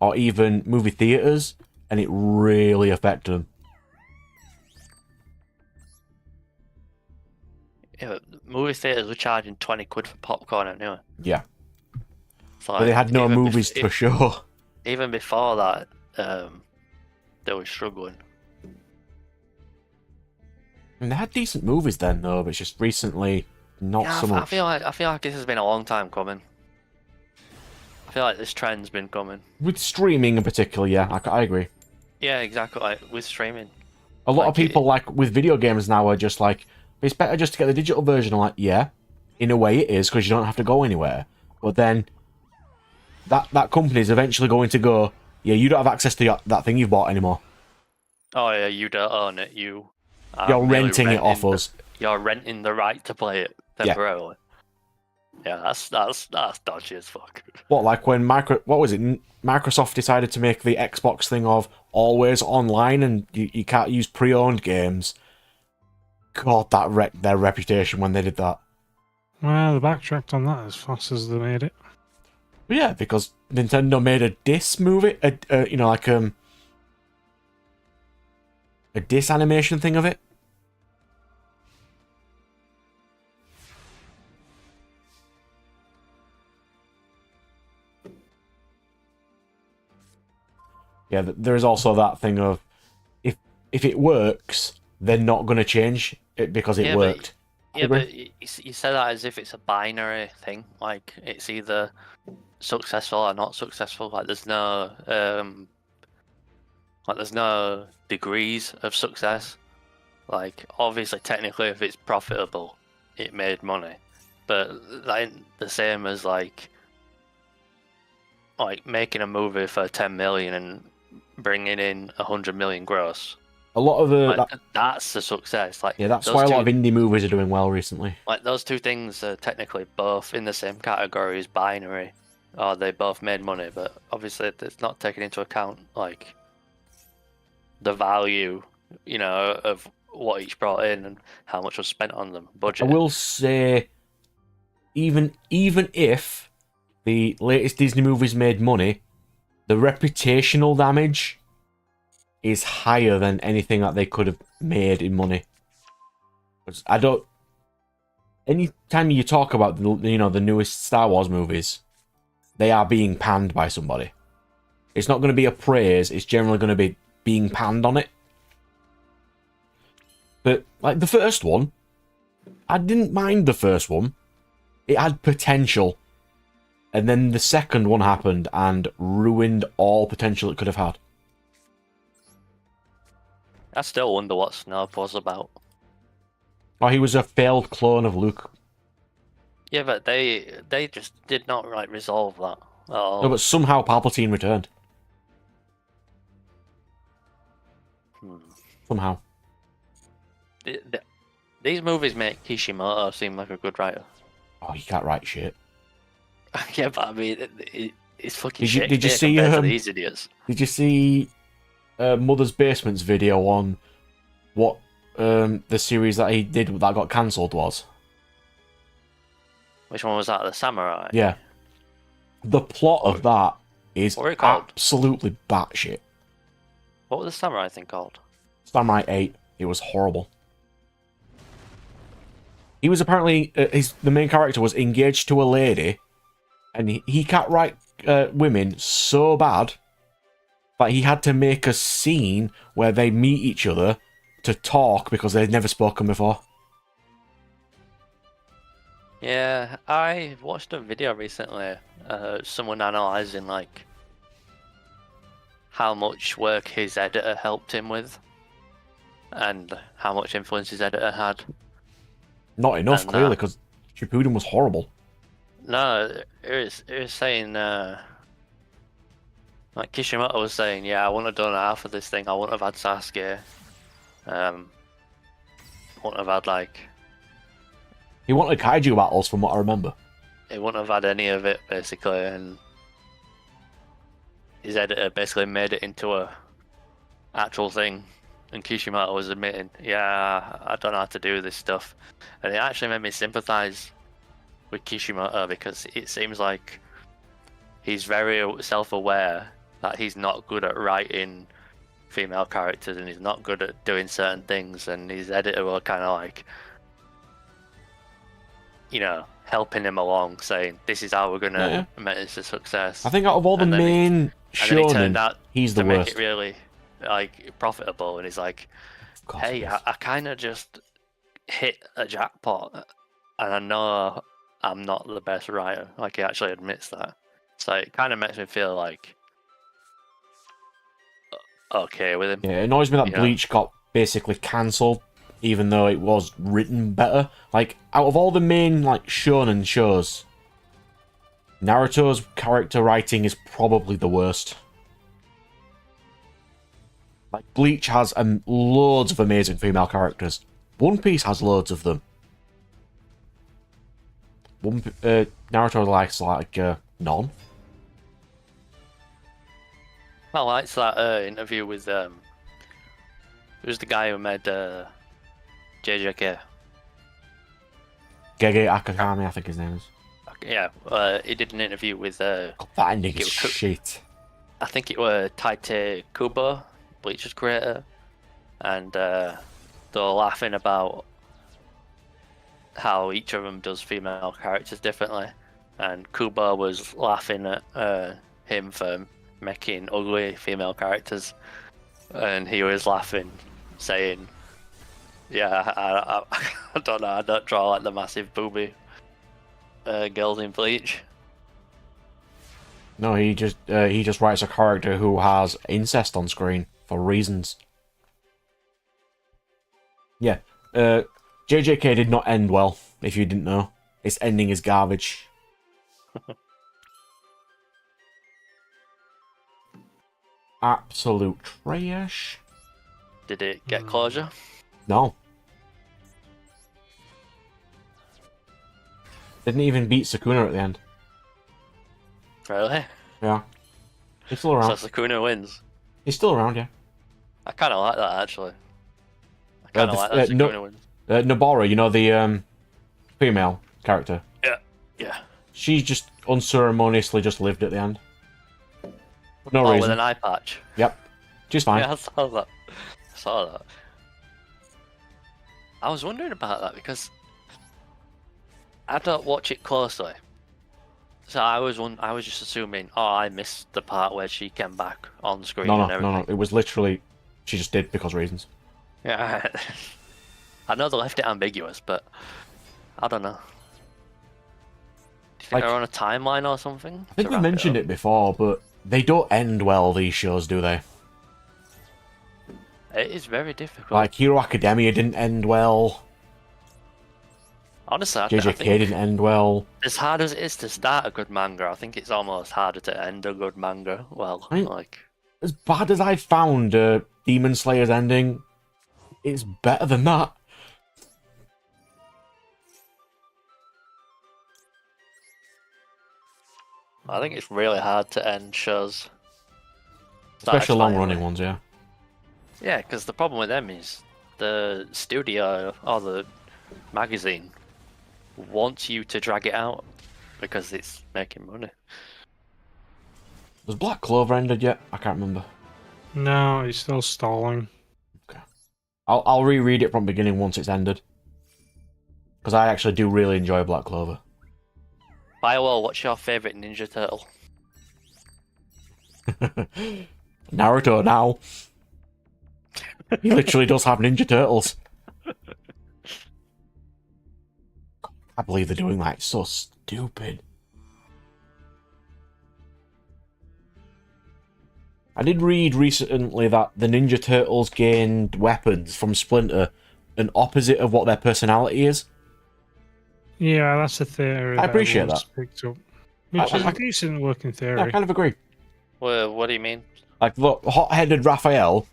or even movie theaters, and it really affected them. Yeah, but movie theaters were charging 20 quid for popcorn anyway. Yeah. So, But they had no movies to show. Even before that, they were struggling. And they had decent movies then, though, but it's just recently not so much. I feel like this has been a long time coming. I feel like this trend's been coming. With streaming in particular, yeah, I agree. Yeah, exactly. Like, with streaming. A lot of people, with video games now, are just like, it's better just to get the digital version. I'm like, yeah, in a way it is, because you don't have to go anywhere. But then, that company's eventually going to go, yeah, you don't have access to that thing you've bought anymore. Oh yeah, you don't own it. You're renting it off us. You're renting the right to play it temporarily. Yeah, that's dodgy as fuck. What, like when Microsoft decided to make the Xbox thing of always online and you can't use pre-owned games. God, that wrecked their reputation when they did that. Well, they backtracked on that as fast as they made it. But yeah, because Nintendo made a diss movie, a diss animation thing of it. Yeah, there's also that thing of if it works, they're not going to change it because it worked. But you say that as if it's a binary thing. Like, it's either successful or not successful. Like, there's no degrees of success. Like, obviously, technically, if it's profitable, it made money. But that ain't the same as like making a movie for 10 million and bringing in 100 million gross. A lot of the Like, that's the success. Like, yeah, that's those why a lot of two- indie movies are doing well recently. Like those two things are technically both in the same category as binary, or they both made money, but obviously it's not taking into account like the value, of what each brought in and how much was spent on them. I Budget. will say, even if the latest Disney movies made money, the reputational damage is higher than anything that they could have made in money. 'Cause I don't. Anytime you talk about the newest Star Wars movies, they are being panned by somebody. It's not going to be a praise. It's generally going to be being panned on it. But like the first one, I didn't mind the first one. It had potential. And then the second one happened and ruined all potential it could have had. I still wonder what Snoke was about. Oh, he was a failed clone of Luke. Yeah, but they just did not like resolve that at all. No, but somehow Palpatine returned. Hmm. Somehow. These movies make Kishimoto seem like a good writer. Oh, you can't write shit. Yeah, but I mean, it's fucking Did you Shakespeare see, compared to these idiots. Did you see Mother's Basement's video on what the series that he did that got cancelled was? Which one was that? The Samurai? Yeah. The plot of that is What were it called? absolutely batshit. What was the Samurai thing called? Samurai 8. It was horrible. He was apparently the main character was engaged to a lady, and he can't write women so bad that he had to make a scene where they meet each other to talk because they'd never spoken before. Yeah, I watched a video recently. Someone analysing like how much work his editor helped him with, and how much influence his editor had. Not enough, And, clearly, because Shippuden was horrible. No, it was saying like Kishimoto was saying, yeah, I wouldn't have done half of this thing. I wouldn't have had Sasuke. Wouldn't have had like. He wanted kaiju battles, from what I remember. He wouldn't have had any of it basically, and his editor basically made it into a actual thing. And Kishimoto was admitting, yeah, I don't know how to do this stuff, and it actually made me sympathize with Kishimoto because it seems like he's very self-aware that he's not good at writing female characters and he's not good at doing certain things, and his editor will kind of like, helping him along, saying this is how we're gonna make this a success. I think out of all the And then main And then he turned shonen, out he's the to make worst. it really like profitable, and he's like, Of course hey, he is. I kind of just hit a jackpot, and I know I'm not the best writer. Like, he actually admits that. So it kind of makes me feel like okay with him. Yeah, it annoys me that Yeah. Bleach got basically cancelled, even though it was written better. Like, out of all the main shonen shows, Naruto's character writing is probably the worst. Like, Bleach has loads of amazing female characters. One Piece has loads of them. Naruto likes none. I liked that interview with who's the guy who made JJK. Gege Akagami, I think his name is. Yeah, he did an interview with God, that ending is It was- shit. I think it was Taite Kubo, Bleach's creator, and they were laughing about how each of them does female characters differently, and Kubo was laughing at him for making ugly female characters, and he was laughing, saying, "Yeah, I don't know, I don't draw like the massive booby girls in Bleach." No, he just writes a character who has incest on screen for reasons. Yeah, JJK did not end well, if you didn't know. Its ending is garbage. Absolute trash. Did it get closure? No. Didn't even beat Sukuna at the end. Really? Yeah. He's still around. So Sakuna wins. He's still around, yeah. I kind of like that actually. I kind of like the- that no- Sakuna wins. Nobara, you know, the female character. Yeah. She just unceremoniously just lived at the end. For no Oh, with reason. an eye patch. Yep. She's fine. Yeah, I saw that. I saw that. I was wondering about that because I don't watch it closely. So I was just assuming, oh, I missed the part where she came back on screen and everything. No. It was literally, she just did because reasons. Yeah. I know they left it ambiguous, but I don't know. Do you think Like- they're on a timeline or something? I think we mentioned it before, but they don't end well, these shows, do they? It is very difficult. Like, Hero Academia didn't end well. Honestly, I JJK think didn't end well. as hard as it is to start a good manga, I think it's almost harder to end a good manga. Well, Right. like, As bad as I found Demon Slayer's ending, it's better than that. I think it's really hard to end shows. Especially Satisfyingly. long-running ones, yeah. Yeah, because the problem with them is the studio or the magazine wants you to drag it out because it's making money. Was Black Clover ended yet? I can't remember. No, it's still stalling. I'll reread it from the beginning once it's ended. Because I actually do really enjoy Black Clover. Biowell, what's your favourite Ninja Turtle? Naruto now. He literally does have Ninja Turtles. I believe they're doing that. It's so stupid. I did read recently that the Ninja Turtles gained weapons from Splinter, an opposite of what their personality is. Yeah, that's a theory. I appreciate everyone's picked up. Which is I- a decent working Yeah, theory. I kind of agree. Well, what do you mean? Like, look, hot-headed Raphael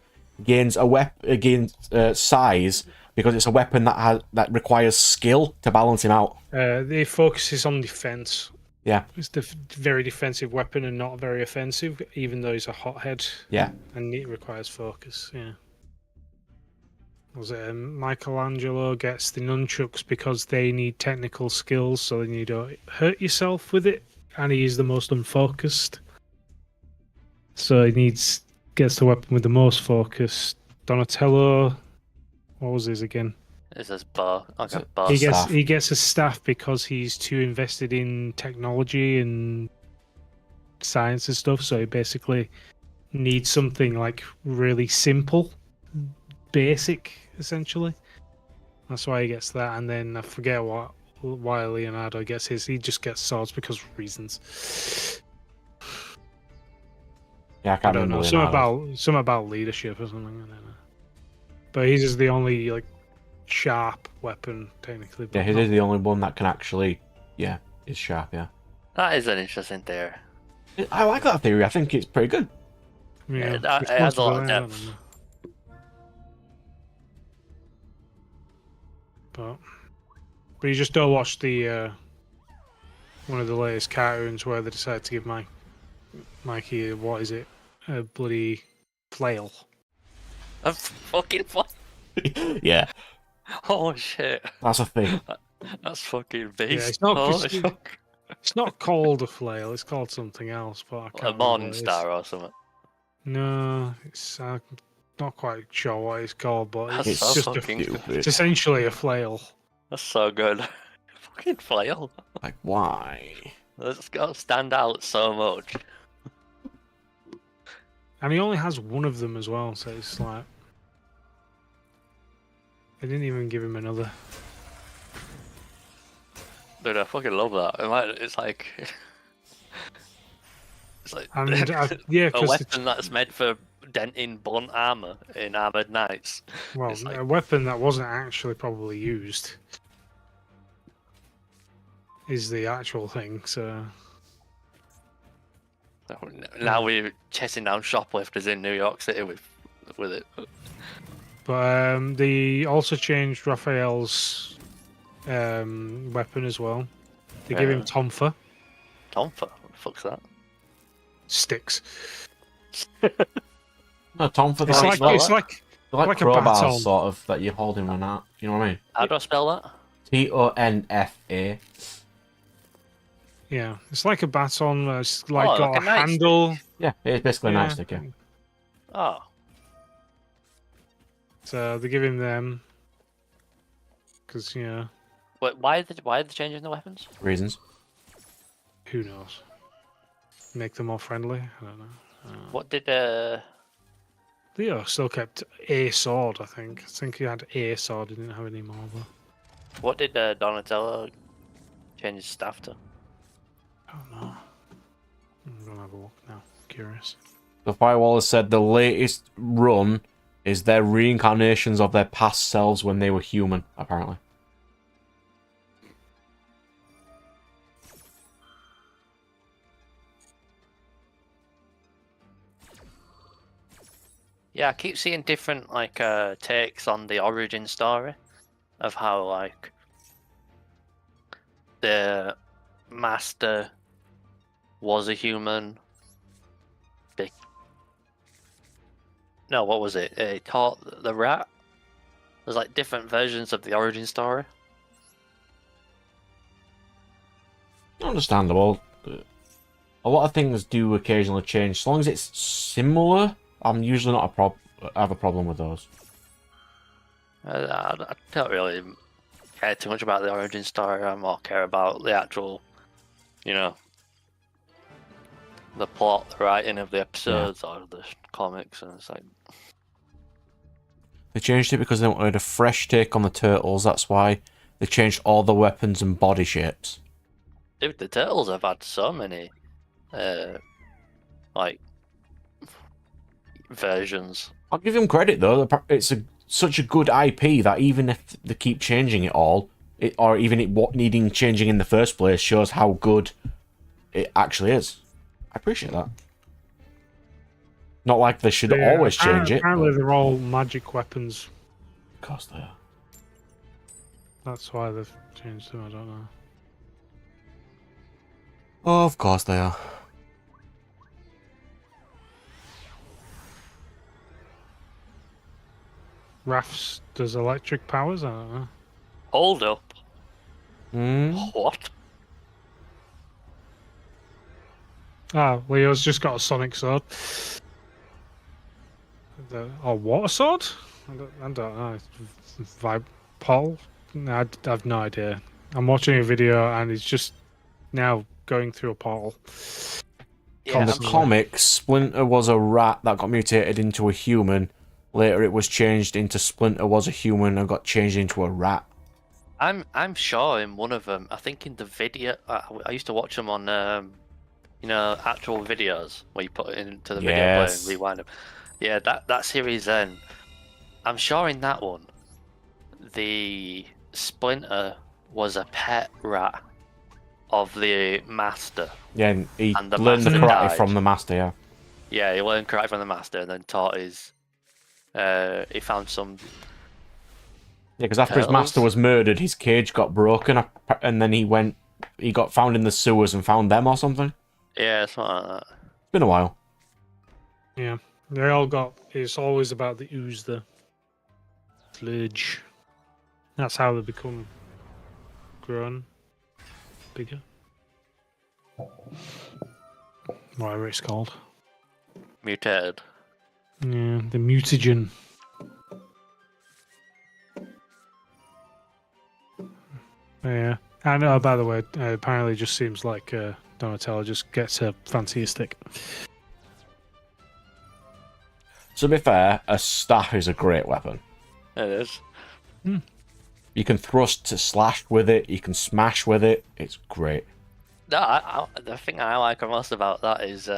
gains a against size because it's a weapon that requires skill to balance him out. It focuses on defense. Yeah. It's a very defensive weapon and not very offensive, even though he's a hothead. Yeah. And it requires focus, yeah. Was it Michelangelo gets the nunchucks because they need technical skills so then you don't hurt yourself with it, and he is the most unfocused. So he gets the weapon with the most focus. Donatello, what was his again? It says bar. I got bar. Staff. He gets a staff because he's too invested in technology and science and stuff. So he basically needs something like really simple, basic, essentially. That's why he gets that. And then I forget why Leonardo gets his. He just gets swords because of reasons. Yeah, I I can't don't know. remember. Some about leadership or something. I don't know. But his is the only like sharp weapon technically. Yeah, but his not- is the only one that can actually, is sharp, yeah. That is an interesting theory. I like that theory. I think it's pretty good. Yeah, it adds a lot of responsibility, I don't depth. know. But you just don't watch the one of the latest cartoons where they decide to give Mikey what is it, a bloody flail. A fucking Yeah, Oh shit. that's a thing. That's fucking beast. it's not Holy Christi- fuck. It's not called a flail. It's called something else. But I can't A remember what Morning it is. Star or something. No, it's not quite sure what it's called, but That's it's so just fucking good. it's essentially a flail. That's so good. Fucking flail. Like, why? That's got to stand out so much. And he only has one of them as well, so it's like they didn't even give him another. Dude, I fucking love that. It's like it's like And yeah, a because weapon that's meant for denting blunt armor in armored knights. well, it's like- a weapon that wasn't actually probably used is the actual thing. So Now we're chasing down shoplifters in New York City with it. But they also changed Raphael's weapon as well. They give him Yeah. Tonfa Tomfa? What the fuck's that? sticks. No, Tom for the It's How do you like spell it's that? like they're like like a crowbars, baton. sort of, that you hold in one out. You know what I mean? How do I spell that? Tonfa. Yeah, it's like a baton. It's like Oh, got like a a nightstick. handle. Yeah, it's basically Yeah. a nightstick, yeah. Oh, So they give him them because wait, why are they changing the weapons? Reasons. who knows? Make them more friendly. I don't know. What did Leo still kept a sword. I think he had a sword. He didn't have any more. But Donatello change his staff to? I don't know. I'm gonna have a look now. Curious. The Firewall has said the latest run is their reincarnations of their past selves when they were human, apparently. Yeah, I keep seeing different takes on the origin story of how like the master was a human. No, what was it? He taught the rat. There's like different versions of the origin story. Understandable. A lot of things do occasionally change. As long as it's similar, I'm usually not have a problem with those. I don't really care too much about the origin story. I more care about the actual, the plot, the writing of the episodes or the comics, and it's like. They changed it because they wanted a fresh take on the turtles. That's why they changed all the weapons and body shapes. Dude, the turtles have had so many, versions. I'll give them credit though. It's such a good IP that even if they keep changing it all, or even it needing changing in the first place, shows how good it actually is. I appreciate that. Not like they should always change it. Apparently, they're all magic weapons. Of course they are. That's why they've changed them. I don't know. Oh, of course they are. Rafts does electric powers. I don't know. Hold up. Hmm. What? Ah, Leo's just got a sonic sword. Oh, water sword? I don't know. Paul? No, I have no idea. I'm watching a video and he's just now going through a portal. Yeah, In the comics, Splinter was a rat that got mutated into a human. Later, it was changed into Splinter was a human and got changed into a rat. I'm sure in one of them. I think in the video, I used to watch them on, actual videos where you put it into the video player and rewind them. Yeah, that series. Then I'm sure in that one, the Splinter was a pet rat of the master. Yeah, and he And the learned the master karate died. from the master, yeah. Yeah, he learned karate from the master and then taught his. He found some. Yeah, because after his master was murdered, his cage got broken, and then he got found in the sewers and found them or something. Yeah, something like that. It's been a while. Yeah, they all got. It's always about the ooze, the sludge. That's how they become grown bigger. Whatever it's called. Mutated. Yeah, the mutagen. Yeah. And by the way, apparently it just seems like Donatello just gets a fancier stick. To be fair, a staff is a great weapon. It is. You can thrust to slash with it, you can smash with it, it's great. No, the thing I like most about that is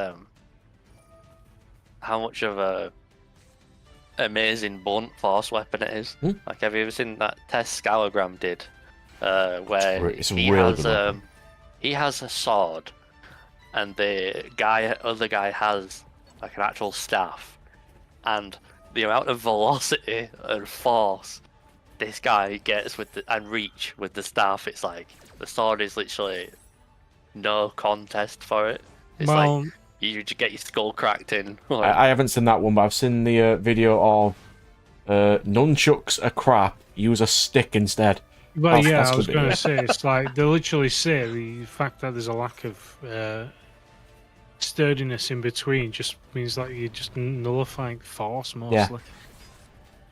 how much of a amazing blunt force weapon it is. Like, have you ever seen that test Scalogram did? Where It's a really good weapon. He has a sword, and the other guy has like an actual staff, and the amount of velocity and force this guy gets with and reach with the staff, it's like the sword is literally no contest for it. It's Well, like you just get your skull cracked in. I haven't seen that one, but I've seen the video of nunchucks are crap. Use a stick instead. well, That's- yeah, that's I was good, going yeah. to say it's like they literally say the fact that there's a lack of sturdiness in between just means that you're just nullifying force mostly.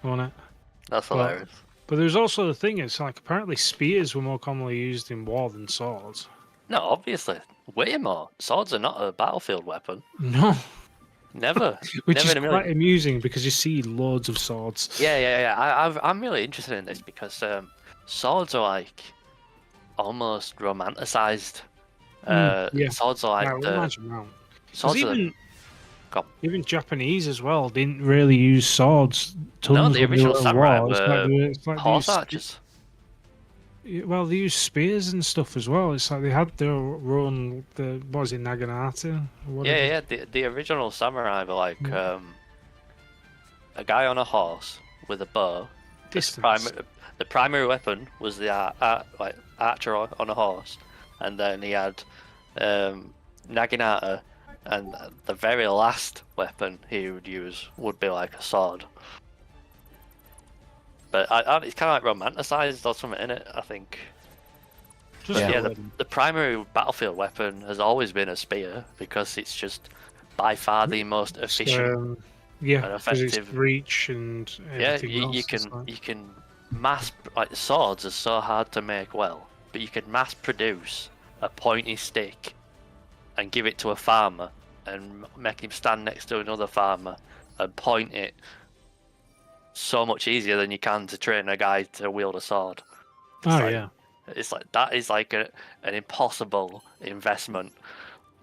On it. That's Well, hilarious. But there's also the thing, it's like apparently spears were more commonly used in war than swords. No, obviously, way more. Swords are not a battlefield weapon. No. Never. Which Never is in a million. quite amusing because you see loads of swords. Yeah. I'm really interested in this because swords are like almost romanticized. Yeah. Swords are Yeah, like well, imagine that. 'Cause swords are even, Go on. even Japanese as well didn't really use swords. Tons No, the when they original were at samurai war. It's like it's like they horse used archers. Well, they use spears and stuff as well. It's like they had their own, what was it, Naginata? Or whatever. Yeah. The original samurai were like a guy on a horse with a bow. Distance. The primary weapon was the like archer on a horse, and then he had naginata, and the very last weapon he would use would be like a sword. But it's kind of like romanticized or something in it, I think. Just But Yeah. yeah. the primary battlefield weapon has always been a spear because it's just by far the most efficient. Yeah, and because it's effective. reach and Yeah, everything else. you It's can like- you can mass like swords are so hard to make well, but you can mass produce a pointy stick and give it to a farmer and make him stand next to another farmer and point it so much easier than you can to train a guy to wield a sword. Oh like- yeah. It's like that is like an impossible investment.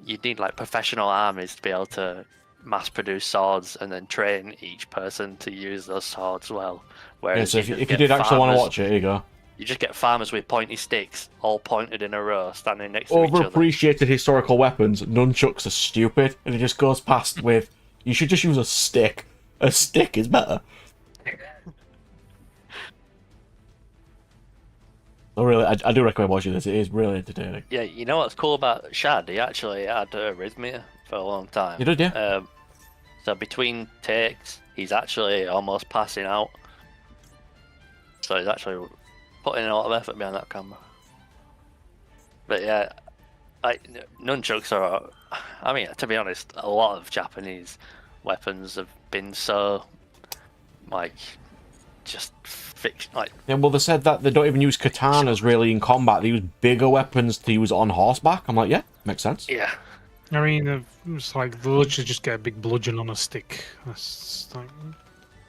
You need like professional armies to be able to mass produce swords and then train each person to use those swords well. Yeah, Whereas so if just you get did actually want to farmers- watch it, here you go. you just get farmers with pointy sticks, all pointed in a row, standing next to each other. Overappreciated historical weapons, nunchucks are stupid, and it just goes past with, you should just use a stick. A stick is better. So really, I do recommend watching this. It is really entertaining. Yeah, you know what's cool about Shad? He actually had arrhythmia for a long time. You did, yeah? So between takes, he's actually almost passing out. So he's actually putting in a lot of effort behind that camera. But yeah, nunchucks are. I mean, to be honest, a lot of Japanese weapons have been so like just fixed. Like Yeah, well, they said that they don't even use katanas really in combat. They use bigger weapons to use on horseback. I'm like, yeah, makes sense. yeah, I mean, it's like they literally just get a big bludgeon on a stick. That's like,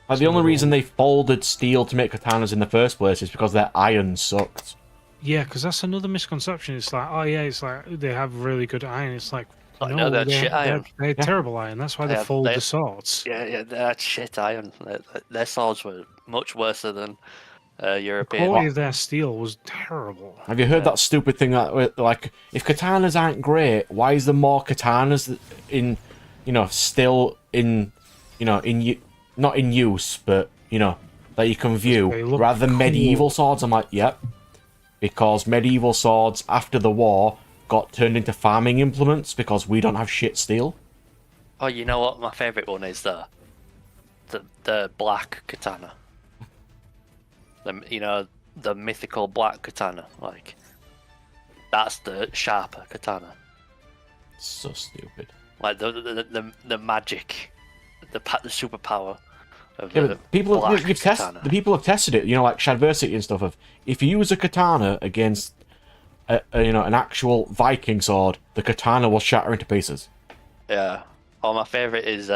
Like, the only reason they folded steel to make katanas in the first place is because their iron sucked. yeah, because that's another misconception. It's like, oh yeah, it's like they have really good iron. It's like, I no, know they're shit iron. They're terrible iron. That's why they Yeah, fold they- the swords. yeah, they're shit iron. Their swords were much worse than European. Quality of their steel was terrible. Have you heard that stupid thing that, like, if katanas aren't great, why is there more katanas in, still in, not in use, but, that you can They view, look rather than cool. medieval swords? I'm like, yep. Because medieval swords, after the war, got turned into farming implements because we don't have shit steel. Oh, you know what? My favourite one is the black katana. The mythical black katana. Like that's the sharper katana. So stupid. Like the magic, the superpower of Yeah, the but people black have, katana. the people have tested it, like Shadversity and stuff. Of if you use a katana against, an actual Viking sword, the katana will shatter into pieces. Yeah. Oh, my favourite is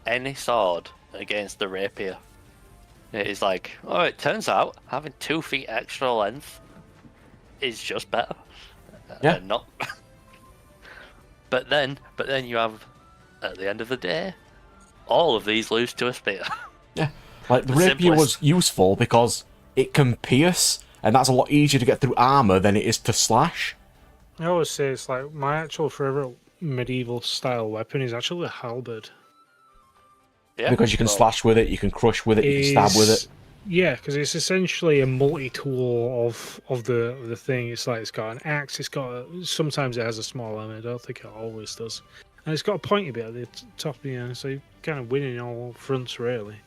any sword against the rapier. It is like, oh, it turns out having 2 feet extra length is just better. Yeah. Not. But then you have, at the end of the day, all of these lose to a spear. Yeah, like the The rapier was simplest. useful because it can pierce, and that's a lot easier to get through armor than it is to slash. I always say it's like my actual favorite medieval style weapon is actually a halberd. Yeah. Because you can well, slash with it, you can crush with it, you can stab with it. Yeah, because it's essentially a multi-tool of the thing. It's like it's got an axe. It's got sometimes it has a small armor. I don't think it always does, and it's got a pointy bit at the top. So you're kind of winning all fronts really.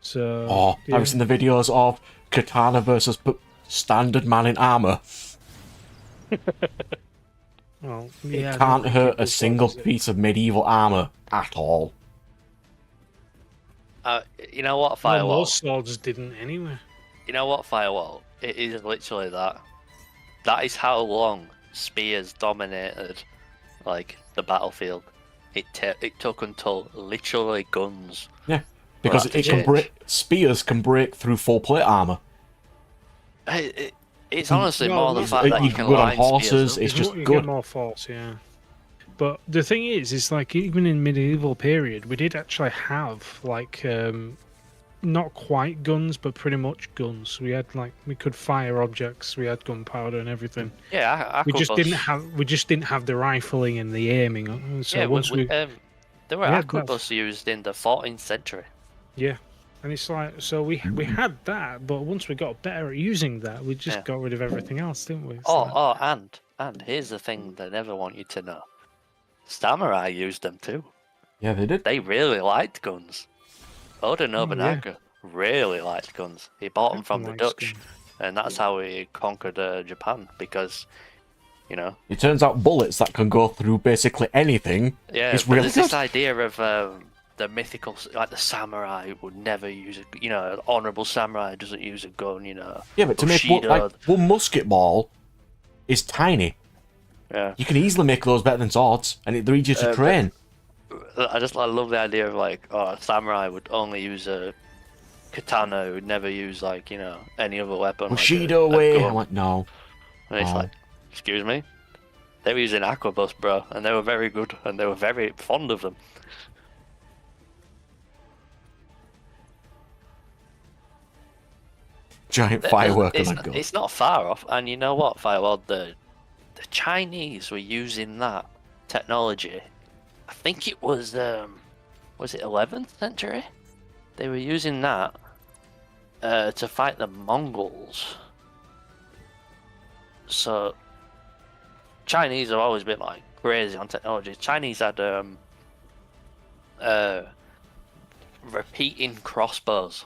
So Oh, yeah. I've seen the videos of katana versus standard man in armor. Well, It yeah, I don't can't think hurt it a does single does it? piece of medieval armor at all. you know what, Well, Firewall? most swords didn't anyway. You know what, Firewall? It is literally that. That is how long spears dominated, like, the battlefield. It took until literally guns. Yeah, because Well, it can break. Spears can break through full plate armor. It's honestly Well, more the you- fact that you you can can go on line horses. spears up. It's just You good. get more force, yeah. But the thing is like even in medieval period, we did actually have like not quite guns, but pretty much guns. We had like we could fire objects. We had gunpowder and everything. Yeah, We just didn't arquebus. have the rifling and the aiming. So Yeah, once we there were Yeah, arquebus used in the 14th century. yeah, and it's like so we had that, but once we got better at using that, we just Yeah. got rid of everything else, didn't we? It's Oh, like- and here's the thing they never want you to know. Samurai used them too. Yeah, they did. They really liked guns. Oda Nobunaga really liked guns. He bought them from the Everyone likes Dutch, guns. and that's how he conquered Japan. Because, you know, It turns out bullets that can go through basically anything. yeah, It's but really there's this good. idea of the mythical, like the samurai would never use a, you know, an honorable samurai doesn't use a gun, you know. Yeah, but to make Bushido. like one musket ball is tiny. Yeah. You can easily make those better than swords, and they're easier to but- train. I love the idea of like, oh, a samurai would only use a katana, would never use like, you know, any other weapon. Bushido like a way. gun. I'm like, no. And it's no. like, excuse me? They were using arquebus, bro, and they were very good, and they were very fond of them. Giant firework it's, on a gun. it's not far off, and you know what, Firewall? The Chinese were using that technology. I think it was it 11th century? They were using that to fight the Mongols. So Chinese have always been like crazy on technology. Chinese had repeating crossbows.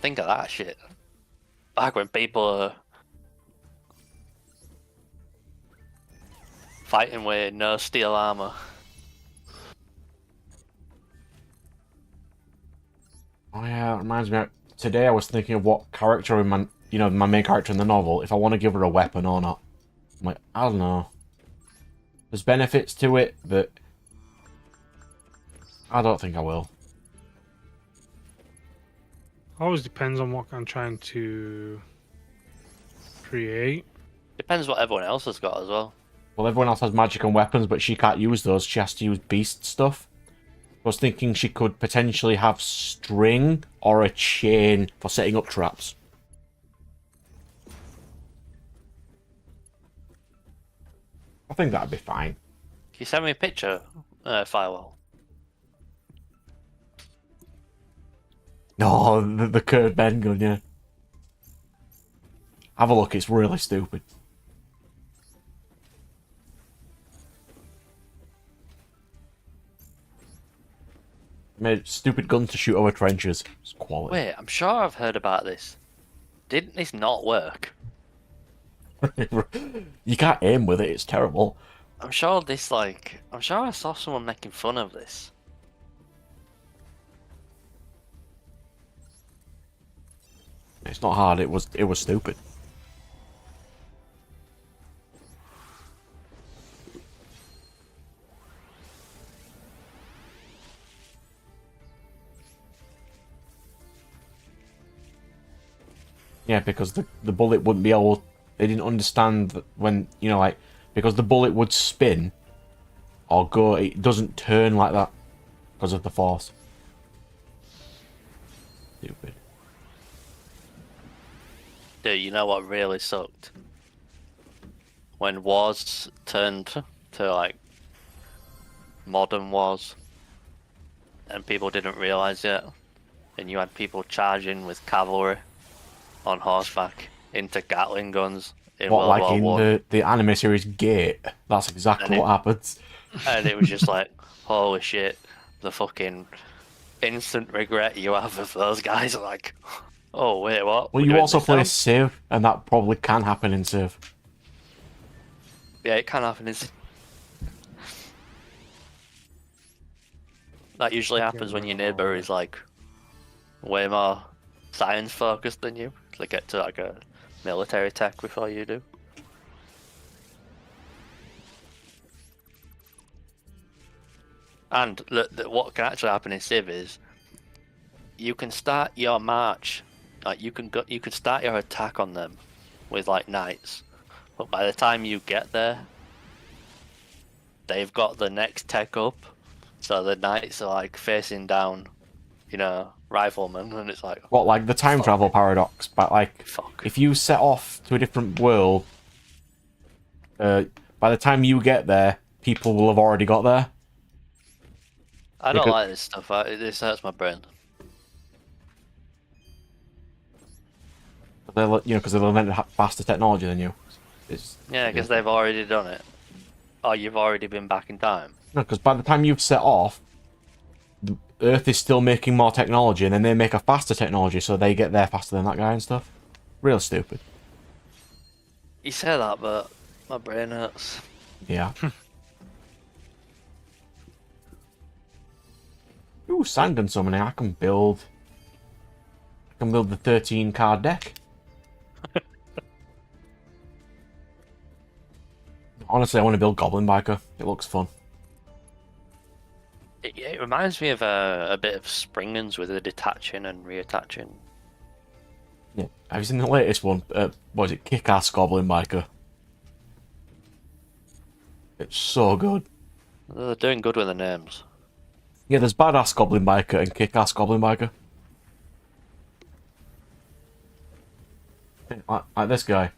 Think of that shit. Back when people are fighting with no steel armor. Oh yeah, it reminds me. Today I was thinking of what character in my, my main character in the novel, if I want to give her a weapon or not. I'm like, I don't know. There's benefits to it, but I don't think I will. always depends on what I'm trying to create. Depends what everyone else has got as well. Well, everyone else has magic and weapons, but she can't use those. She has to use beast stuff. I was thinking she could potentially have string or a chain for setting up traps. I think that'd be fine. Can you send me a picture, Firewall? No, the curved bend gun, yeah. Have a look, it's really stupid. Made stupid guns to shoot over trenches. It's quality. Wait, I'm sure I've heard about this. Didn't this not work? You can't aim with it, it's terrible. I'm sure this, like... I'm sure I saw someone making fun of this. It's not hard, it was stupid. Yeah, because the bullet wouldn't be able... They didn't understand that when, like... Because the bullet would spin or go... It doesn't turn like that because of the force. Stupid. Dude, you know what really sucked? When wars turned to, like, modern was, and people didn't realize it, and you had people charging with cavalry on horseback into Gatling guns in What, World like War in One, the anime series Gate? That's exactly And it- what happens. and it was just like, holy shit, the fucking instant regret you have of those guys are like, oh wait, what? Well, We're you doing also this play now? Civ, and that probably can happen in Civ. Yeah, it can happen. That usually happens when your neighbor is like way more science focused than you. They get to like a military tech before you do. And what can actually happen in Civ is you can start your march, like you can start your attack on them with like knights, but by the time you get there, they've got the next tech up, so the knights are like facing down, riflemen, and it's like, What, like the time Fuck. travel paradox? But like, fuck. if you set off to a different world, by the time you get there, people will have already got there. I don't Because- like this stuff. This hurts my brain. They'll, because they'll invent faster technology than you. It's Yeah, because they've already done it. Oh, you've already been back in time. no, because by the time you've set off, the Earth is still making more technology, and then they make a faster technology, so they get there faster than that guy and stuff. Real stupid. You say that, but my brain hurts. Yeah. Ooh, Sangan summoning. I can build the 13 card deck. Honestly, I want to build Goblin Biker. It looks fun. It reminds me of a bit of Springens with the detaching and reattaching. Yeah. Have you seen the latest one? What is it? Kick-Ass Goblin Biker. It's so good. They're doing good with the names. Yeah, there's Badass Goblin Biker and Kick-Ass Goblin Biker. Like this guy.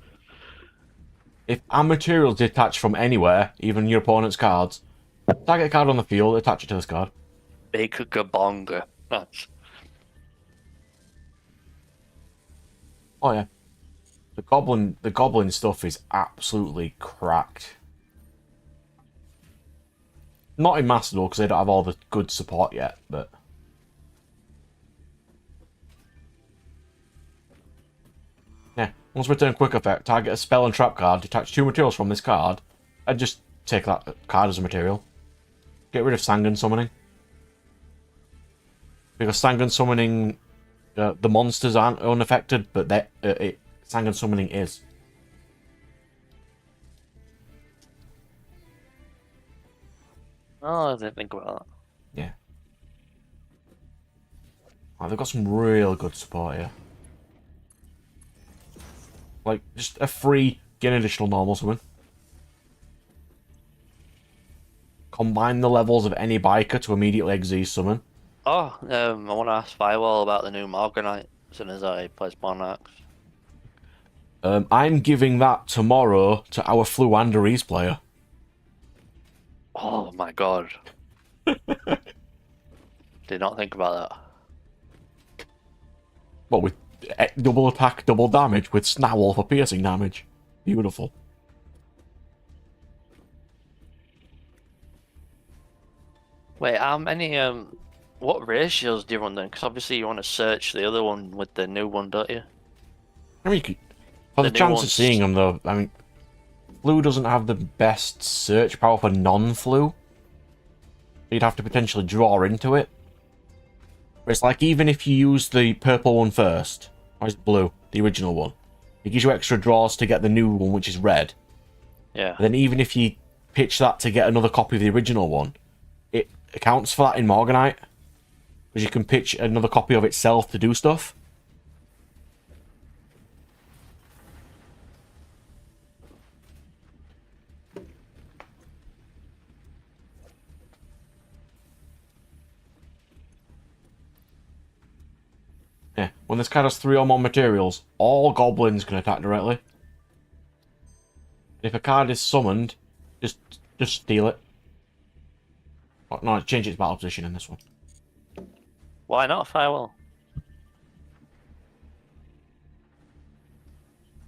If our materials detach from anywhere, even your opponent's cards, target a card on the field, attach it to this card. Big Gabonga. That's Oh yeah. The goblin stuff is absolutely cracked. Not in Master though, because they don't have all the good support yet, but yeah. Once return quick effect, target a spell and trap card, detach 2 materials from this card, and just take that card as a material. Get rid of Sangan summoning. Because Sangan summoning, the monsters aren't unaffected, but Sangan summoning is. Oh, I didn't think about that. Yeah. Oh, they've got some real good support here. Like, just a free, get an additional normal summon. Combine the levels of any biker to immediately exceed summon. Oh, I want to ask Firewall about the new Morganite as soon as I play Monarchs. I'm giving that tomorrow to our Fluanderese player. Oh my god. Did not think about that. What, with double attack, double damage, with Snarl for piercing damage. Beautiful. Wait, how many, what ratios do you run then? Because obviously you want to search the other one with the new one, don't you? I mean, you could, for the The new chance of ones. seeing them, though, I mean, Flu doesn't have the best search power for non-Flu. You'd have to potentially draw into it. But it's like, even if you use the purple one first, or is it blue, the original one, it gives you extra draws to get the new one, which is red. Yeah. Then even if you pitch that to get another copy of the original one, it accounts for that in Morganite. Because you can pitch another copy of itself to do stuff. Yeah, when this card has 3 or more materials, all goblins can attack directly. If a card is summoned, just steal it. Oh, no, change its battle position in this one. Why not firewall?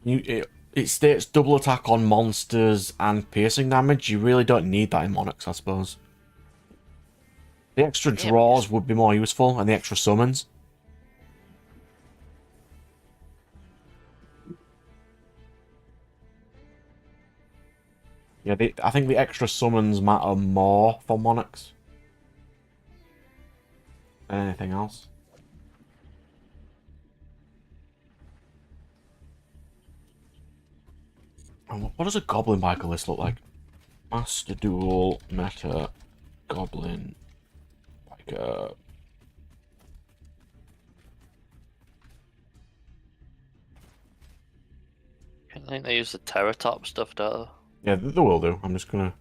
It states double attack on monsters and piercing damage. You really don't need that in Monarchs, I suppose. The extra Yeah, draws would be more useful, and the extra summons. Yeah, I think the extra summons matter more for Monarchs than anything else. And what does a Goblin Biker list look like? Master Duel, Meta, Goblin, Biker. I think they use the Terratop stuff, don't Yeah, they will do. I'm just gonna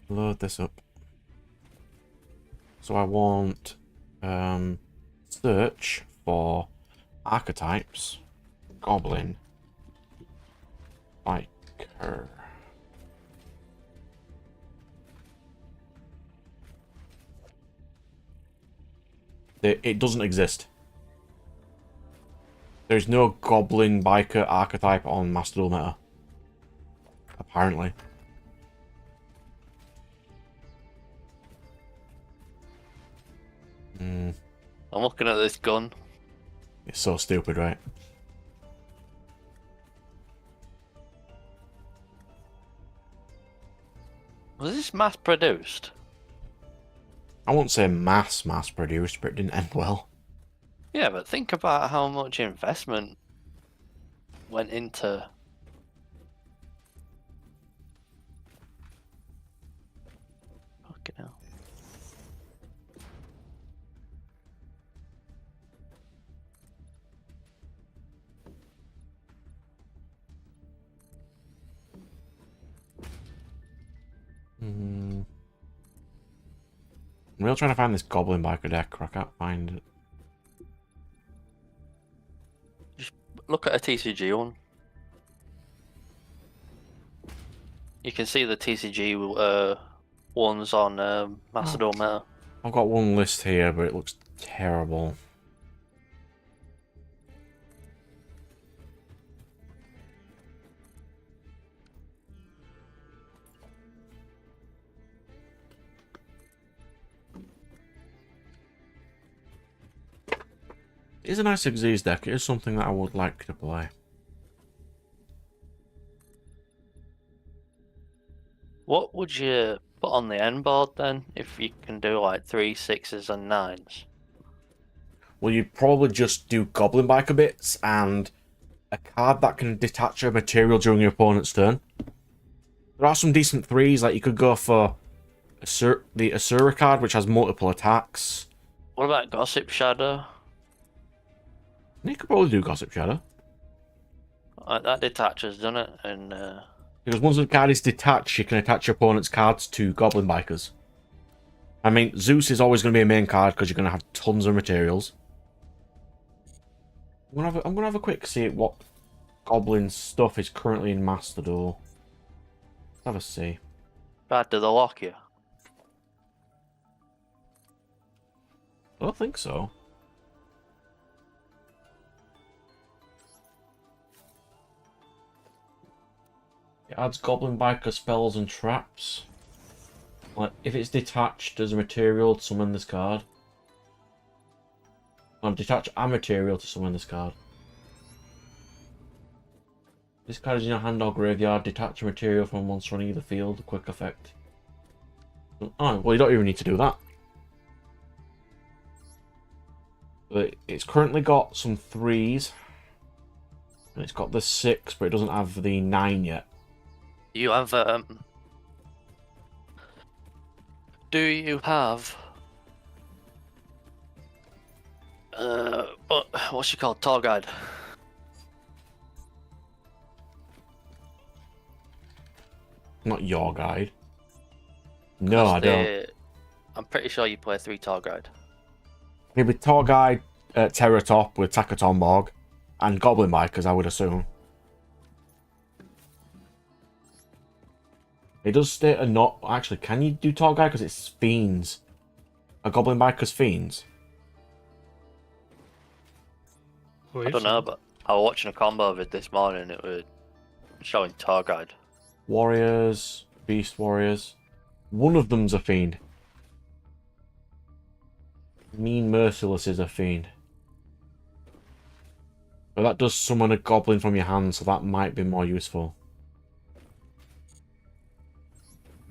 load this up. So I want search for archetypes, Goblin, Biker. It doesn't exist. There's no Goblin Biker archetype on Master Duel meta. Apparently. I'm looking at this gun. It's so stupid, right? Was this mass produced? I won't say mass produced, but it didn't end well. Yeah, but think about how much investment went into. Fucking hell. I'm really trying to find this Goblin Biker deck. I can't find it. Look at a TCG one. You can see the TCG ones on Master Duel meta. I've got one list here, but it looks terrible. It is a nice Xyz deck. It is something that I would like to play. What would you put on the end board then, if you can do like 3 6s and 9s? Well, you'd probably just do Goblin Biker bits and a card that can detach a material during your opponent's turn. There are some decent 3s, like you could go for the Asura card, which has multiple attacks. What about Gossip Shadow? You could probably do Gossip Shadow. That detaches, doesn't it? And Because once the card is detached, you can attach your opponent's cards to Goblin Bikers. I mean, Zeus is always going to be a main card because you're going to have tons of materials. I'm gonna have a quick see at what Goblin stuff is currently in Master Duel. Let's have a see. bad do they lock you? I don't think so. It adds Goblin Biker spells and traps. Like, if it's detached as a material to summon this card. Detach a material to summon this card. This card is in your hand or graveyard. Detach a material from a monster on either field. Quick effect. Oh, well, you don't even need to do that. But it's currently got some 3s. And it's got the 6, but it doesn't have the 9 yet. You have do you have what's she called? Tour guide. Not your guide. No, I don't. I'm pretty sure you play 3 tour guide. Maybe Tour Guide, Terratop with Takaton Morg, and Goblin Bikers, I would assume. It does state a not. Actually, can you do Tour Guide? Because it's Fiends. Are Goblin Bikers fiends? Well, I don't know, but I was watching a combo vid this morning. It was showing tour guide. Warriors, Beast Warriors. One of them's a fiend. Mean Merciless is a fiend. But that does summon a goblin from your hand, so that might be more useful.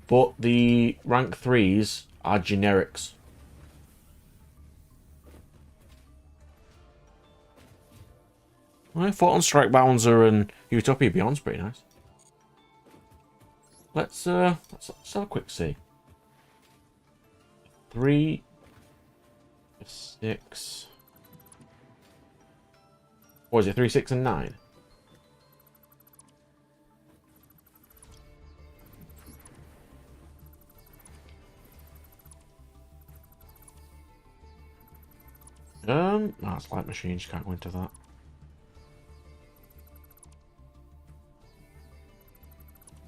But the rank 3s are generics. Well, Thought on Strike Bouncer and Utopia Beyond's pretty nice. Let's have a quick see. 3, 6. What is it? 3, 6, and 9. No, it's light machines. Can't go into that.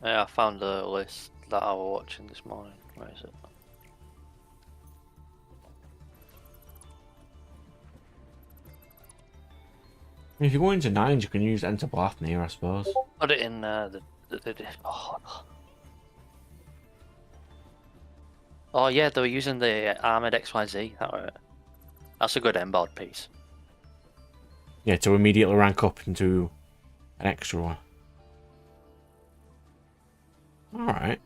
Yeah, I found a list that I was watching this morning. Where is it? If you go into 9s, you can use Enter Blathnir, I suppose. Put it in oh. Oh yeah, they were using the Armored XYZ. That's a good M-board piece. Yeah, to immediately rank up into an extra one. Alright.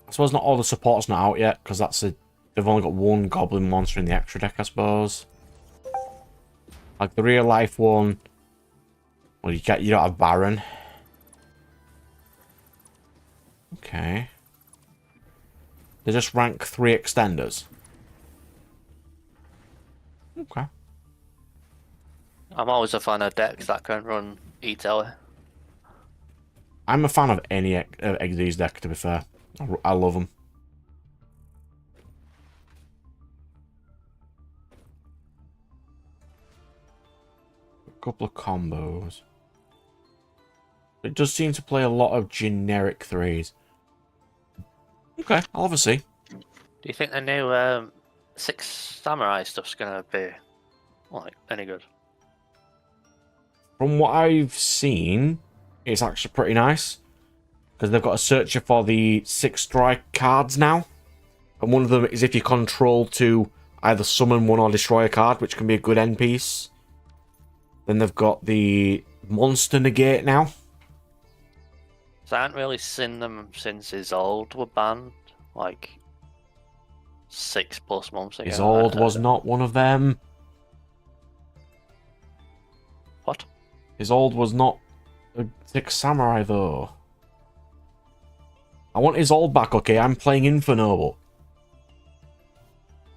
I suppose not all the support's not out yet, because they've only got one Goblin monster in the extra deck, I suppose. Like the real life one. Well, you don't have Baron. Okay. They're just rank 3 extenders. Okay. I'm always a fan of decks that can run E-Telly. I'm a fan of any these decks, to be fair. I love them. A couple of combos. It does seem to play a lot of generic 3s. Okay, I'll have a see. Do you think the new 6 Samurai stuff's gonna be like any good? From what I've seen, it's actually pretty nice. Because they've got a searcher for the 6 strike cards now. And one of them is if you control to either summon one or destroy a card, which can be a good end piece. Then they've got the monster negate now. So I haven't really seen them since his old were banned, like 6+ months ago. His old was not one of them. What? His old was not a 6 samurai though. I want his old back, okay? I'm playing Infernoble.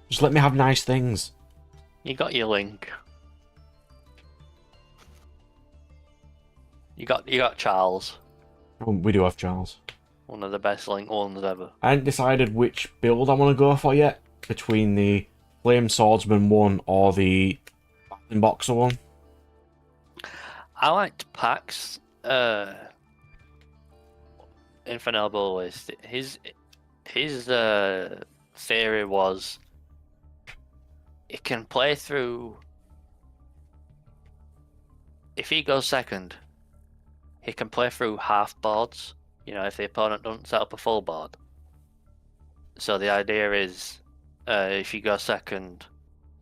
Just let me have nice things. You got your Link. You got Charles. Oh, we do have Charles. One of the best Link ones ever. I haven't decided which build I want to go for yet. Between the Flame Swordsman one or the Battling Boxer one. I liked Pax. Infernoble list. His theory was it can play through. If he goes second, he can play through half boards. You know, if the opponent doesn't set up a full board. So the idea is, if you go second,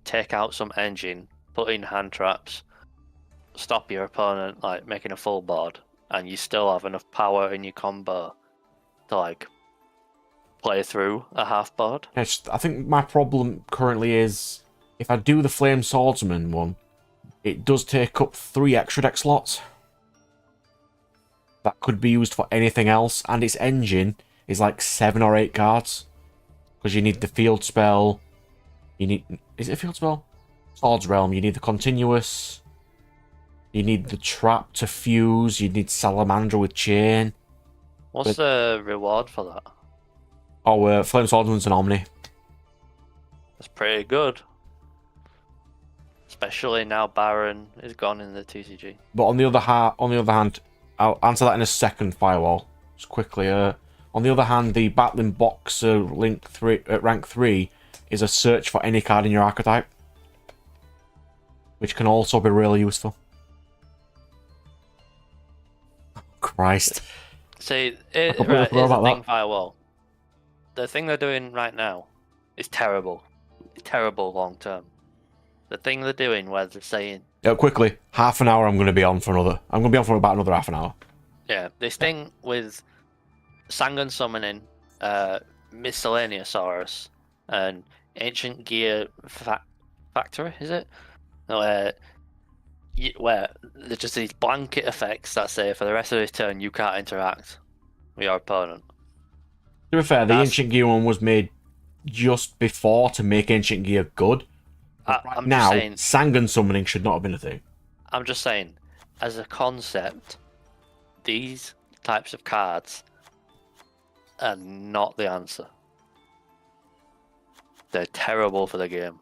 take out some engine, put in hand traps, stop your opponent like making a full board, and you still have enough power in your combo to like play through a half board. Yes, I think my problem currently is if I do the Flame Swordsman one, it does take up 3 extra deck slots. That could be used for anything else, and its engine is like 7 or 8 cards. Because you need the field spell. You need... Is it a field spell? Swords Realm. You need the continuous. You need the trap to fuse. You need Salamandra with chain. What's the reward for that? Oh, Flame Swordsman's an Omni. That's pretty good. Especially now Baron is gone in the TCG. But on the other hand, I'll answer that in a second, Firewall. Just quickly. On the other hand, the Battling Boxer rank 3 is a search for any card in your archetype, which can also be really useful. Christ. See, completely right, forgot here's the about thing, that. Firewall. The thing they're doing right now is terrible. Terrible long term. The thing they're doing where they're saying, Yeah, quickly, half an hour I'm going to be on for another. I'm going to be on for about another half an hour. yeah, this thing with Sangan summoning, Miscellaneousaurus, and Ancient Gear Factory, is it? No, where there's just these blanket effects that say for the rest of this turn you can't interact with your opponent. To be fair, the That's- Ancient Gear one was made just before to make Ancient Gear good. But right I'm now, just saying. Sangan summoning should not have been a thing. I'm just saying, as a concept, these types of cards are not the answer. They're terrible for the game.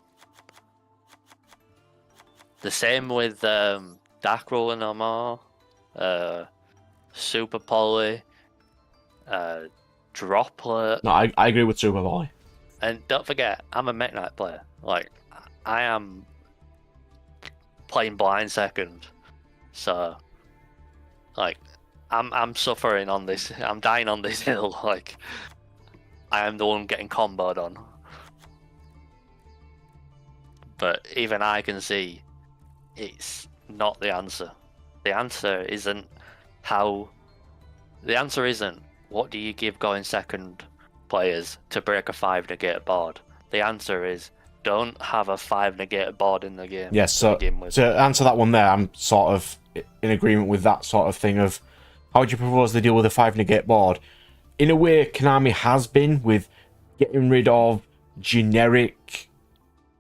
The same with Dark Ruler No More, Super Poly, Droplet, No, I agree with Super Volley. and don't forget, I'm a Mech Knight player. Like, I am playing blind second, so like, I'm suffering on this. I'm dying on this hill. Like, I am the one getting comboed on. But even I can see it's not the answer. The answer isn't how. The answer isn't what do you give going second players to break a 5 negate board. The answer is don't have a 5 negate board in the game. Yes, to so begin with. to answer that one there, I'm sort of in agreement with that sort of thing of how would you propose they deal with a 5 negate board? In a way, Konami has been with getting rid of generic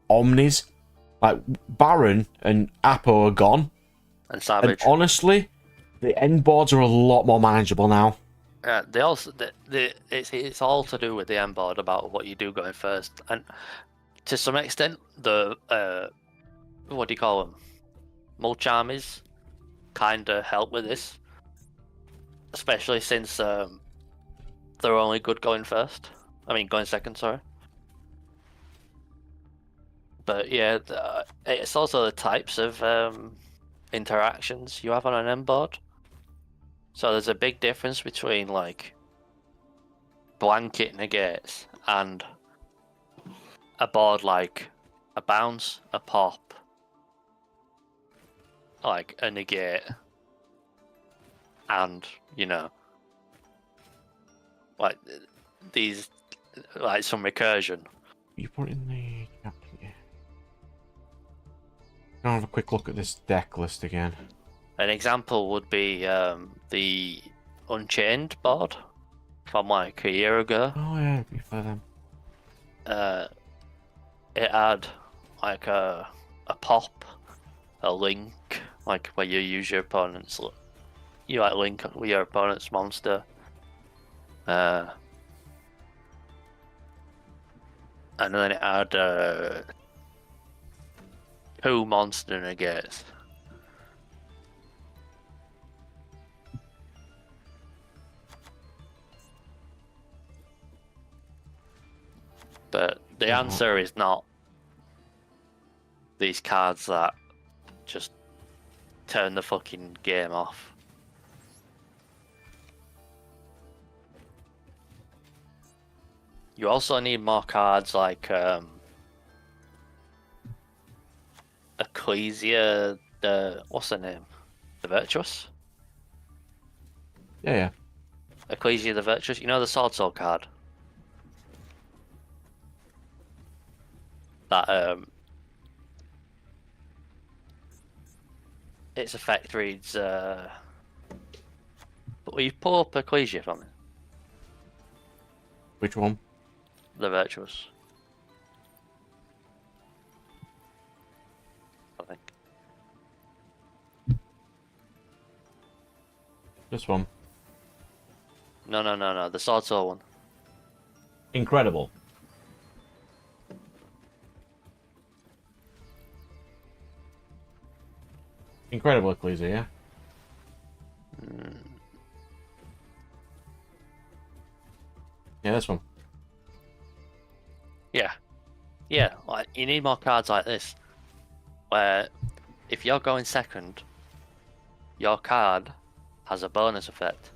Omnis. Like, Baron and Apo are gone. And Savage. And honestly, the end boards are a lot more manageable now. They also it's all to do with the end board about what you do going first, and to some extent the what do you call them, mulch armies, kind of help with this, especially since they're only good going first. I mean going second, sorry. But yeah, it's also the types of interactions you have on an end board. So there's a big difference between like blanket negates and a board like a bounce, a pop, like a negate, and like these, like some recursion. You put in the captain here. I'll have a quick look at this deck list again. An example would be the Unchained board from like a year ago. Oh yeah, it'd be for them. It had like a pop, a link, like where you use your opponent's, you like link with your opponent's monster. And then it had 2 monster negates. But the answer is not these cards that just turn the fucking game off. You also need more cards like Ecclesia, what's her name? The Virtuous? Yeah. Ecclesia the Virtuous, you know the Sword Soul card? That its effect reads will you pull up Ecclesia for me? Which one? The Virtuous. I think. This one. No, the Sword Soul one. Incredible. Incredible Ecclesia, yeah? Yeah, this one. Yeah. Yeah, like you need more cards like this. Where if you're going second, your card has a bonus effect.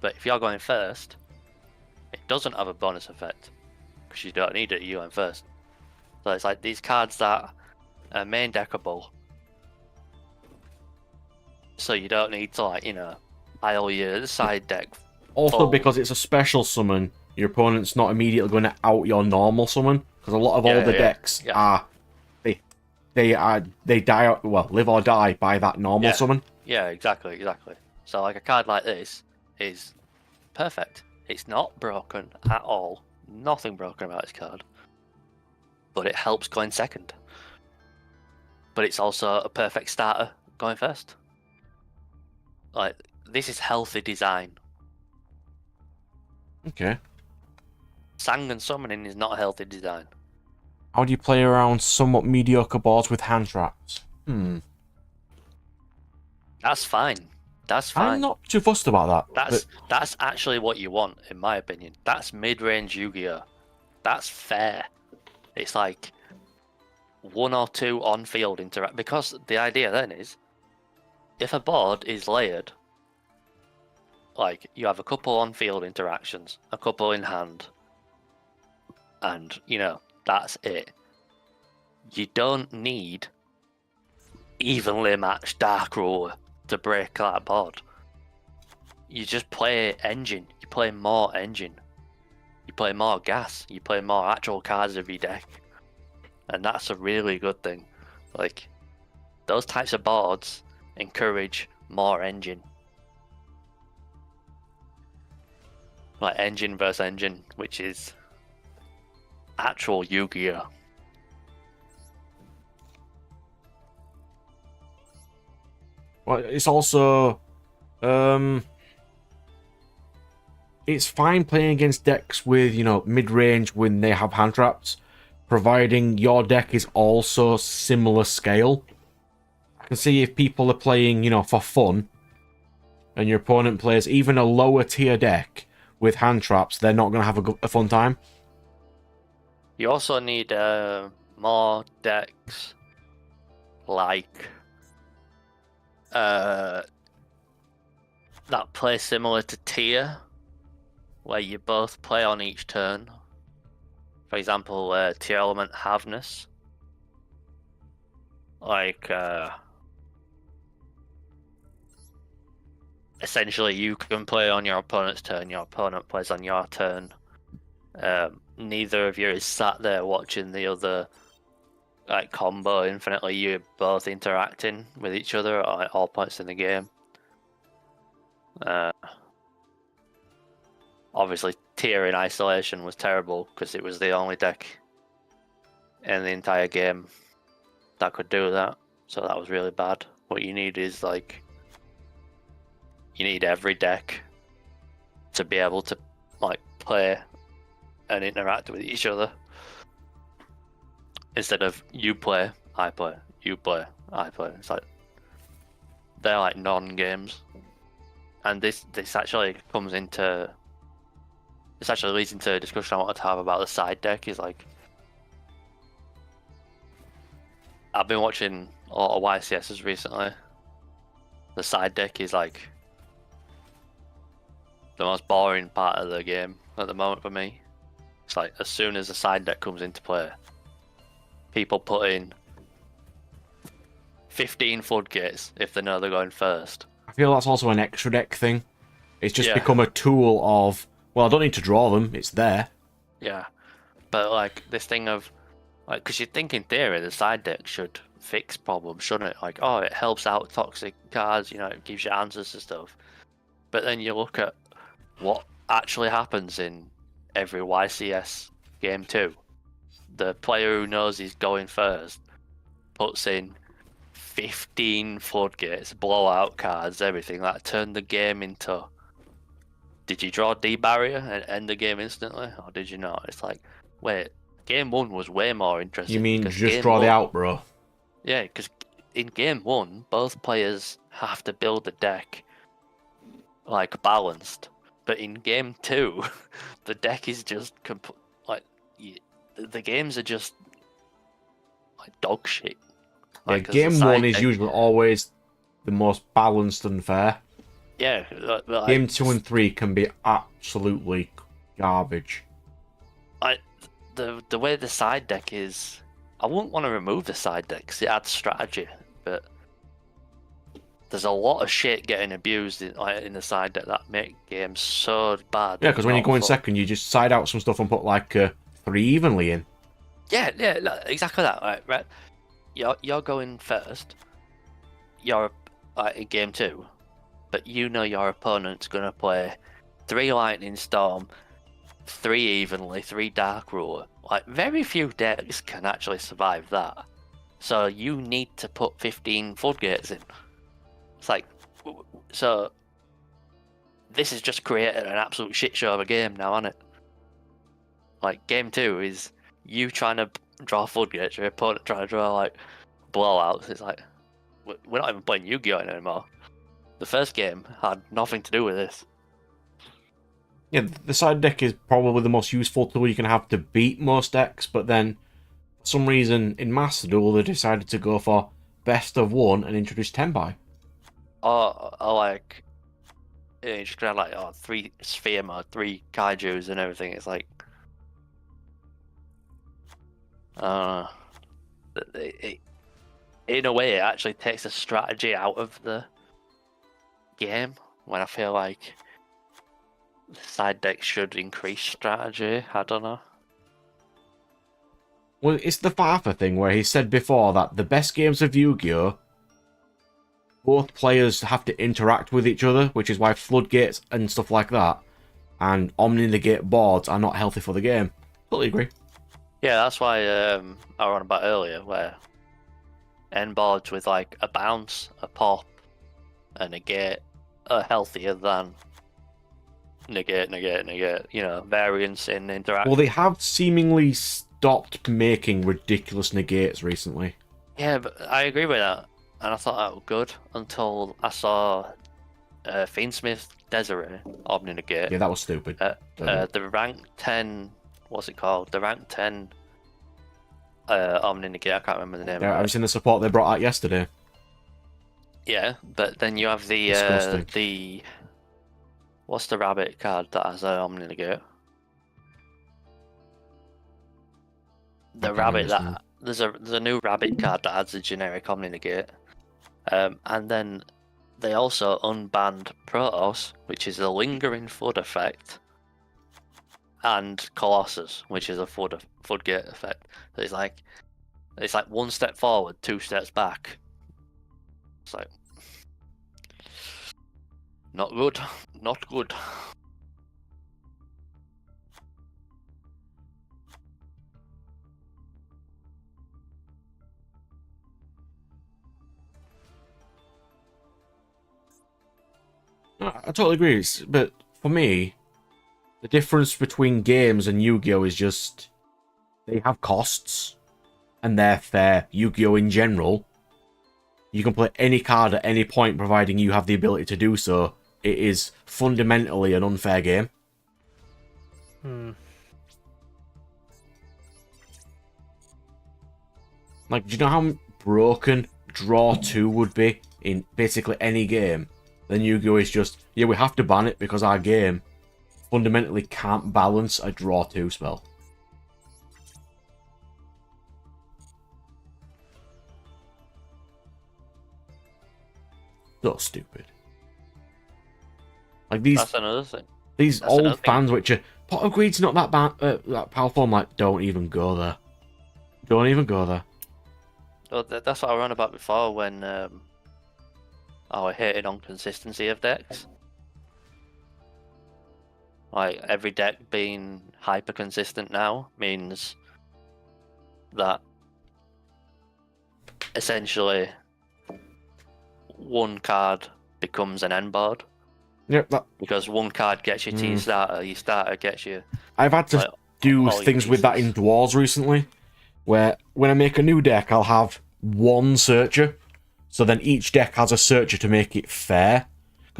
But if you're going first, it doesn't have a bonus effect. Because you don't need it, you're going first. So it's like these cards that are main deckable. So you don't need to, like, pile your side deck. Also, full. because it's a special summon, your opponent's not immediately going to out your normal summon. Because a lot of older decks are they die, well, live or die by that normal summon. Yeah, exactly. So like a card like this is perfect. It's not broken at all. Nothing broken about this card. But it helps going second. But it's also a perfect starter going first. Like, this is healthy design. Okay. Sang and summoning is not a healthy design. How do you play around somewhat mediocre boards with hand traps? That's fine. That's fine. I'm not too fussed about that. That's actually what you want, in my opinion. That's mid-range Yu-Gi-Oh! That's fair. It's like 1 or 2 on-field interact. Because the idea then is, if a board is layered, like you have a couple on-field interactions, a couple in hand, and that's it. You don't need evenly matched Dark Ruler to break that board. You just play engine. You play more engine. You play more gas. You play more actual cards of your deck. And that's a really good thing. Like, those types of boards encourage more engine. Like engine versus engine, which is actual Yu-Gi-Oh! Well, it's also it's fine playing against decks with, mid-range when they have hand traps, providing your deck is also similar scale. I can see if people are playing, for fun, and your opponent plays even a lower tier deck with hand traps, they're not going to have a fun time. You also need more decks like that play similar to tier, where you both play on each turn. For example, tier element Havness. Like, essentially you can play on your opponent's turn, your opponent plays on your turn. Neither of you is sat there watching the other combo infinitely. You're both interacting with each other at all points in the game. Obviously, tier in isolation was terrible because it was the only deck in the entire game that could do that. So that was really bad. What you need is you need every deck to be able to play and interact with each other. Instead of you play, I play, you play, I play. It's like they're like non-games. And this actually comes into this actually leads into a discussion I wanted to have about the side deck. Is like I've been watching a lot of YCSs recently. The side deck is like the most boring part of the game at the moment for me. It's like as soon as the side deck comes into play, people put in 15 floodgates if they know they're going first. I feel that's also an extra deck thing. It's just become a tool of, well, I don't need to draw them, it's there. Yeah, but this thing of, because you'd think in theory the side deck should fix problems, shouldn't it? It helps out toxic cards, it gives you answers to stuff. But then you look at what actually happens in every YCS game 2. The player who knows he's going first puts in 15 floodgates, blowout cards, everything that turn the game into. Did you draw D barrier and end the game instantly, or did you not? It's like, wait, game 1 was way more interesting. You mean just draw the out, bro? Yeah, because in game 1, both players have to build the deck balanced But in game 2, the deck is just the games are just like dog shit. Yeah, Like, 'cause the game side 1 is deck- usually always the most balanced and fair. yeah. Like, Game 2 and 3 can be absolutely garbage. the way the side deck is, I wouldn't want to remove the side deck because it adds strategy, but there's a lot of shit getting abused in the side deck that make games so bad. Yeah, because when you not go in fun. second, you just side out some stuff and put like 3 evenly in. Yeah, exactly that. Right. You're going first. You're in game 2, but you know your opponent's gonna play 3 lightning storm, 3 evenly, 3 dark ruler. Like, very few decks can actually survive that. So you need to put 15 floodgates in. It's like, so this has just created an absolute shit show of a game now, hasn't it? Like, game 2 is you trying to draw floodgates, your opponent trying to draw like blowouts. It's like, we're not even playing Yu-Gi-Oh anymore. The first game had nothing to do with this. Yeah, the side deck is probably the most useful tool you can have to beat most decks, but then, for some reason, in Master Duel, they decided to go for best of 1 and introduce Tempai. Or like, you just gonna have like 3 sphere mode, 3 kaijus and everything. It's like, in a way, it actually takes the strategy out of the game. When I feel like the side deck should increase strategy. I don't know. Well, it's the Farther thing where he said before that the best games of Yu-Gi-Oh! Both players have to interact with each other, which is why floodgates and stuff like that and omni-negate boards are not healthy for the game. Totally agree. Yeah, that's why I was on about earlier, where end boards with like a bounce, a pop, and a negate are healthier than negate. You know, variance in interaction. Well, they have seemingly stopped making ridiculous negates recently. Yeah, but I agree with that, and I thought that was good until I saw Fiendsmith Desiree Omni Negate. Yeah, that was stupid. The rank 10, what's it called? The rank 10 Omni Negate, I can't remember the name Yeah, of I've it. seen the support they brought out yesterday. Yeah, but then you have Disgusting. the what's the rabbit card that has an Omni Negate? The can't rabbit remember that there's a new rabbit card that adds a generic Omni Negate. And then they also unbanned Protoss, which is a lingering flood effect, and Colossus, which is a floodgate effect. So it's like 1 step forward, 2 steps back. It's like, not good, not good. I totally agree, but for me, the difference between games and Yu-Gi-Oh! Is just they have costs, and they're fair. Yu-Gi-Oh! In general, you can play any card at any point providing you have the ability to do so. It is fundamentally an unfair game. Like, do you know how broken Draw 2 would be in basically any game? Then Yu-Gi-Oh! Is just, yeah, we have to ban it because our game fundamentally can't balance a Draw 2 spell. So stupid. Like That's another thing. these That's another old thing. fans which are, Pot of Greed's not that powerful. I'm like, don't even go there. Don't even go there. Well, that's what I ran about before when I hated on consistency of decks. Like, every deck being hyper consistent now means that essentially one card becomes an end board. Yep, Because one card gets you to your starter gets you. I've had to Like, do all your things with that in pieces. Dwarves recently, where when I make a new deck, I'll have one searcher. So then each deck has a searcher to make it fair.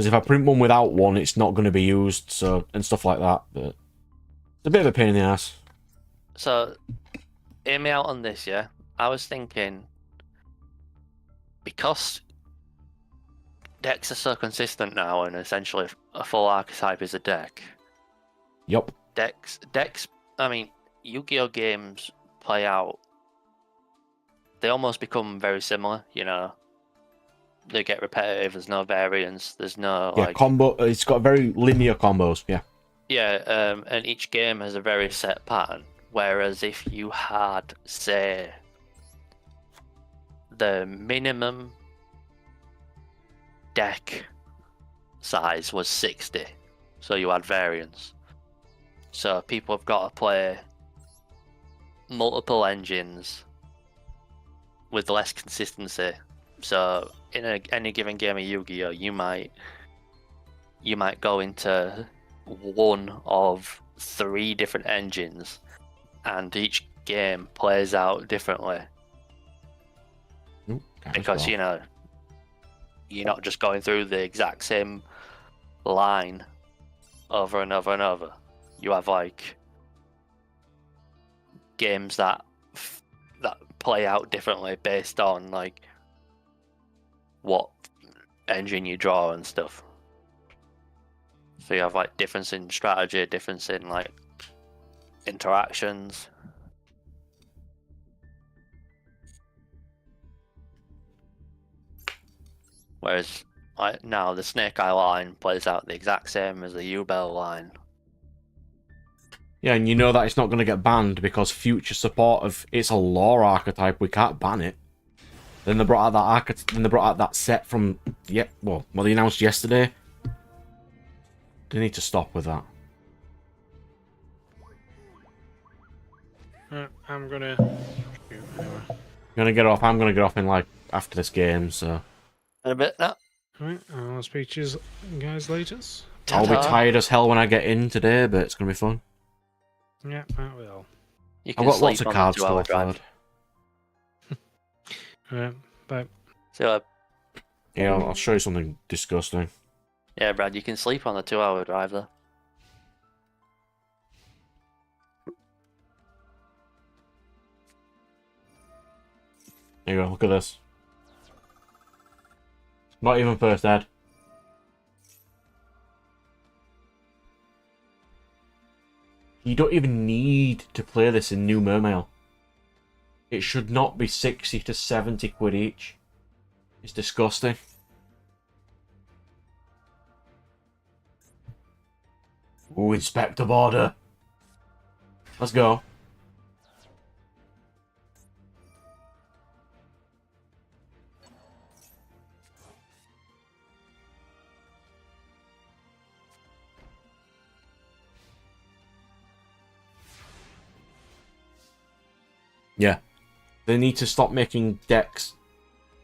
Because if I print one without one, it's not going to be used, so and stuff like that. But it's a bit of a pain in the ass. So, hear me out on this, yeah? I was thinking, because decks are so consistent now, and essentially a full archetype is a deck. Yup. Decks. I mean, Yu-Gi-Oh games play out. They almost become very similar, you know. They get repetitive. There's no variance. There's no Yeah, combo. It's got very linear combos. Yeah. Yeah, and each game has a very set pattern. Whereas if you had, say, the minimum deck size was 60, so you had variance. So people have got to play multiple engines with less consistency. So in any given game of Yu-Gi-Oh, you might go into one of 3 different engines, and each game plays out differently. Ooh, Because you know, you're not just going through the exact same line over and over and over. You have like games that play out differently based on like what engine you draw and stuff. So you have like difference in strategy, difference in like interactions. Whereas like now the Snake Eye line plays out the exact same as the U-Bell line. Yeah, and you know that it's not going to get banned because future support of it's a lore archetype. We can't ban it. Then they brought out that set from what they announced yesterday. They need to stop with that. I'm gonna. Anyway. I'm gonna get off. I'm gonna get off in like after this game. So In a bit now. Alright, I'll speak to you guys later. I'll be Ta-ta. tired as hell when I get in today, but it's gonna be fun. Yeah, I will. You I've can got lots sleep of on the cards to 2-hour drive. offload. Alright, bye. So Yeah, I'll show you something disgusting. yeah, Brad, you can sleep on the 2-hour drive though. There you go. Look at this. Not even first ed. You don't even need to play this in New Mermail. It should not be 60 to 70 quid each. It's disgusting. Ooh, Inspector Border. Let's go. Yeah. They need to stop making decks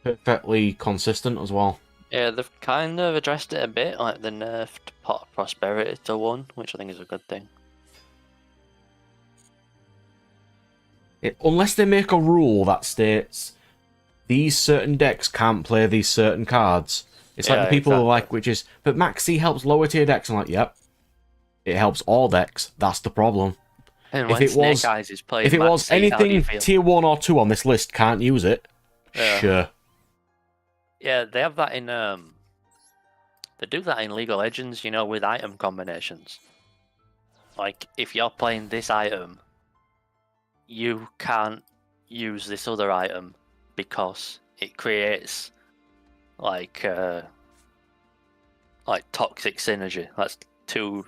perfectly consistent as well. Yeah, they've kind of addressed it a bit, like the nerfed Pot of Prosperity to 1, which I think is a good thing. Unless they make a rule that states these certain decks can't play these certain cards. It's like Yeah, the people who exactly. are like, which is, but Max C helps lower tier decks. I'm like, yep. It helps all decks. That's the problem. And If when it Snake was- Eyes is playing If it Max was C, how do you anything feel? tier 1 or 2 on this list can't use it, Yeah. sure. Yeah, they have that in they do that in League of Legends, you know, with item combinations. Like if you're playing this item, you can't use this other item because it creates like toxic synergy. That's too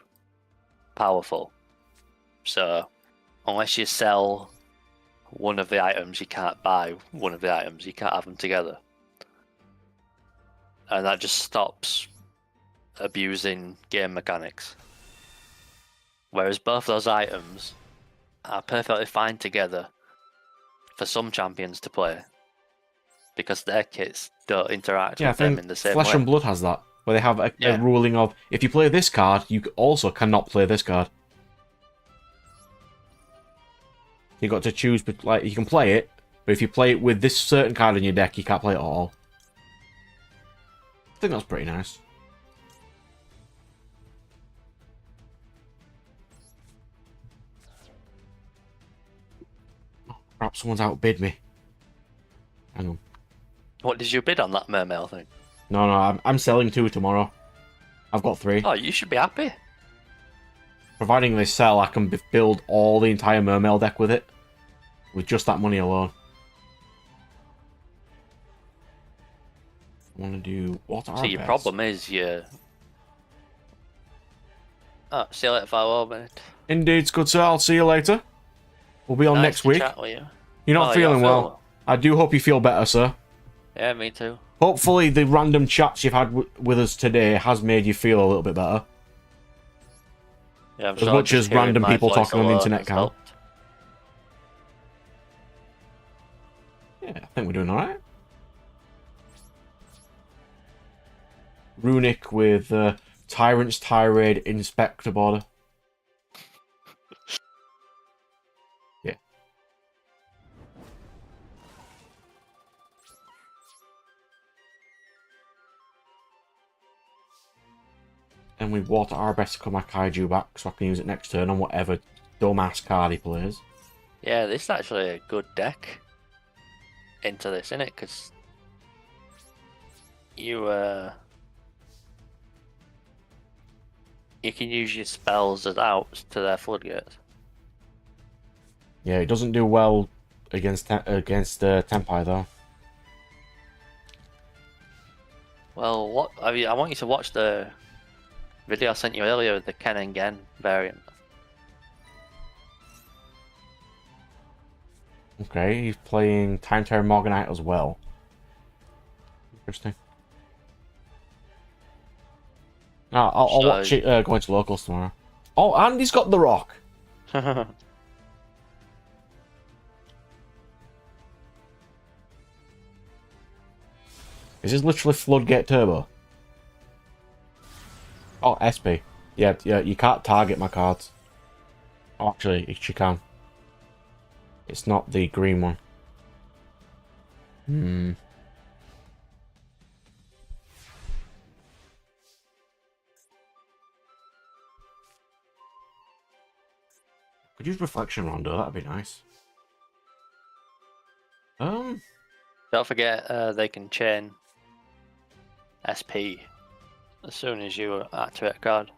powerful. So unless you sell one of the items, you can't buy one of the items. You can't have them together. And that just stops abusing game mechanics. Whereas both those items are perfectly fine together for some champions to play because their kits don't interact Yeah, I with them think in the same Flesh way. and Blood has that, where they have a Yeah. ruling of, if you play this card, you also cannot play this card. You got to choose, but like you can play it, but if you play it with this certain card in your deck, you can't play it at all. I think that's pretty nice. Crap, someone's outbid me. Hang on. What did you bid on that mermail thing? No, I'm selling 2 tomorrow. I've got 3. Oh, you should be happy. Providing they sell, I can build all the entire mermail deck with it. With just that money alone. I want to do what are So your problem is you. Oh, see you later, Farwell, mate. Indeed, it's good, sir. I'll see you later. We'll be on Nice next to week. chat with you. You're not Oh, feeling feel well. I do hope you feel better, sir. Yeah, me too. Hopefully the random chats you've had with us today has made you feel a little bit better. Yeah, I'm As sure much just as hearing random my people voice talking on the alone internet has can. helped. Yeah, I think we're doing alright. Runic with Tyrant's Tirade Inspector border. Yeah. And we want our best to come my Kaiju back so I can use it next turn on whatever dumbass card he plays. Yeah, this is actually a good deck into this, isn't it? Because you can use your spells as outs to their floodgates. Yeah, it doesn't do well against Tempai though. Well, I want you to watch the video I sent you earlier with the Ken and Gen variant. Okay, he's playing Time Terror Morganite as well. Interesting. I'll watch it going to locals tomorrow. Oh, and he's got the rock. Is this literally Floodgate Turbo? Oh, SP. Yeah, you can't target my cards. Oh, actually, you can. It's not the green one. Could use Reflection Rondo, that'd be nice. Don't forget, they can chain SP as soon as you activate a card.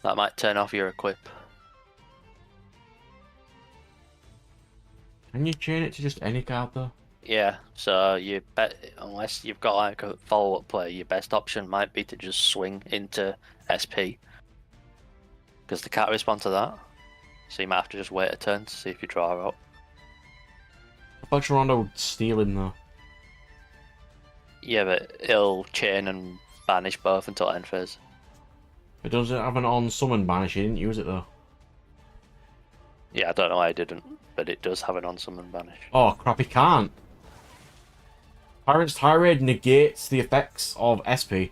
That might turn off your equip. Can you chain it to just any card though? Yeah, so you bet unless you've got like a follow-up play, your best option might be to just swing into SP because they can't respond to that. So you might have to just wait a turn to see if you draw out. Reflection Rondo would steal him though. Yeah, but it'll chain and banish both until end phase. It doesn't have an on summon banish, he didn't use it though. Yeah, I don't know why I didn't, but it does have an on-summon banish. Oh crap, he can't. Tyrant's Tirade negates the effects of SP.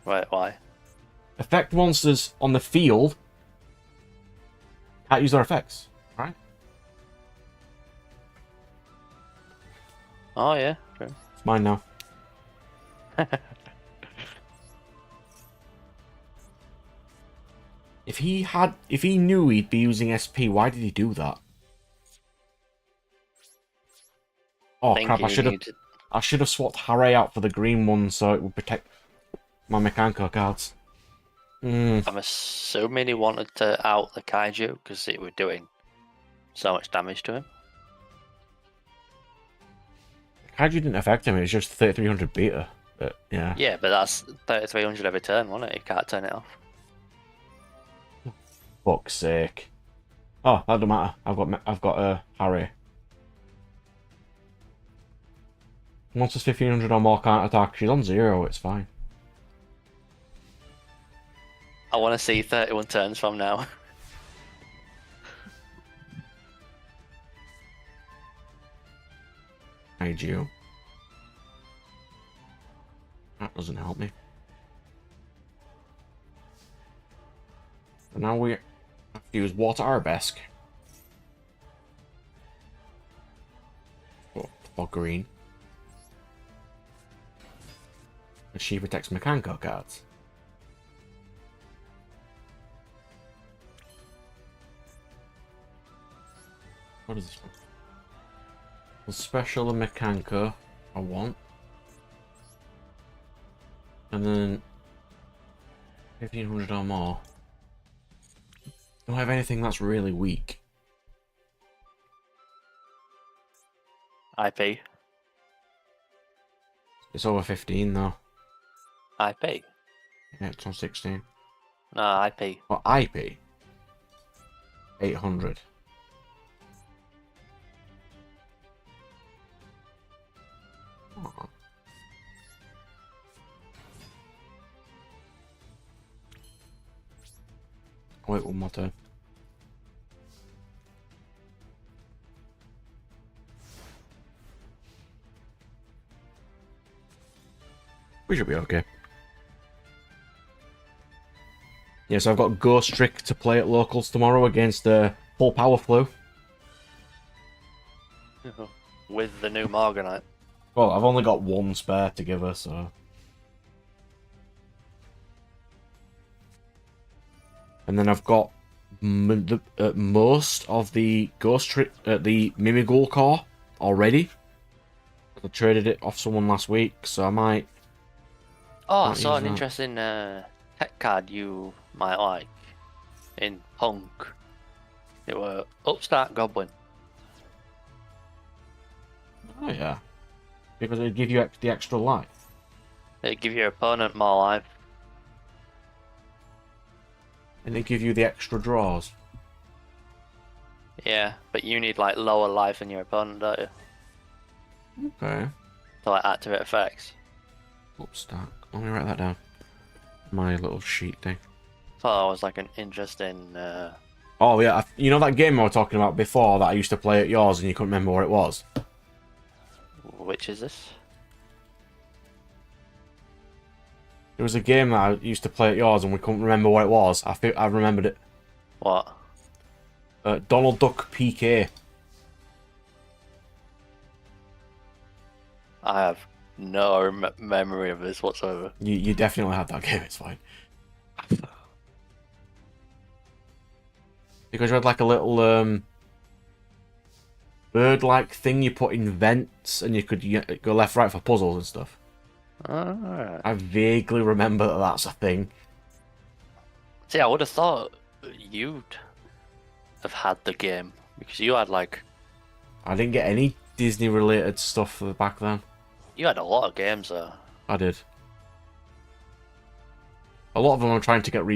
Right, why? Effect monsters on the field can't use their effects, right? Oh yeah, true. It's mine now. If he knew he'd be using SP, why did he do that? Oh crap! I should have swapped Harry out for the green one so it would protect my Mechanco cards. I'm assuming he wanted to out the Kaiju because it was doing so much damage to him. Kaiju didn't affect him. It was just 3300 beta. But yeah. Yeah, but that's 3300 every turn, wasn't it? You can't turn it off. Fuck's sake. Oh, that don't matter. I've got Harry. Monster's 1500 or more can't attack. She's on 0. It's fine. I want to see 31 turns from now. Kaiju. That doesn't help me. So now we have to use Water Arabesque. For green. And she protects Mechanco cards. What is this one? The special and Mechanco I want. And then 1500 or more. Don't have anything that's really weak. IP. It's over 15 though. IP. Yeah, it's on 16. No, IP. What IP? 800. Oh. Wait one more time. We should be okay. Yeah, so I've got Ghost Trick to play at locals tomorrow against Full Power Flu. With the new Morganite. Well, I've only got one spare to give her, so... And then I've got most of the Ghost Trick, the Mimigul core already. I traded it off someone last week, so I might... Oh, I Might saw use an that. interesting tech card you might like in Punk. It were Upstart Goblin. Oh, yeah. Because they give you the extra life. It give your opponent more life. And they give you the extra draws. Yeah, but you need like lower life than your opponent, don't you? Okay. To like activate effects. Oops, stack. Let me write that down. My little sheet thing. Thought that was like an interesting. Oh, yeah. You know that game I was talking about before that I used to play at yours and you couldn't remember what it was? Which is this? There was a game that I used to play at yours and we couldn't remember what it was. I remembered it. What? Donald Duck PK. I have no memory of this whatsoever. You definitely had that game, it's fine. Because you had like a little bird-like thing you put in vents and you could go left, right for puzzles and stuff. Alright. I vaguely remember that that's a thing. See, I would have thought you'd have had the game because you had like I didn't get any Disney-related stuff back then. you had a lot of games though. I did. A lot of them I'm trying to get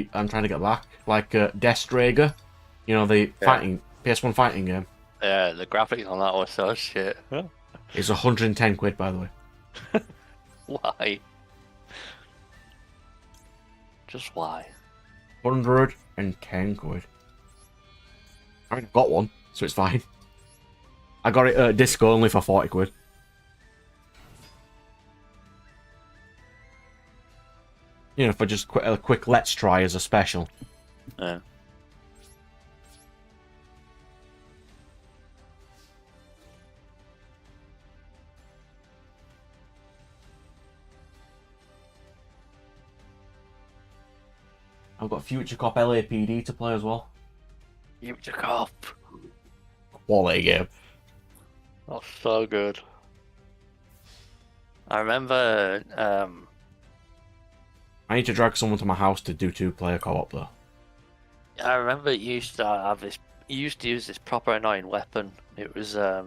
back, like Deathdrager, you know, the fighting PS1 fighting game. Yeah, the graphics on that was so shit. It's 110 quid, by the way. Why? Just why? 110 quid. I mean, I've got one, so it's fine. I got it at disc only for 40 quid. You know, for just a quick let's try as a special. Yeah. I've got Future Cop LAPD to play as well. You took off. Quality game. That's so good. I remember I need to drag someone to my house to do 2-player co-op though. you used to have this. You used to use this proper annoying weapon. It was I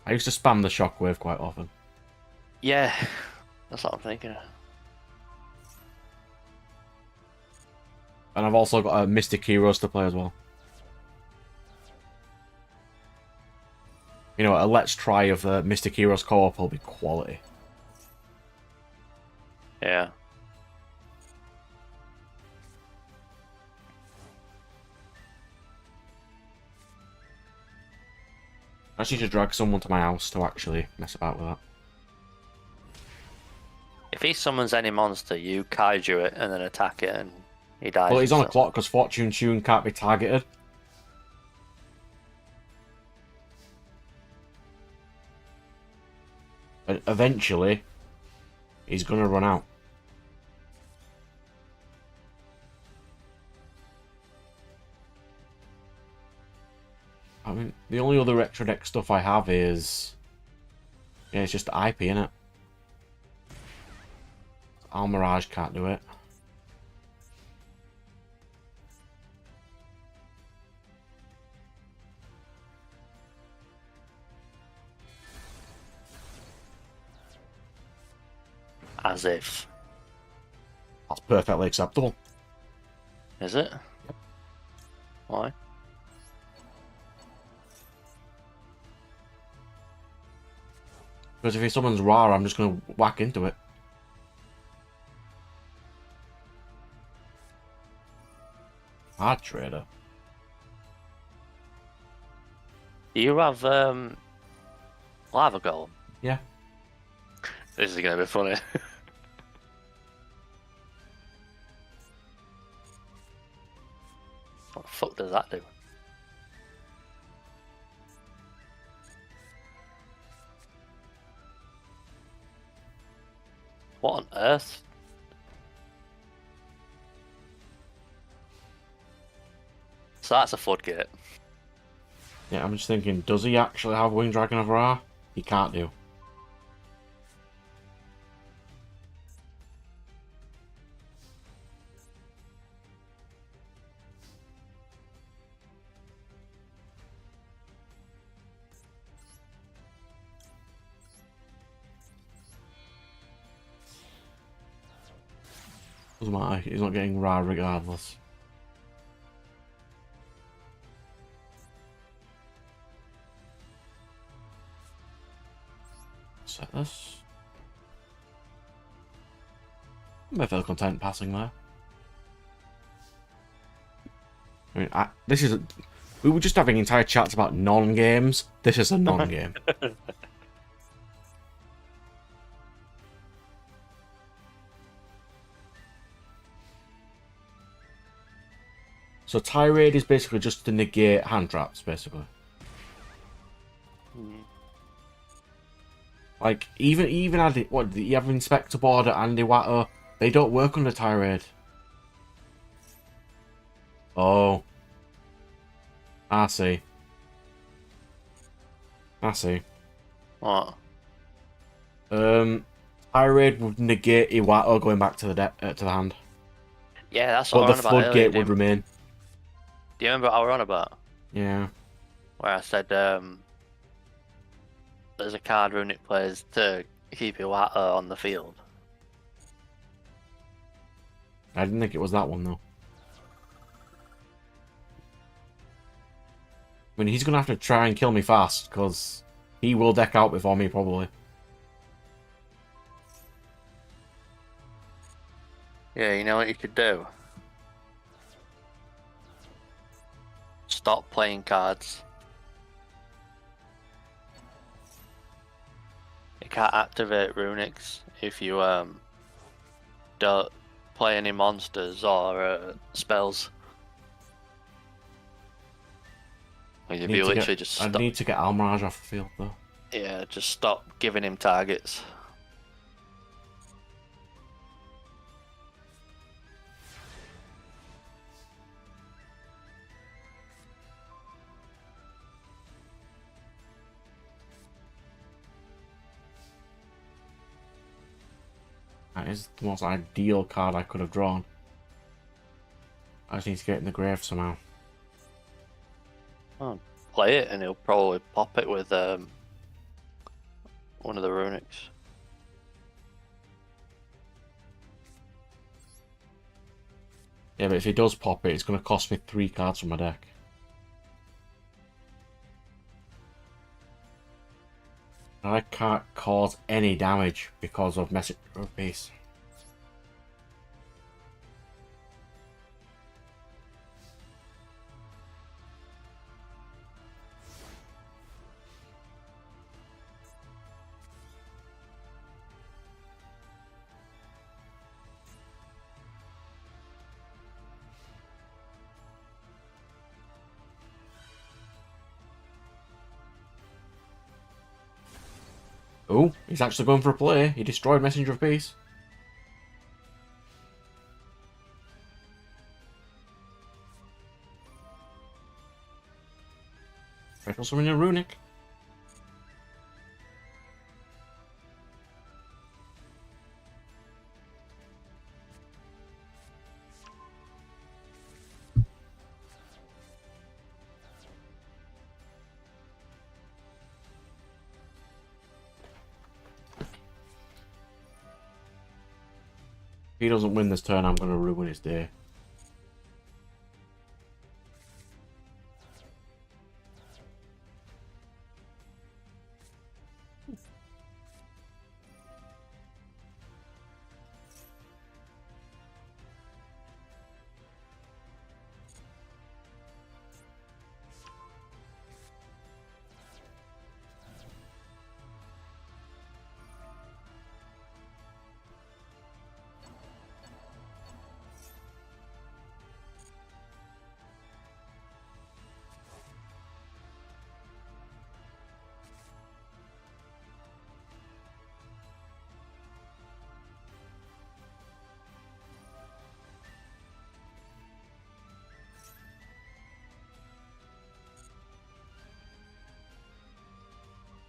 used to spam the shockwave quite often. yeah, that's what I'm thinking. And I've also got Mystic Heroes to play as well. You know, a let's try of Mystic Heroes co-op will be quality. Yeah. I just need to drag someone to my house to actually mess about with that. If he summons any monster, you kaiju it and then attack it, and he dies. Well, he's on a so- clock because Fortune Tune can't be targeted. And eventually, he's gonna run out. I mean, the only other extra deck stuff I have is... Yeah, it's just IP, innit? Almirage can't do it. As if. That's perfectly acceptable. Is it? Why? Because if he summons Ra, I'm just going to whack into it. Hard trader. Do you have lava golem? Yeah. This is gonna be funny. What the fuck does that do? What on earth? So that's a floodgate. Yeah, I'm just thinking, does he actually have Winged Dragon of Ra? He can't do. Doesn't matter, he's not getting Ra regardless. Set this. I feel content passing there. I mean, this is... We were just having entire chats about non-games. This is a non-game. So Tirade is basically just to negate hand traps, basically. Like, even Andy, what, you have Inspector Board at Andy Watto, they don't work under Tirade. Oh. I see. I see. What? Tirade would negate Iwato going back to the to the hand. Yeah, that's But what the I was on about earlier. floodgate Do would remain. you remember what I was on about? Yeah. Where I said there's a card runic plays to keep Iwata on the field. I didn't think it was that one, though. I mean, he's going to have to try and kill me fast, because he will deck out before me, probably. Yeah, you know what you could do? Stop playing cards. You can't activate runics if you don't play any monsters or spells. Like, if you literally just I stop, need to get Almirage off the field, though. yeah, just stop giving him targets. That is the most ideal card I could have drawn. I just need to get it in the grave somehow. Oh, play it and he'll probably pop it with one of the runics. Yeah, but if he does pop it, it's going to cost me 3 cards from my deck. I can't cause any damage because of Messenger of Peace. Oh, he's actually going for a play. He destroyed Messenger of Peace. Special summon a runic. If he doesn't win this turn, I'm going to ruin his day.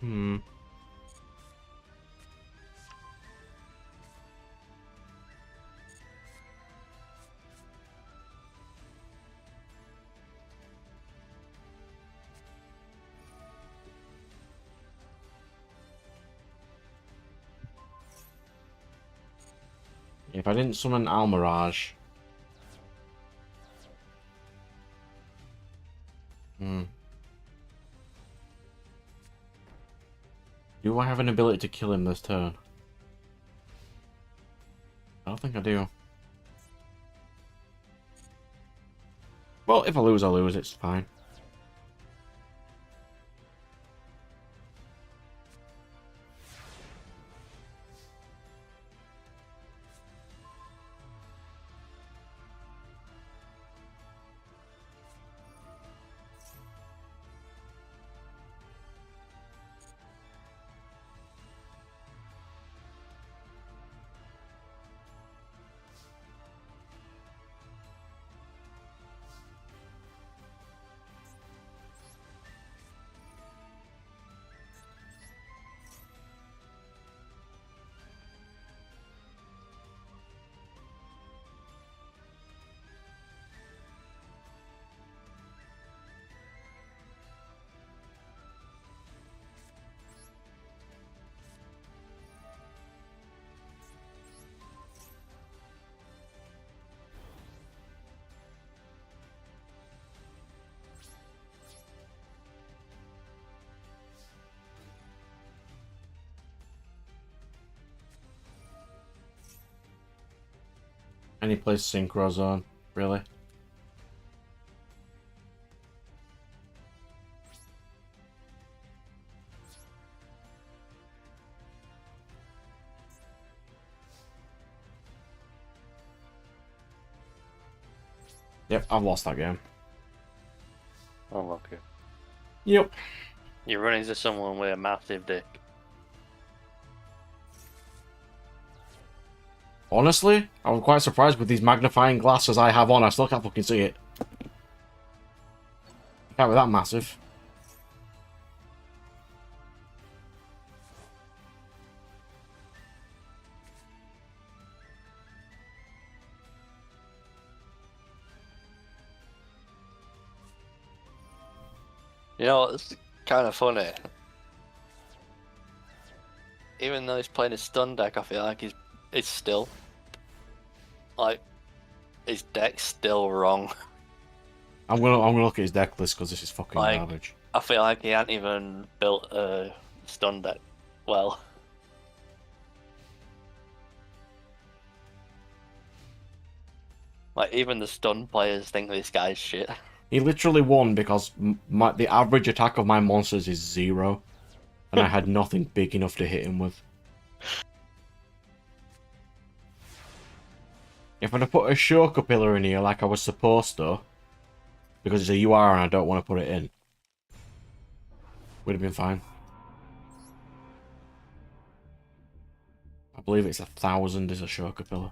Hmm. If I didn't summon Almirage... Do I have an ability to kill him this turn? I don't think I do. Well, if I lose, I lose. It's fine. And he plays Synchro Zone, really? Yep, I've lost that game. Unlucky. Yep. You run into someone with a massive dick. Honestly, I was quite surprised with these magnifying glasses I have on. I still can't fucking see it. Can't be that massive. You know, it's kind of funny. Even though he's playing a stun deck, I feel like he's still like his deck's still wrong. I'm gonna look at his deck list because this is fucking Like- garbage. I feel like he hadn't even built a stun deck well. Like even the stun players think this guy's shit. He literally won because the average attack of my monsters is 0, and I had nothing big enough to hit him with. If I'd have put a Shoka pillar in here like I was supposed to, because it's a UR and I don't want to put it in, would have been fine. I believe it's 1,000 is a Shoka pillar.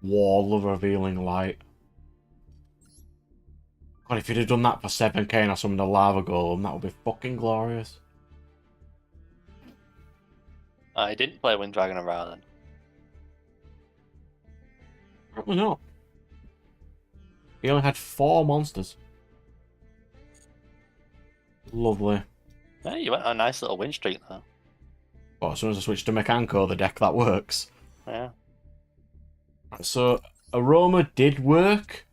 Wall of revealing light. God, if you'd have done that for 7k and I summoned a lava golem, that would be fucking glorious. I didn't play Wind Dragon around then. Probably not. He only had 4 monsters. Lovely. Yeah, you went on a nice little win streak there. But as soon as I switch to Mechanco, the deck that works. Yeah. So, Aroma did work,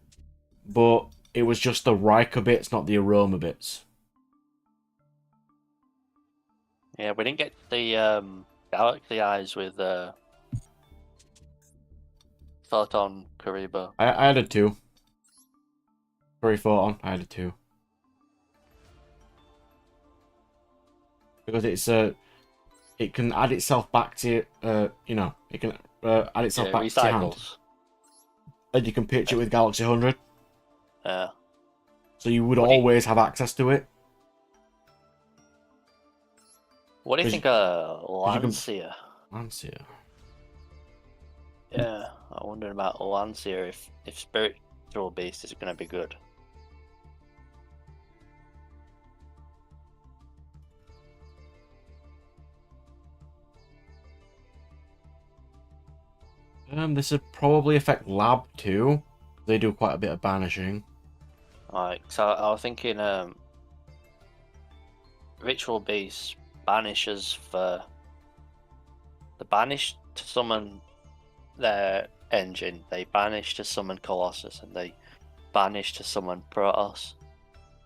but it was just the Riker bits, not the Aroma bits. Yeah, we didn't get the Galaxy Eyes with Photon Kariba. I added 2. Very Photon, I added 2. Because it's it can add itself back to you know, it can add itself back to your hand. Recycles. And you can pitch it with Galaxy 100. Yeah. So you would What do you- always have access to it. What do you Cause- think of you can- Lancia? Lancia. Yeah, I wondered about Lancia if Spiritual Beast is going to be good. This would probably affect Lab too. They do quite a bit of banishing. Like, so I was thinking, Ritual Beast banishes for the banish to summon their engine, they banish to summon Colossus, and they banish to summon Protoss.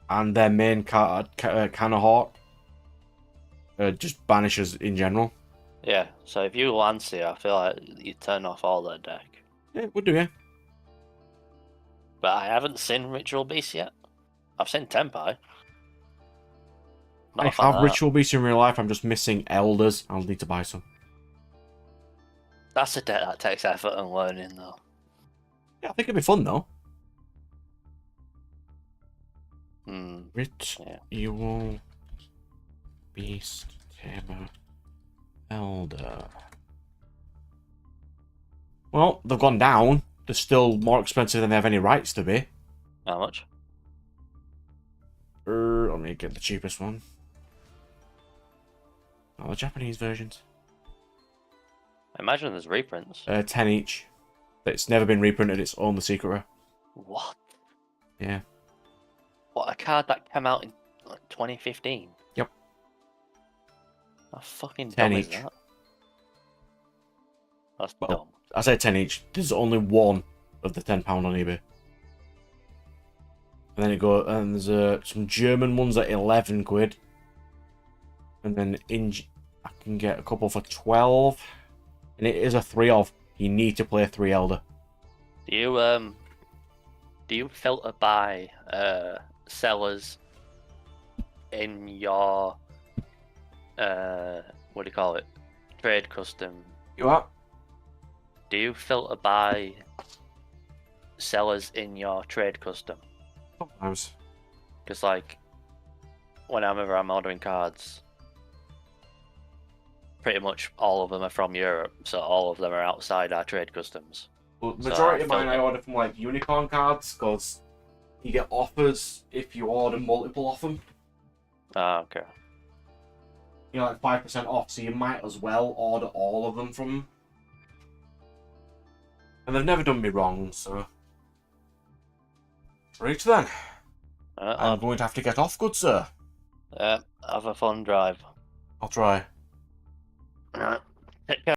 And their main card, Canahawk, just banishes in general. Yeah, so if you Lancia, I feel like you turn off all their deck. Yeah, it would do, yeah. But I haven't seen Ritual Beast yet. I've seen Tempai. Not I a fan have of that. Ritual Beast in real life, I'm just missing Elders. I'll need to buy some. That's a deck that takes effort and learning, though. Yeah, I think it'd be fun though. Hmm. Ritual Beast Tamer Elder. Well, they've gone down. They're still more expensive than they have any rights to be. How much? Let me get the cheapest one. Oh, the Japanese versions. I imagine there's reprints. 10 each. It's never been reprinted, it's only the secret rare. What? Yeah. What, a card that came out in like 2015? Yep. How fucking 10 dumb is each. that? That's Well, dumb. I say 10 each. There's only one of the £10 on eBay. And then and there's some German ones at 11 quid. And then I can get a couple for 12. And it is a 3 of. You need to play 3 Elder. Do you filter by sellers in your what do you call it? Trade custom? You are? Do you filter by sellers in your trade custom? Sometimes. Because like whenever I'm ordering cards, pretty much all of them are from Europe, so all of them are outside our trade customs. Well, So majority I of mine felt I it. order from like unicorn cards because you get offers if you order multiple of them. Ah, okay. You know, like 5% off, so you might as well order all of them from them. And they've never done me wrong, so. Right then. I'm going to have to get off, good sir. Have a fun drive. I'll try.